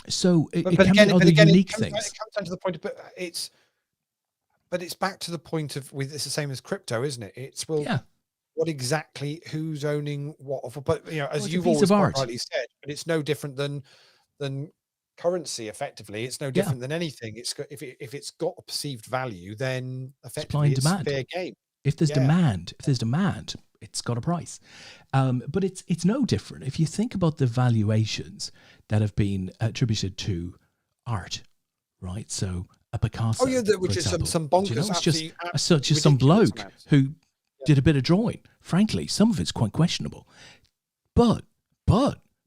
So it can be other unique things. It comes down to the point, but it's back to the point of it's the same as crypto, isn't it? It's what exactly, who's owning what? But as you've always quite rightly said, but it's no different than currency. Effectively, it's no different than anything. It's got, if it's got a perceived value, then effectively it's fair game. If there's demand, it's got a price. But it's no different. If you think about the valuations that have been attributed to art, right? So a Picasso, which is some bonkers. It's just such as some bloke who did a bit of drawing. Frankly, some of it's quite questionable, but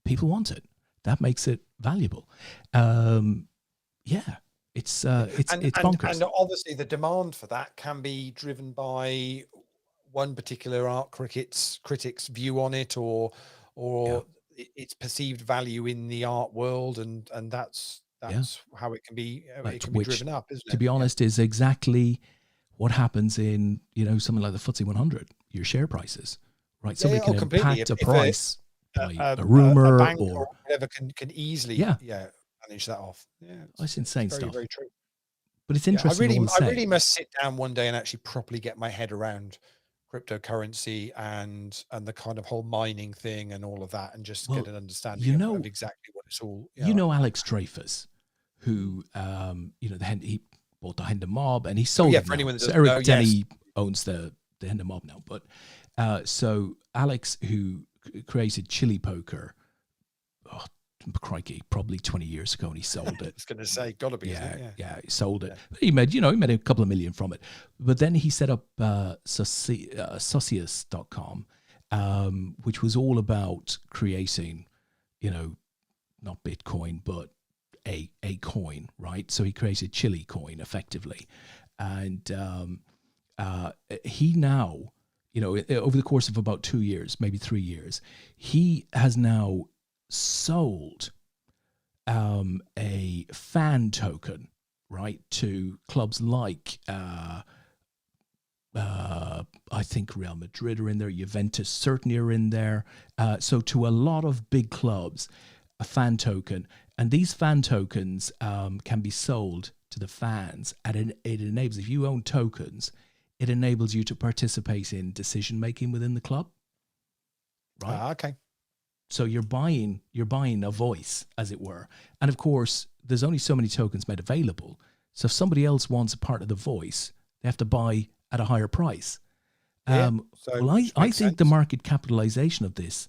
people want it. That makes it valuable. It's bonkers. And obviously, the demand for that can be driven by one particular art critic's view on it, or its perceived value in the art world, and that's how it can be. It can be driven up, isn't it? To be honest, is exactly what happens in something like the FTSE 100. Your share prices, right? Somebody can impact a price by a rumor, a bank or whatever can easily manage that off. It's insane very, stuff. very true. But it's interesting. I really must sit down one day and actually properly get my head around cryptocurrency and the kind of whole mining thing and all of that, and just get an understanding of exactly what it's all. Alex Dreyfus, who he bought the Hendon Mob and he sold it. For anyone that Eric Denny owns the Hendon Mob now, but so Alex, who created Chili Poker, crikey, probably 20 years ago, and he sold it. I was going to say, gotta be. He sold it. He made a couple of million from it, but then he set up Socius.com, which was all about creating, not Bitcoin, but a coin, right? So he created Chili Coin effectively, and he now, over the course of about 2 years, maybe 3 years, he has now sold a fan token, right, to clubs like I think Real Madrid are in there, Juventus certainly are in there. So to a lot of big clubs, a fan token, and these fan tokens can be sold to the fans, and it enables, if you own tokens, it enables you to participate in decision making within the club, right? Okay. So you're buying a voice, as it were. And of course, there's only so many tokens made available. So if somebody else wants a part of the voice, they have to buy at a higher price. I think the market capitalization of this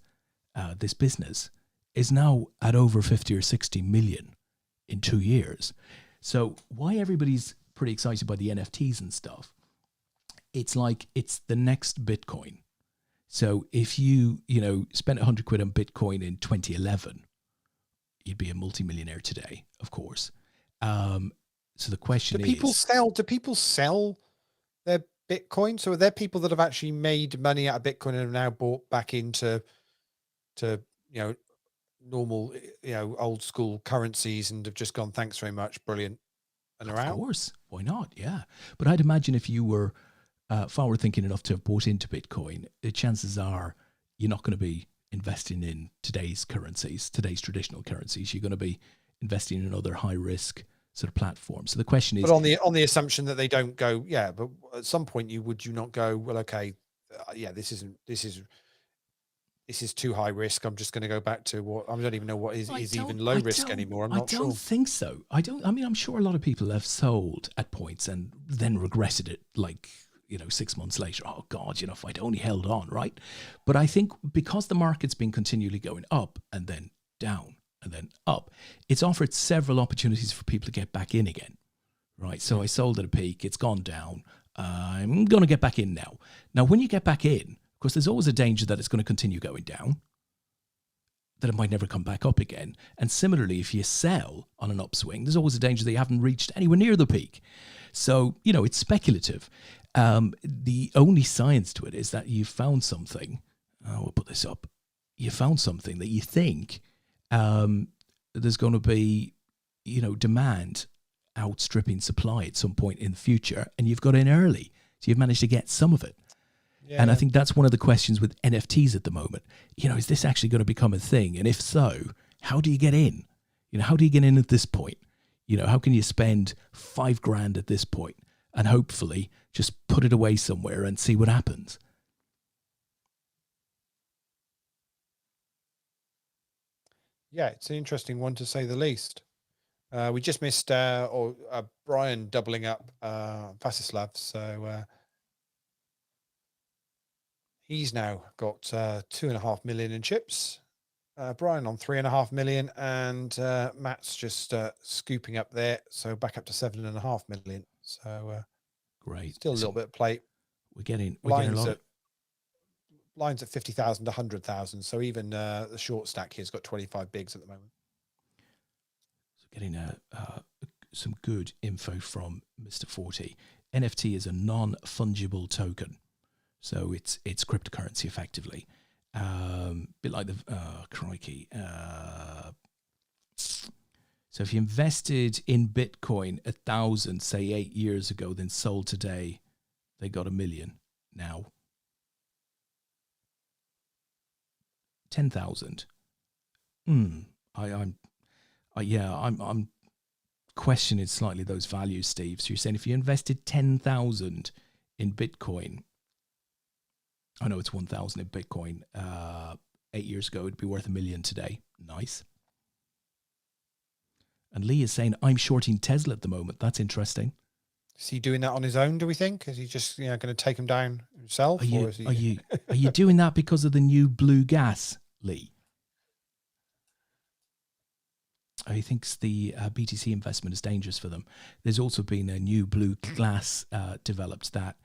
business is now at over 50 or 60 million in 2 years. So why everybody's pretty excited by the NFTs and stuff, it's like it's the next Bitcoin. So if you spent 100 quid on Bitcoin in 2011, you'd be a multimillionaire today, of course. So the question is, do people sell their Bitcoin? So are there people that have actually made money out of Bitcoin and have now bought back into normal, old school currencies and have just gone, thanks very much, brilliant, and are out? Of course, why not? Yeah, but I'd imagine if you were forward thinking enough to have bought into Bitcoin, the chances are you're not going to be investing in today's currencies, today's traditional currencies. You're going to be investing in other high risk sort of platforms. So the question is, but on the assumption that they don't go, but at some point would you not go, well, okay, this is this is too high risk. I'm just going to go back to what I don't even know what is even low risk anymore. I'm not sure. I don't think so. I mean, I'm sure a lot of people have sold at points and then regretted it, like, 6 months later. Oh God, if I'd only held on, right? But I think because the market's been continually going up and then down and then up, it's offered several opportunities for people to get back in again, right? So I sold at a peak, it's gone down. I'm going to get back in now. Now, when you get back in, of course, there's always a danger that it's going to continue going down, that it might never come back up again. And similarly, if you sell on an upswing, there's always a danger that you haven't reached anywhere near the peak. So, it's speculative. The only science to it is that you found something. We'll put this up. You found something that you think there's going to be, demand outstripping supply at some point in the future, and you've got in early. So you've managed to get some of it. Yeah. And I think that's one of the questions with NFTs at the moment. Is this actually going to become a thing? And if so, how do you get in? How do you get in at this point? How can you spend $5,000 at this point and hopefully just put it away somewhere and see what happens? Yeah, it's an interesting one to say the least. We just missed Brian doubling up Vasislav, so he's now got 2.5 million in chips. Brian on 3.5 million, and Matt's just scooping up there, so back up to 7.5 million. So great, still a little bit of play. We're getting a lot of lines at 50,000 to 100,000. So even the short stack here's got 25 bigs at the moment. So getting some good info from Mr. 40. NFT is a non-fungible token. So it's cryptocurrency effectively. Bit like the crikey. So if you invested in Bitcoin 1,000, say 8 years ago, then sold today, they got 1 million now. 10,000. I'm questioning slightly those values, Steve. So you're saying if you invested 10,000 in Bitcoin, I know it's 1,000 in Bitcoin. 8 years ago, it'd be worth 1 million today. Nice. And Lee is saying, I'm shorting Tesla at the moment. That's interesting. Is he doing that on his own, do we think? Is he just going to take him down himself? Are you doing that because of the new blue gas, Lee? He thinks the BTC investment is dangerous for them. There's also been a new blue glass developed that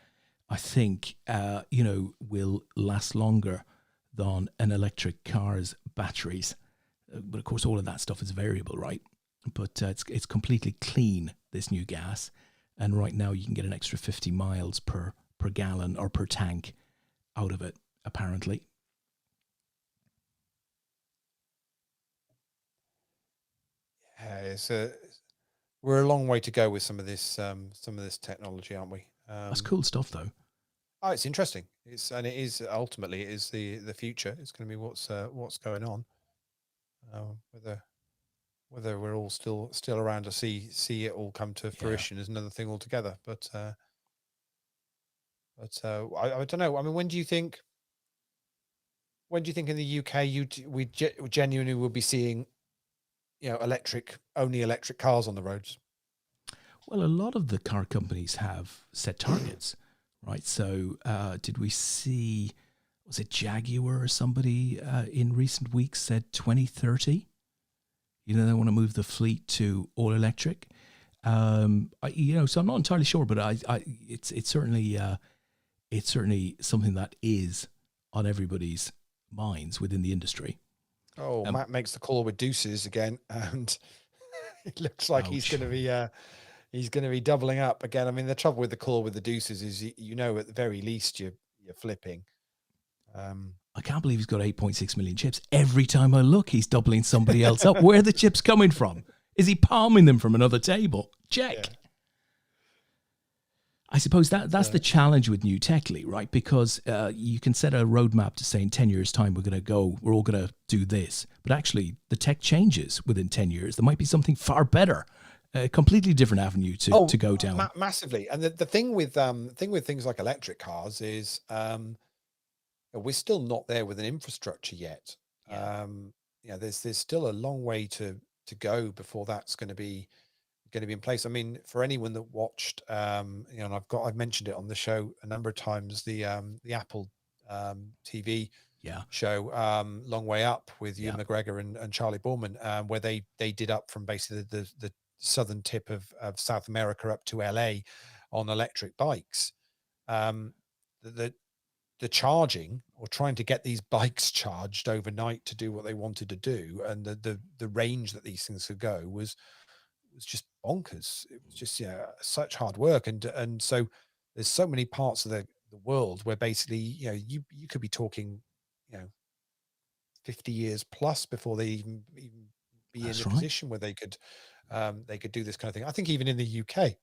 I think, will last longer than an electric car's batteries. But of course, all of that stuff is variable, right? But it's completely clean, this new gas. And right now you can get an extra 50 miles per gallon or per tank out of it, apparently. Yeah, we're a long way to go with some of this technology, aren't we? That's cool stuff, though. Oh, it's interesting. It is ultimately the future. It's going to be what's going on. Whether we're all still around to see it all come to fruition is another thing altogether. But I don't know. I mean, when do you think in the UK we genuinely will be seeing, electric cars on the roads? Well, a lot of the car companies have set targets, right? So did we see, was it Jaguar or somebody in recent weeks said 2030? They want to move the fleet to all electric. So I'm not entirely sure, but it's certainly something that is on everybody's minds within the industry. Oh, Matt makes the call with deuces again, and it looks like he's going to be doubling up again. I mean, the trouble with the call with the deuces is, at the very least you're flipping. I can't believe he's got 8.6 million chips. Every time I look, he's doubling somebody else up. Where are the chips coming from? Is he palming them from another table? Check. Yeah. I suppose that's the challenge with new tech, Lee, right? Because you can set a roadmap to say in 10 years' time, we're all going to do this. But actually, the tech changes within 10 years. There might be something far better, a completely different avenue to go down. Massively. And the thing with things like electric cars is we're still not there with an infrastructure yet. Yeah. There's still a long way to go before that's going to be in place. I mean, for anyone that watched, and I've mentioned it on the show a number of times, the Apple TV show, Long Way Up, with Ewan McGregor and Charlie Borman, where they did up from basically the southern tip of South America up to LA on electric bikes. The charging, or trying to get these bikes charged overnight to do what they wanted to do, and the range that these things could go was just bonkers. It was just such hard work, and so there's so many parts of the world where basically you could be talking 50 years plus before they even be in a position where they could do this kind of thing. I think even in the UK.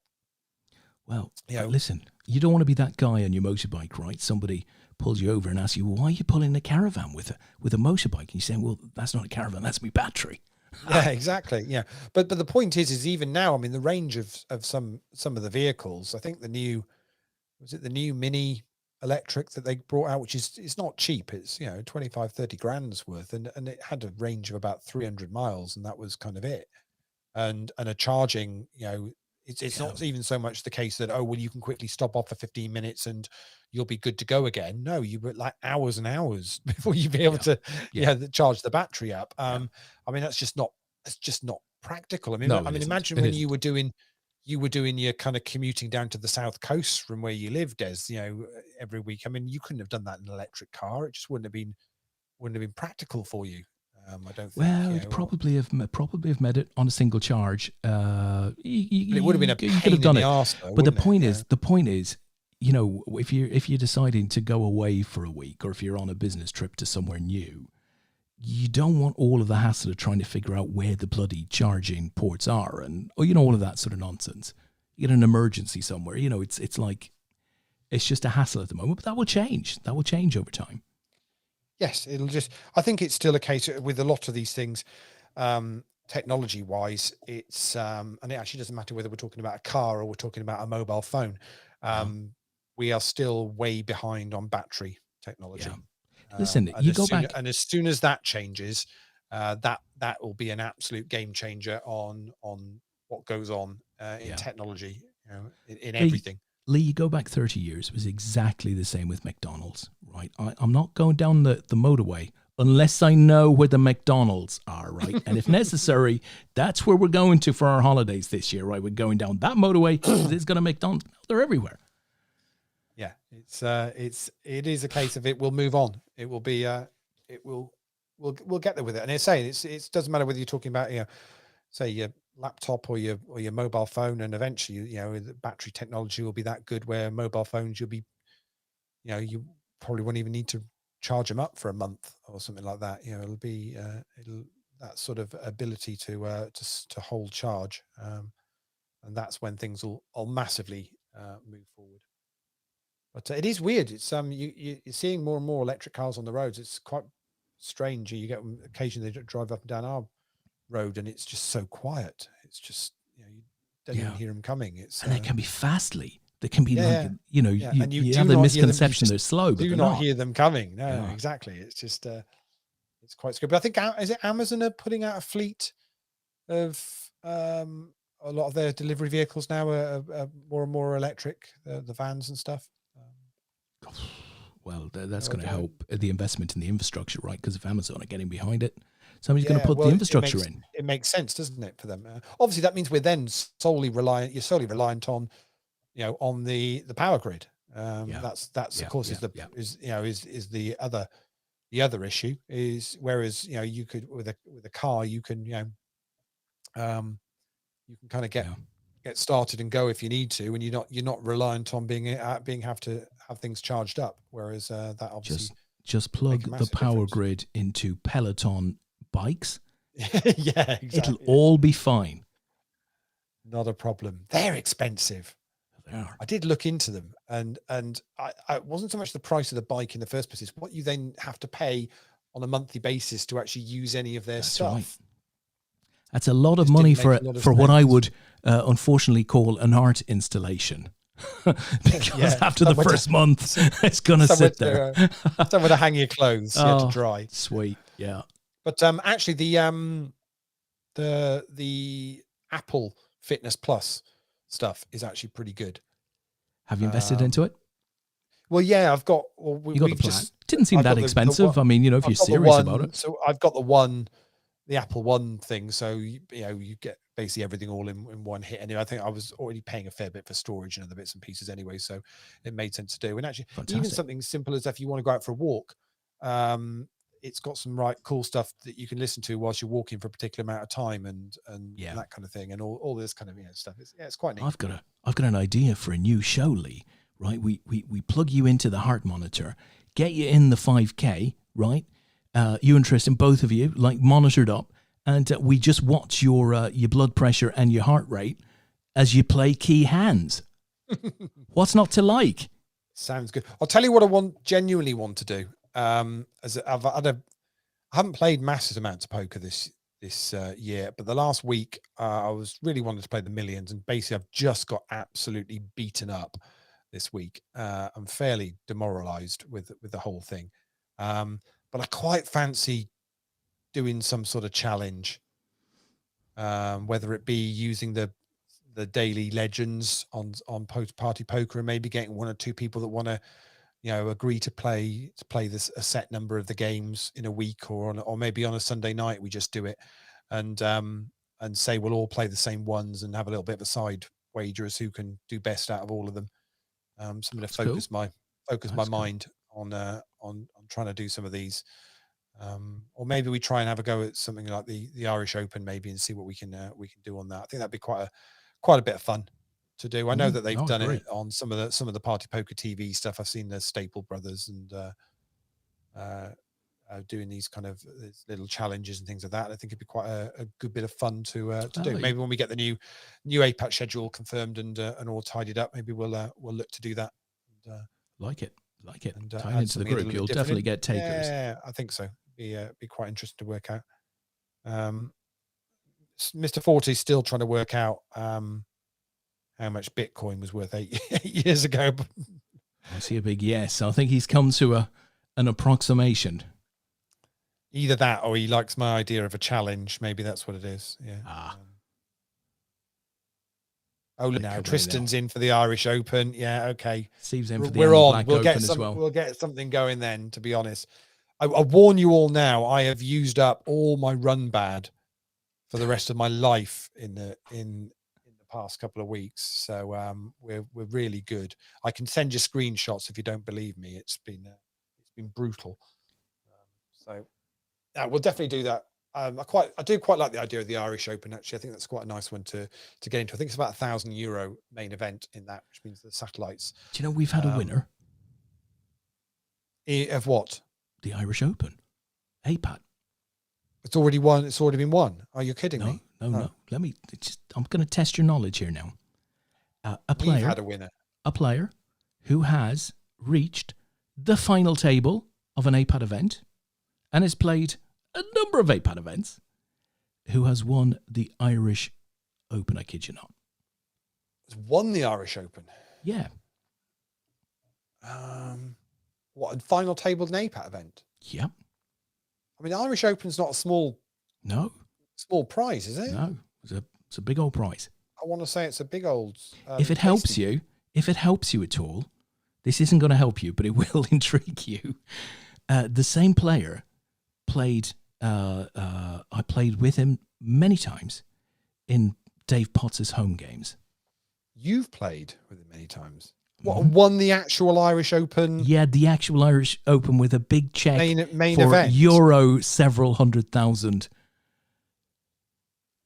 Well, listen, you don't want to be that guy on your motorbike, right? Somebody pulls you over and asks you, well, why are you pulling a caravan with a motorbike? And you're saying, well, that's not a caravan, that's my battery. Yeah, exactly. Yeah. But the point is even now, I mean, the range of some of the vehicles, I think the new Mini electric that they brought out, which it's not cheap. It's, 25, 30 grand's worth. And it had a range of about 300 miles, and that was kind of it. And a charging, it's not even so much the case that, you can quickly stop off for 15 minutes and you'll be good to go again. No, you were like hours and hours before you'd be able to charge the battery up. I mean, that's just not practical. I mean, imagine when you were doing your kind of commuting down to the south coast from where you lived, Des, every week. I mean, you couldn't have done that in an electric car. It just wouldn't have been practical for you. I don't think. Well, it'd probably have made it on a single charge. It would have been a pain could have done in the it. arse, though, but the point it? is, if you're deciding to go away for a week, or if you're on a business trip to somewhere new, you don't want all of the hassle of trying to figure out where the bloody charging ports are, and all of that sort of nonsense. You get an emergency somewhere. It's like, it's just a hassle at the moment, but that will change. That will change over time. Yes, I think it's still a case with a lot of these things, technology wise, it's, and it actually doesn't matter whether we're talking about a car or we're talking about a mobile phone. We are still way behind on battery technology. Listen, you go back, and as soon as that changes, that will be an absolute game changer on what goes on in technology, in everything. Lee, you go back 30 years, it was exactly the same with McDonald's, right? I'm not going down the motorway unless I know where the McDonald's are, right? And if necessary, that's where we're going to for our holidays this year, right? We're going down that motorway. There's going to McDonald's. They're everywhere. Yeah, it is a case of it will move on. It will be, we'll get there with it. And it's saying it doesn't matter whether you're talking about, say your laptop or your mobile phone, and eventually the battery technology will be that good where mobile phones you'll be you probably won't even need to charge them up for a month or something like that. It'll be that sort of ability to hold charge, and that's when things will massively move forward. But it is weird. It's you're seeing more and more electric cars on the roads. It's quite strange. You get them occasionally, they drive up and down our road and it's just so quiet. It's just you don't even hear them coming. And they can be fastly. They can be you have the misconception they're slow, but do not hear them coming. No, exactly. It's just it's quite scary. But I think is it Amazon are putting out a fleet of a lot of their delivery vehicles now are more and more electric, the vans and stuff. Well, that's going to help the investment in the infrastructure, right? Because if Amazon are getting behind it, somebody's going to put the infrastructure in. It makes sense, doesn't it, for them? Obviously, that means we're then solely reliant on, on the power grid. That's of course is the other issue is, whereas you could with a car you can kind of get started and go if you need to, and you're not reliant on have to have things charged up. Whereas that obviously just plug the power grid into Peloton bikes. Yeah, exactly. It'll all be fine. Not a problem. They're expensive. They are. I did look into them, and I wasn't so much the price of the bike in the first place. It's what you then have to pay on a monthly basis to actually use any of their stuff. Right. That's a lot of money for what I would unfortunately call an art installation. because after the first month, it's going to sit there. Somewhere to hang your clothes, to dry. Sweet, yeah. But actually, the Apple Fitness Plus stuff is actually pretty good. Have you invested into it? Well, yeah, I've got. Well, you got the plan. Didn't seem that expensive. I mean, if you're serious about it. So I've got the Apple One thing. So you get basically everything all in one hit. Anyway, I think I was already paying a fair bit for storage and other bits and pieces anyway, so it made sense to do. And actually, even something simple as if you want to go out for a walk, it's got some cool stuff that you can listen to whilst you're walking for a particular amount of time, and that kind of thing, and all this kind of stuff. It's quite neat. I've got an idea for a new show, Lee. Right, we plug you into the heart monitor, get you in the 5K, right? You and Tristan, both of you, like monitored up, and we just watch your blood pressure and your heart rate as you play key hands. What's not to like? Sounds good. I'll tell you what I genuinely want to do. As I haven't played massive amounts of poker this year, but the last week I was really wanting to play the millions, and basically I've just got absolutely beaten up this week. I'm fairly demoralized with the whole thing, but I quite fancy doing some sort of challenge, whether it be using the daily legends on party poker, and maybe getting one or two people that want to agree to play this a set number of the games in a week, or maybe on a Sunday night we just do it, and say we'll all play the same ones and have a little bit of a side wager as who can do best out of all of them. Something to focus my mind on trying to do some of these, or maybe we try and have a go at something like the Irish Open, maybe, and see what we can do on that. I think that'd be quite a bit of fun to do. I know that they've done it on some of the Party Poker TV stuff. I've seen the Staple Brothers and doing these kind of little challenges and things like that. I think it'd be quite a good bit of fun to do. Maybe when we get the new APAT schedule confirmed and all tidied up, maybe we'll look to do that. And, like it. And tie into the group. You'll definitely get takers. Yeah, I think so. Be quite interesting to work out. Mr. 40 is still trying to work out how much Bitcoin was worth 8 years ago. I see a big yes. I think he's come to an approximation. Either that, or he likes my idea of a challenge. Maybe that's what it is. Yeah. Look now, Tristan's in for the Irish Open. Yeah, okay. Steve's in for the We're on. Black We'll Open get as well. We'll get something going then. To be honest, I warn you all now. I have used up all my run bad for the rest of my life in the past couple of weeks. So we're really good. I can send you screenshots if you don't believe me. It's been brutal. So we'll definitely do that. I do quite like the idea of the Irish Open. Actually, I think that's quite a nice one to get into. I think it's about €1,000 main event in that, which means the satellites. Do you know we've had a winner of what? The Irish Open, APAT. It's already won. It's already been won. Are you kidding me? No. Let me. I'm going to test your knowledge here now. We've had a winner. A player who has reached the final table of an APAT event and has played a number of APAT events, who has won the Irish Open. I kid you not. Has won the Irish Open? Yeah. What, a final table in an APAT event? Yep. I mean, the Irish Open's not a small prize, is it? No, it's a big old prize. I want to say it's a big old. If it helps you at all, this isn't going to help you, but it will intrigue you. The same player played. I played with him many times in Dave Potter's home games. You've played with him many times. What, won the actual Irish Open? Yeah, the actual Irish Open with a big check main for event. Euro several 100,000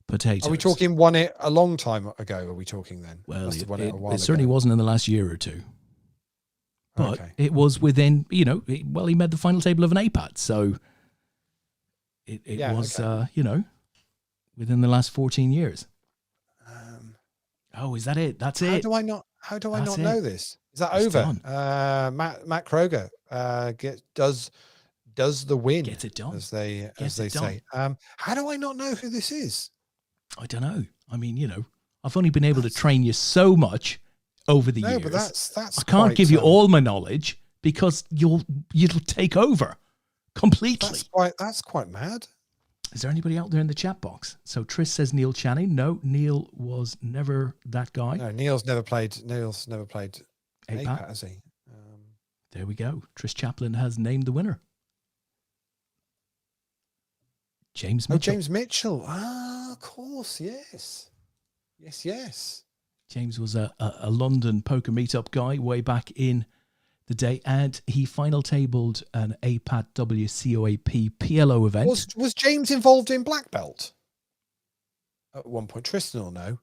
potatoes. Are we talking won it a long time ago? Are we talking then? Well, it certainly wasn't in the last year or two. But it was within, he made the final table of an APAT. So it was, within the last 14 years. Is that it? That's it. How do I not know this? Is that over? Matt Kroger does the win. Gets it done. As they say. How do I not know who this is? I don't know. I mean, I've only been able to train you so much over the No, years. but that's I can't quite, give you all my knowledge because you'll take over completely. That's quite mad. Is there anybody out there in the chat box? So Tris says Neil Channing. No, Neil was never that guy. No, Neil's never played APAT, has he? There we go. Tris Chaplin has named the winner. James Mitchell. Oh, James Mitchell. Ah, of course, yes. Yes. James was a London poker meetup guy way back in the day, and he final tabled an APAT WCOAP PLO event. Was James involved in Black Belt at one point? Tristan will know.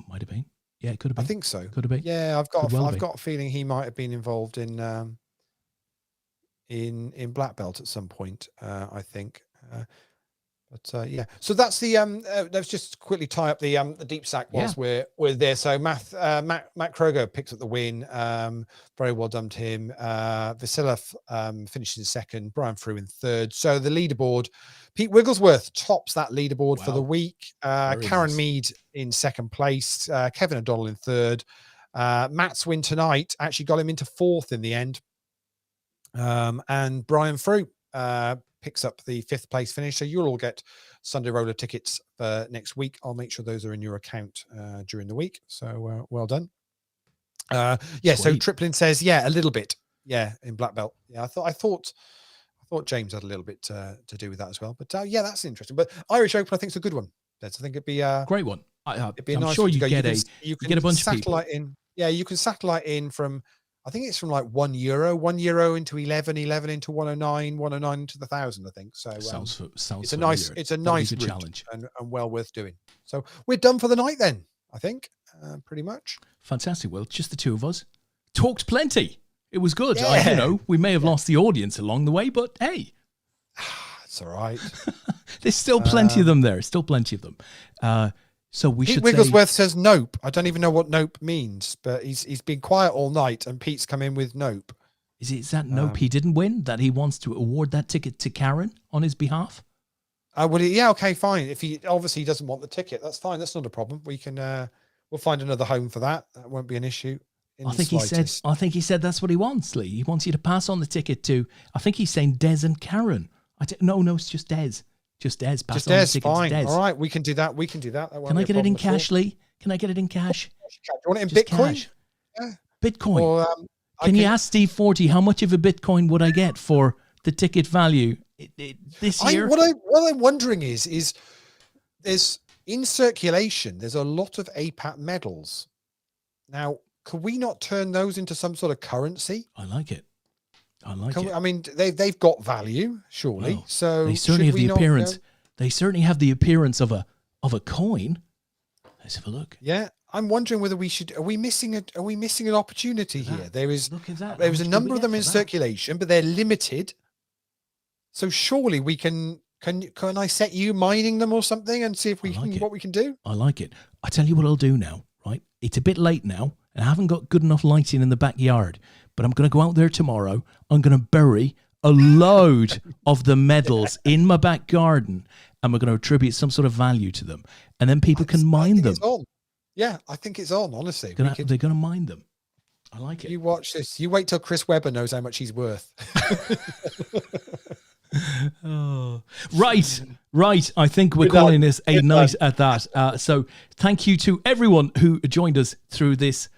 Might have been. Yeah, it could have been. I think so. Could have been. Yeah, I've got Could a feeling he might have been involved in Black Belt at some point. I think. But yeah, so that's the let's just quickly tie up the deep sack whilst we're there. So Matt Kroger picks up the win. Very well done to him. Vasilov finishes in second, Brian Frew in third. So the leaderboard, Pete Wigglesworth tops that leaderboard for the week. Karen Mead in second place, Kevin O'Donnell in third. Matt's win tonight actually got him into fourth in the end. And Brian Frew picks up the fifth place finish. So you'll all get Sunday Roller tickets for next week. I'll make sure those are in your account during the week. So well done. So Triplin says, a little bit. Yeah, in Black Belt. Yeah, I thought James had a little bit to do with that as well. But that's interesting. But Irish Open, I think, is a good one. I think it'd be a great one. It'd be I'm nice sure you get get a bunch of people in. Yeah, you can satellite in from. I think it's from like €1 into 11 into 109, 109 into the 1,000. I think so. Sounds it's a nice route challenge and well worth doing. So we're done for the night then. I think pretty much. Fantastic. Well, just the two of us talked plenty. It was good. Yeah. We may have lost the audience along the way, but hey, it's all right. There's still plenty of them there. Still plenty of them. So we should. Wigglesworth says nope. I don't even know what nope means, but he's been quiet all night, and Pete's come in with nope. Is that nope he didn't win? That he wants to award that ticket to Karen on his behalf? Okay, fine. If he obviously doesn't want the ticket, that's fine. That's not a problem. We can we'll find another home for that. That won't be an issue. I think he said that's what he wants, Lee. He wants you to pass on the ticket to. I think he's saying Des and Karen. No, it's just Des. Just Des. Pass on the ticket fine. to Des. All right, we can do that. Can I get it in cash, Lee? Can I get it in cash? Do you want it in just Bitcoin? Cash. Yeah. Bitcoin. Or, can you ask Steve Forty how much of a Bitcoin would I get for the ticket value this year? What I'm wondering is there's in circulation. There's a lot of APAT medals. Now, could we not turn those into some sort of currency? I like it. I mean, they've got value, surely. Well, so they certainly have the appearance. They certainly have the appearance of a coin. Let's have a look. Yeah, I'm wondering whether we should. Are we missing an opportunity here? There is a number of them in circulation, but they're limited. So surely we can. Can I set you mining them or something and see if what we can do? I like it. I tell you what I'll do now. Right, it's a bit late now, and I haven't got good enough lighting in the backyard. But I'm going to go out there tomorrow. I'm going to bury a load of the medals in my back garden, and we're going to attribute some sort of value to them. And then people can mine them. Yeah, I think it's on, honestly. They're going to mine them. I like it. You watch this. You wait till Chris Webber knows how much he's worth. Right. I think we're calling this a night at that. So thank you to everyone who joined us through this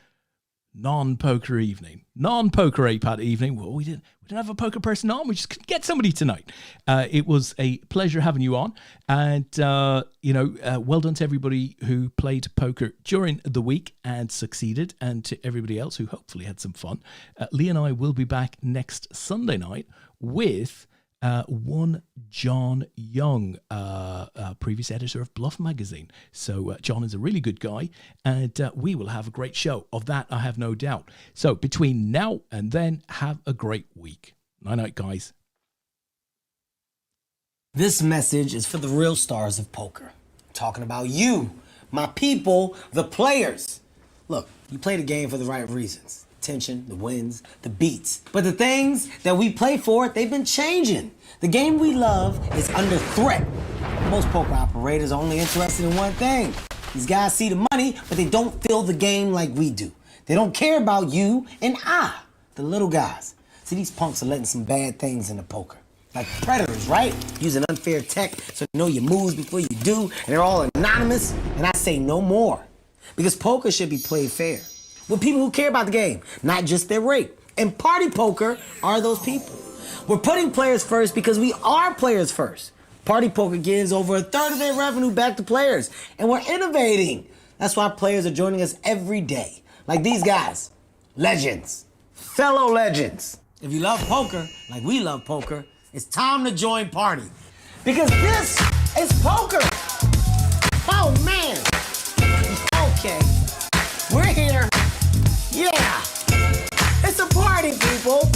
non-poker APAT evening. Well, we didn't have a poker person on. We just couldn't get somebody tonight. It was a pleasure having you on, and well done to everybody who played poker during the week and succeeded, and to everybody else who hopefully had some fun. Lee and I will be back next Sunday night with one John Young, previous editor of Bluff magazine. So John is a really good guy, and we will have a great show. Of that, I have no doubt. So between now and then, have a great week. Night, guys. This message is for the real stars of poker. I'm talking about you, my people, the players. Look, you play the game for the right reasons. Tension, the wins, the beats. But the things that we play for, they've been changing. The game we love is under threat. Most poker operators are only interested in one thing. These guys see the money, but they don't feel the game like we do. They don't care about you and I, the little guys. See, these punks are letting some bad things into poker. Like predators, right? Using unfair tech so they know your moves before you do, and they're all anonymous. And I say no more. Because poker should be played fair. With people who care about the game, not just their rate. And party poker are those people. We're putting players first because we are players first. Party poker gives over a third of their revenue back to players. And we're innovating. That's why players are joining us every day. Like these guys. Legends. Fellow legends. If you love poker, like we love poker, it's time to join Party. Because this is poker. Oh, man. Okay. We're here. Yeah. It's a party, people.